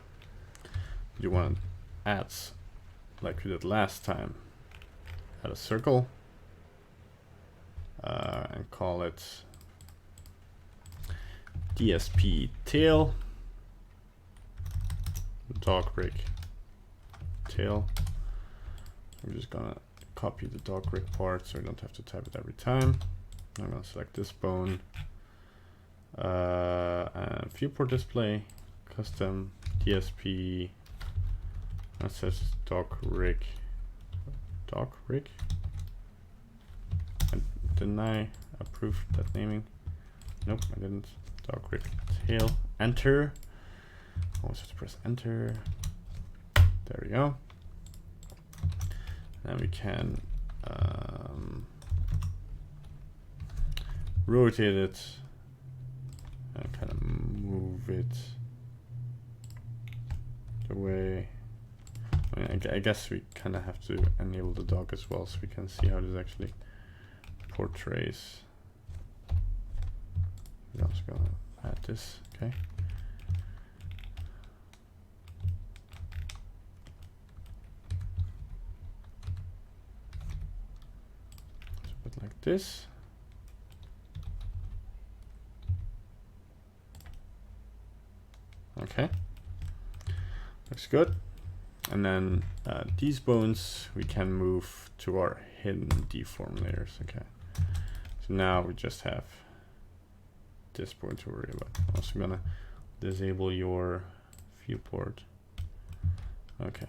you want to add, like we did last time, add a circle and call it DSP tail, dog rig tail. I'm just gonna copy the dog rig part so I don't have to type it every time. I'm gonna select this bone, viewport display, custom DSP, that says doc rig. Didn't I approve that naming? Nope, I didn't. Doc rig tail, enter. Always have to press enter. There we go. Then we can rotate it and kind of move it the way. I mean, I guess we kind of have to enable the dock as well, so we can see how this actually portrays. We're also gonna add this, okay. So a bit like this. Okay, looks good. And then these bones we can move to our hidden deform layers. Okay, so now we just have this point to worry about. I'm also gonna disable your viewport. Okay.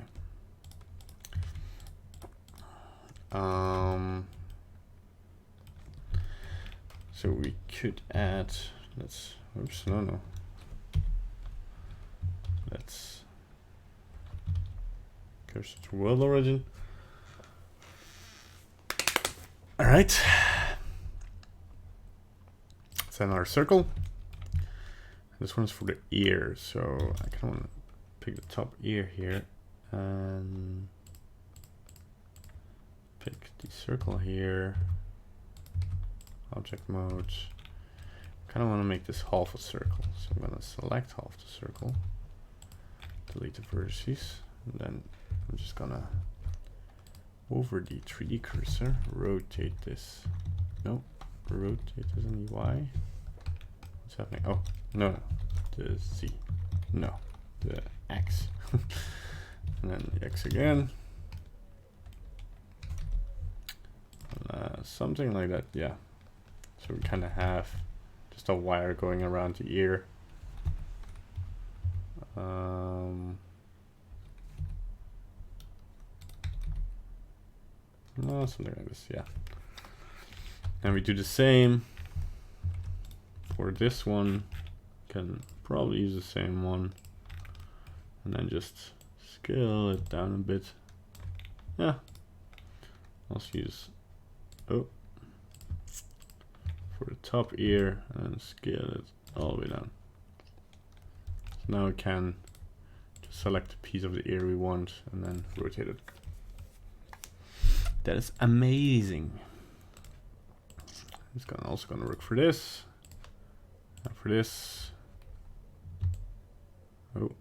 So we could add. Let's. Oops. No. Let's cursor to world origin. All right. It's another circle. This one's for the ear, so I kind of want to pick the top ear here and pick the circle here. Object mode. Kind of want to make this half a circle, so I'm going to select half the circle. Delete the vertices, and then I'm just gonna over the 3D cursor rotate this. No, rotate this in the Y. What's happening? Oh, no, the Z. No, the X. And then the X again. And, something like that, yeah. So we kind of have just a wire going around the ear. No, something like this, yeah. And we do the same for this one. Can probably use the same one, and then just scale it down a bit. Yeah. Also use for the top ear and scale it all the way down. So now we can just select the piece of the ear we want and then rotate it. That is amazing. It's also gonna work for this. And for this. Oh,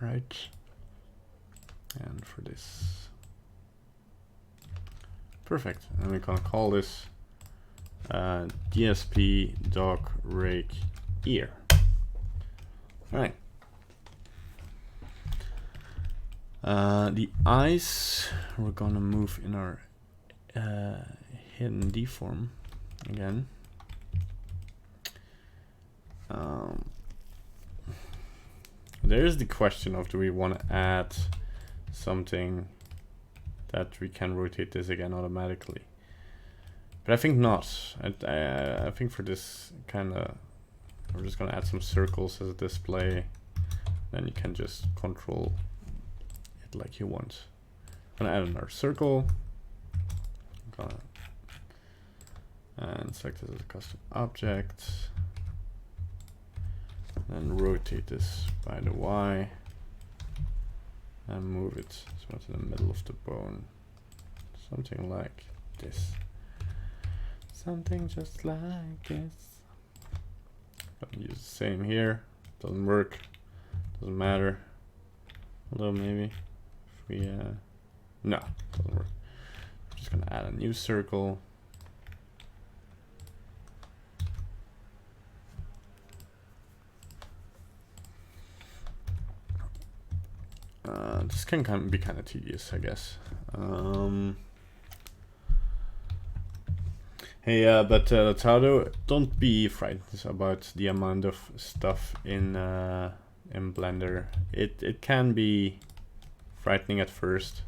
right. And for this. Perfect. And we're gonna call this DSP dock rig ear. All right. The eyes we're gonna move in our hidden deform again. There's the question of, do we want to add something that we can rotate this again automatically? But I think not. I think for this kind of, we're just gonna add some circles as a display. Then you can just control it like you want. I'm gonna add another circle. And select it as a custom object. Then rotate this by the Y. And move it so it's in the middle of the bone. Something like this. Something just like this. Use the same here. Doesn't work. Doesn't matter. Although maybe if we no, doesn't work. I'm just gonna add a new circle. This can be kind of tedious, I guess. Hey, but Lautaro, don't be frightened about the amount of stuff in Blender. It can be frightening at first,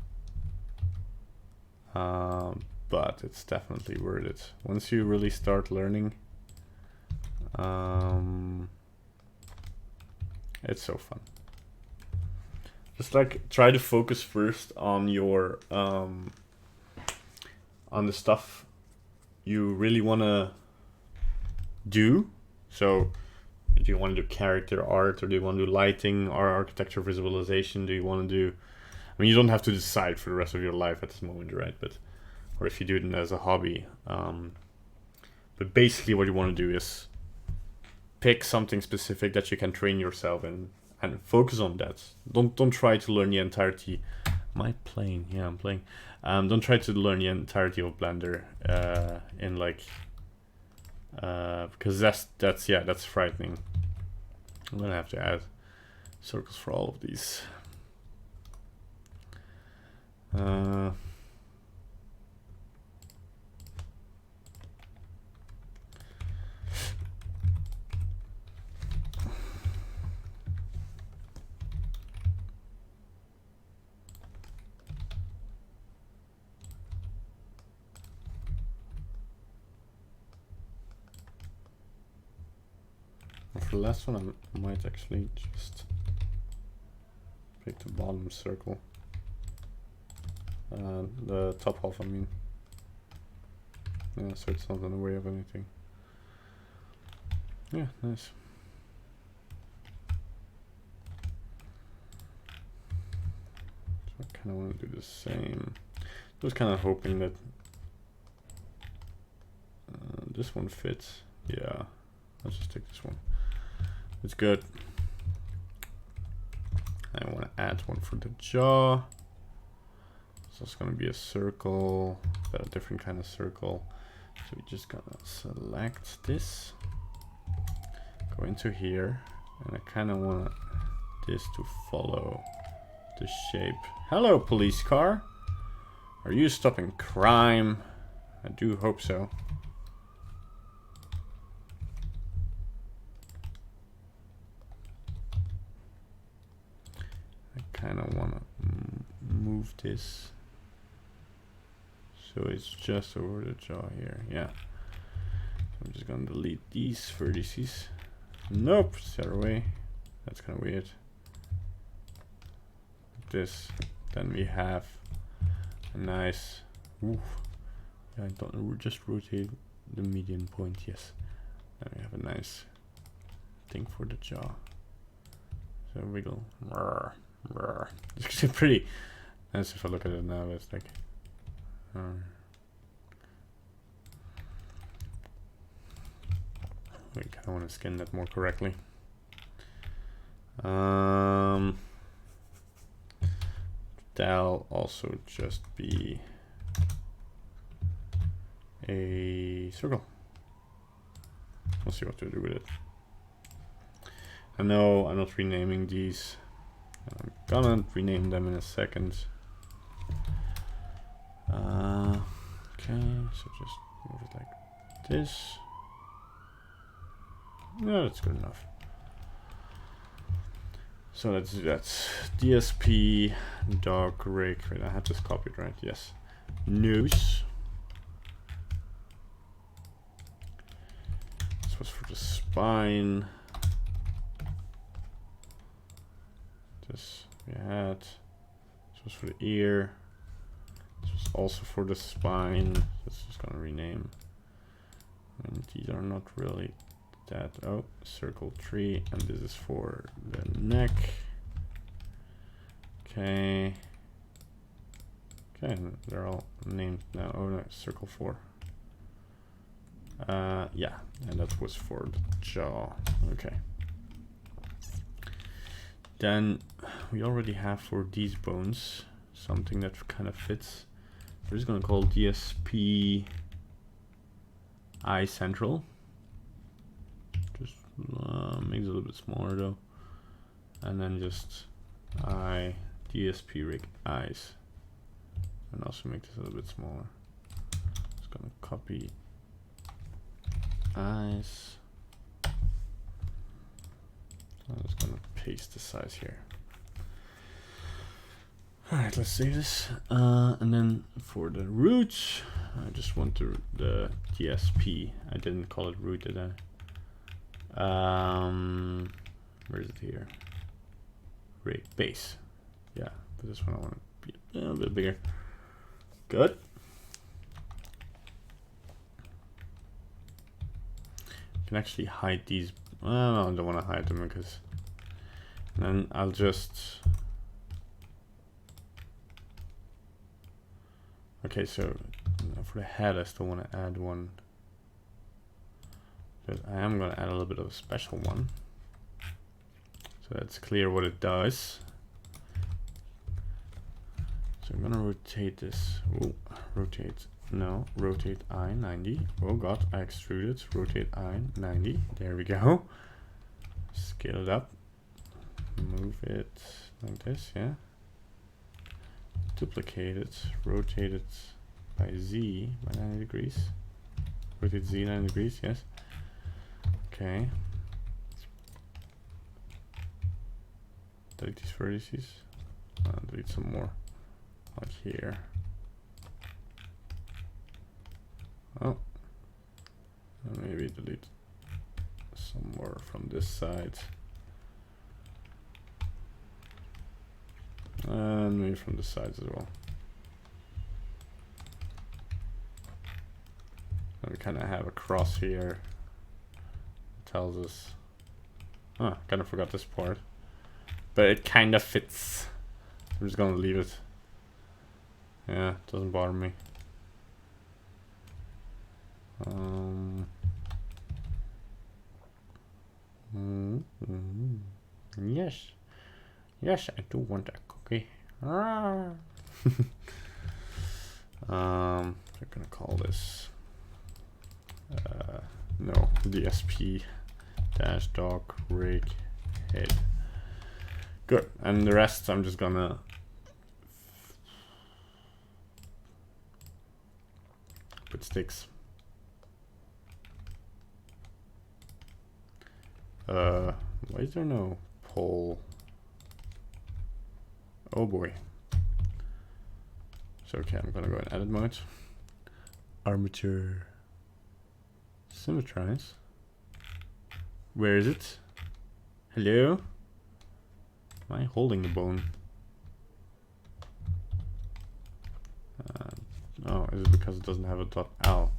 but it's definitely worth it once you really start learning. It's so fun. Just like try to focus first on your on the stuff you really want to do. So do you want to do character art, or do you want to do lighting or architecture visualization? Do you want to do, I mean, you don't have to decide for the rest of your life at this moment, right? But, or if you do it as a hobby, but basically what you want to do is pick something specific that you can train yourself in and focus on that. Don't try to learn the entirety. Am I playing? Yeah, I'm playing. Don't try to learn the entirety of Blender in like because that's frightening. I'm gonna have to add circles for all of these. For the last one, I might actually just pick the bottom circle. The top half, I mean. Yeah, so it's not in the way of anything. Yeah, nice. So I kind of want to do the same. I was kind of hoping that this one fits. Yeah, let's just take this one. It's good. I want to add one for the jaw. So it's going to be a circle, but a different kind of circle. So we're just going to select this, go into here, and I kind of want this to follow the shape. Hello, police car. Are you stopping crime? I do hope so. I kind of want to move this so it's just over the jaw here. Yeah. So I'm just gonna delete these vertices. Nope, it's the other way. That's kind of weird. This. Then we have a nice. Ooh. Yeah, I don't just rotate the median point. Yes. Then we have a nice thing for the jaw. So wiggle. It's actually pretty nice if I look at it now. It's like. We kind of want to skin that more correctly. That'll also just be a circle. We'll see what to do with it. I know I'm not renaming these. I'm gonna rename them in a second. Okay, so just move it like this. No, that's good enough. So that's DSP dog rig. Wait, I had this copied, right? Yes. Nose. This was for the spine. This we had. This was for the ear. This was also for the spine. This is gonna rename. And these are not really that. Oh, circle tree, and this is for the neck. Okay. Okay, they're all named now. Oh no, circle 4. Yeah, and that was for the jaw. Okay. Then we already have for these bones something that kind of fits. We're just gonna call DSP eye central. Just makes it a little bit smaller though, and then just eye DSP rig eyes, and also make this a little bit smaller. Just gonna copy eyes. I'm just gonna paste the size here. Alright, let's save this. And then for the root, I just want the DSP. I didn't call it root, did I? Where is it here? Base. Yeah, but this one I want to be a little bit bigger. Good. You can actually hide these. Well, I don't want to hide them because then I'll just. Okay, so for the head, I still want to add one. But I am going to add a little bit of a special one. So it's clear what it does. So I'm going to rotate this. Ooh, rotate. No, rotate I 90. Oh god, I extruded. Rotate I 90. There we go. Scale it up. Move it like this, yeah. Duplicate it. Rotate it by Z by 90 degrees. Rotate Z 90 degrees, yes. Okay. Delete these vertices. Delete some more. Like here. Oh. And maybe delete some more from this side. And maybe from the sides as well. And we kind of have a cross here. It tells us. Oh, kind of forgot this part. But it kind of fits. I'm just gonna leave it. Yeah, it doesn't bother me. Yes. Yes, I do want a cookie. We're gonna call this no, DSP dash dog rig head. Good. And the rest I'm just gonna put sticks. Why is there no pole? Oh boy. So okay, I'm gonna go in edit mode. Armature symmetrize. Where is it? Hello? Am I holding the bone? Oh, is it because it doesn't have a dot L?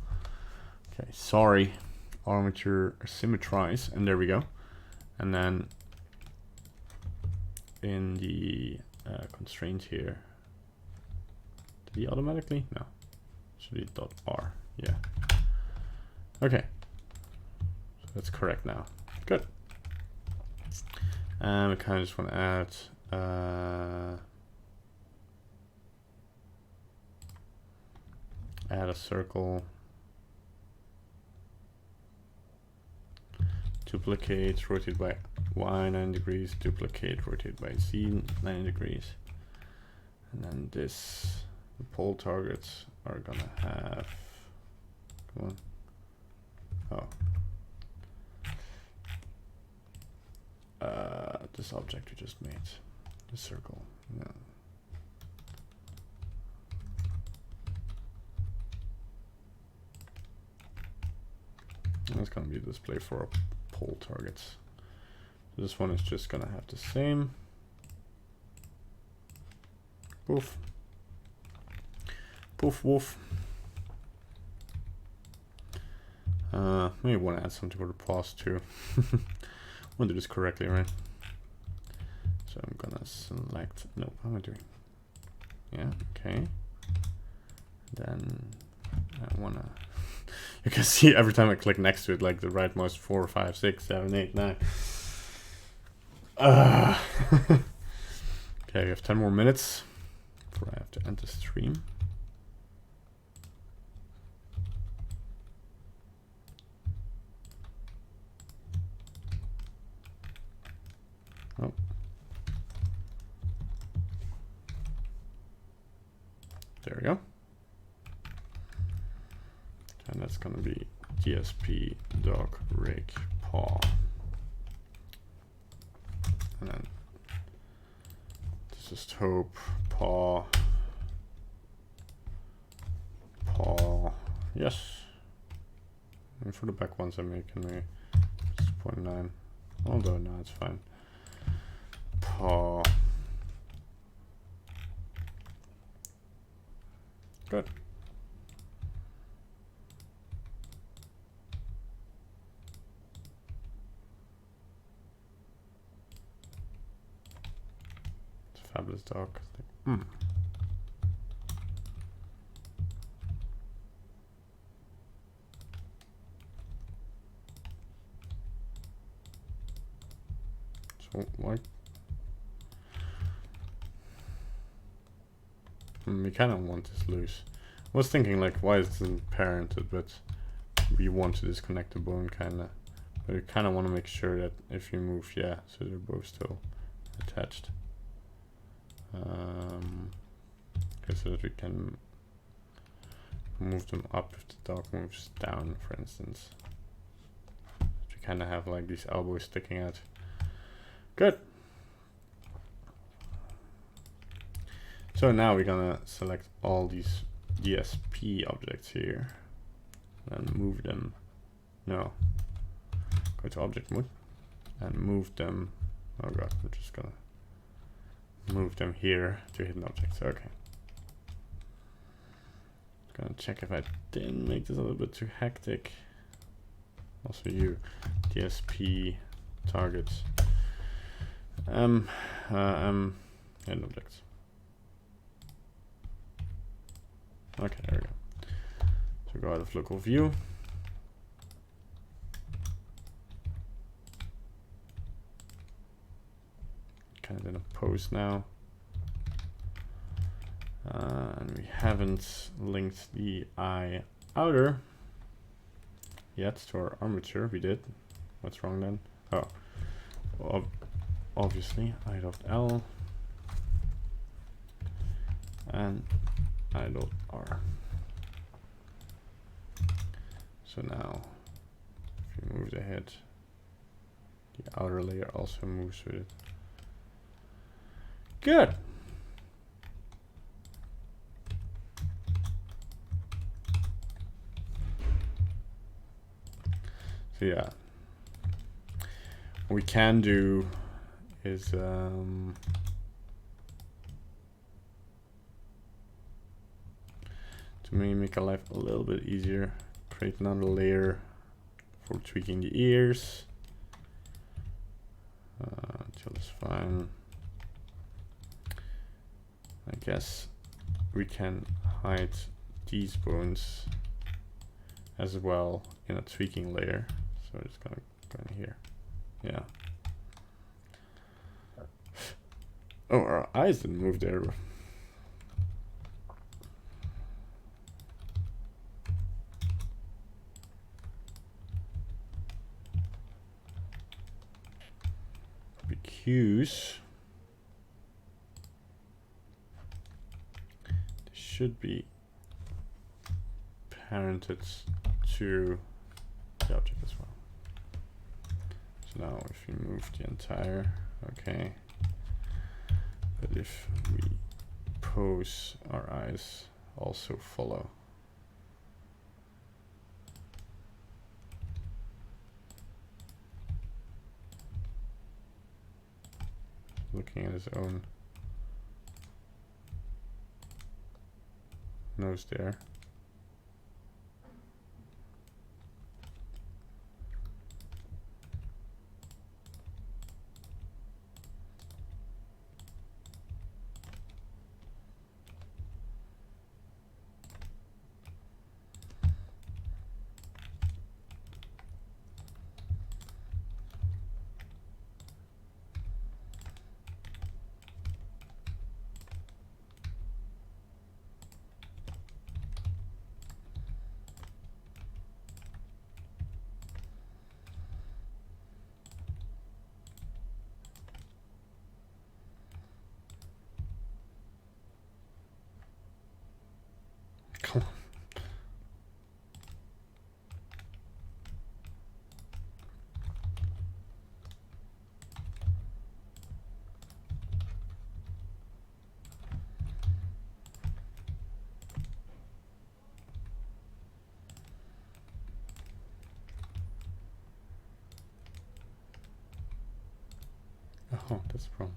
Okay, sorry. Armature symmetrize, and there we go. And then in the constraint here, did he automatically? No, should be dot R. Yeah. Okay, so that's correct now. Good. And we kind of just want to add a circle. Duplicate, rotate by Y 9 degrees, duplicate, rotate by Z 9 degrees. And then this, the pole targets are gonna have, come on. Oh. This object we just made, the circle. Yeah. And that's gonna be a display for pole targets. This one is just gonna have the same. Poof. Poof woof. Maybe want to add something for the pause too. I want to do this correctly, right? So I'm gonna select, no, what am I doing? Yeah, okay. Then I wanna, you can see every time I click next to it, like the rightmost 4, 5, 6, 7, 8, 9. Okay, we have 10 more minutes before I have to end the stream. Oh. There we go. And that's gonna be DSP dog rig paw. And then just hope paw. Yes. And for the back ones I'm making me 0.9. Although no, it's fine. Paw. Good. It's a fabulous dog. So why? We kind of want this loose. I was thinking like, why is it parented, but we want to disconnect the bone kind of. But we kind of want to make sure that if you move, yeah, so they're both still attached. Okay, so that we can move them up if the dog moves down, for instance. We kind of have like these elbows sticking out. Good. So now we're gonna select all these DSP objects here and move them. No. Go to object mode and move them. Oh god, we're just gonna move them here to hidden objects. Okay. Gonna check if I didn't make this a little bit too hectic. Also you, DSP targets. Hidden objects. Okay, there we go. So go out of local view. Kind of in a pose now. And we haven't linked the eye outer yet to our armature. We did. What's wrong then? Oh, well, obviously I.L and I.R. So now, if you move the head, the outer layer also moves with it. Good. So yeah, what we can do is to make our life a little bit easier, create another layer for tweaking the ears. Until it's fine. I guess we can hide these bones as well in a tweaking layer. So it's gonna go in here. Yeah. Oh, our eyes didn't move there. Because they should be parented to the object as well. So now if we move the entire, okay. But if we pose, our eyes also follow. Looking at his own nose there. Oh, that's the problem.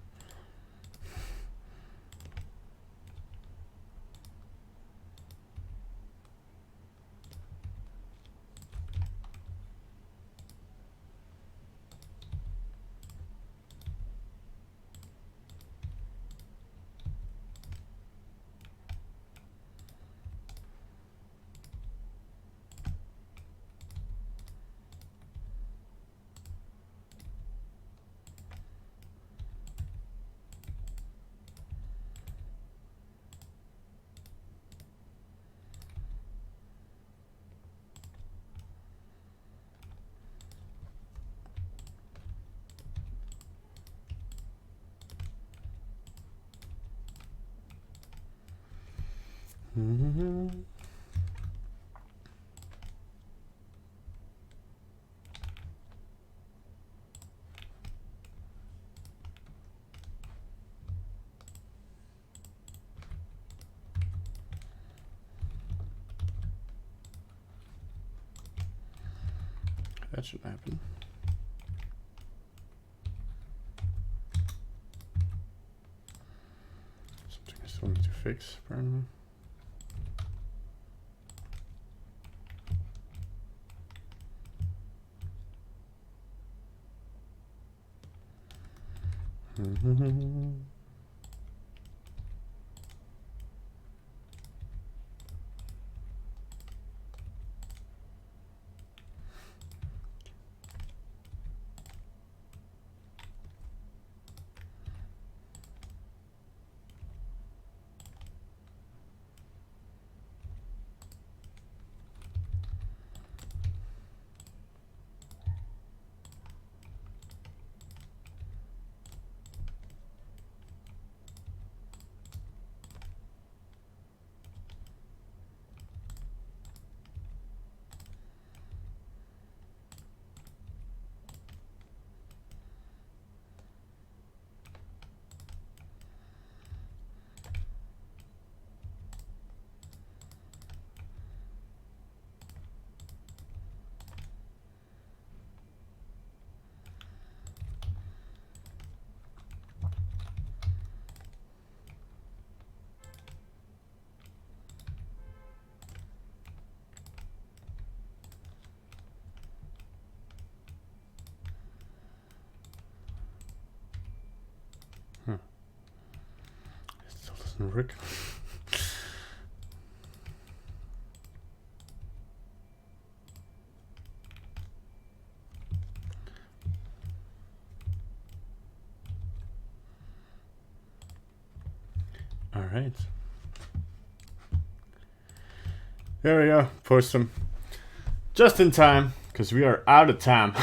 That should happen. Something I still need to fix, apparently. It still doesn't work. All right. There we go. Post them just in time because we are out of time.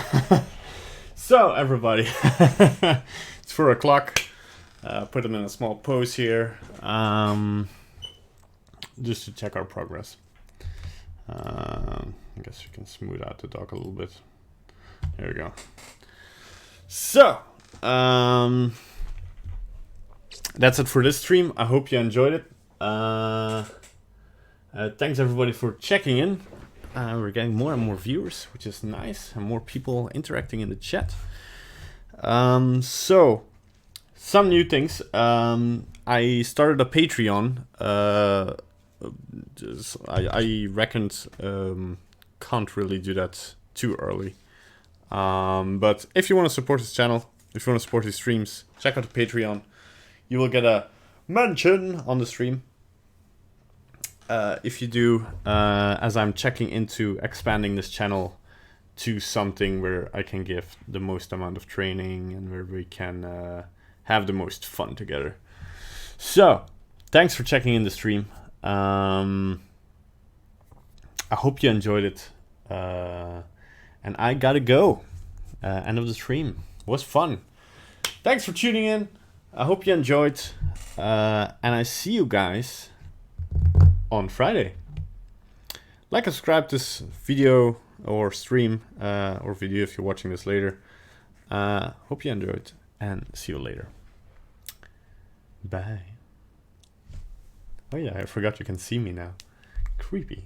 So everybody, it's 4 o'clock. Put them in a small pose here, just to check our progress. I guess we can smooth out the dock a little bit. There we go. So, that's it for this stream. I hope you enjoyed it. Thanks everybody for checking in. We're getting more and more viewers, which is nice, and more people interacting in the chat. So, some new things. I started a Patreon. I reckoned can't really do that too early. But if you want to support this channel, if you want to support these streams, check out the Patreon. You will get a mention on the stream. If you do, as I'm checking into expanding this channel to something where I can give the most amount of training and where we can have the most fun together. So, thanks for checking in the stream. I hope you enjoyed it. And I gotta go. End of the stream. Was fun. Thanks for tuning in. I hope you enjoyed. And I see you guys on Friday. Like and subscribe to this video or stream or video if you're watching this later. Hope you enjoyed and see you later. Bye. Oh yeah, I forgot you can see me now. Creepy.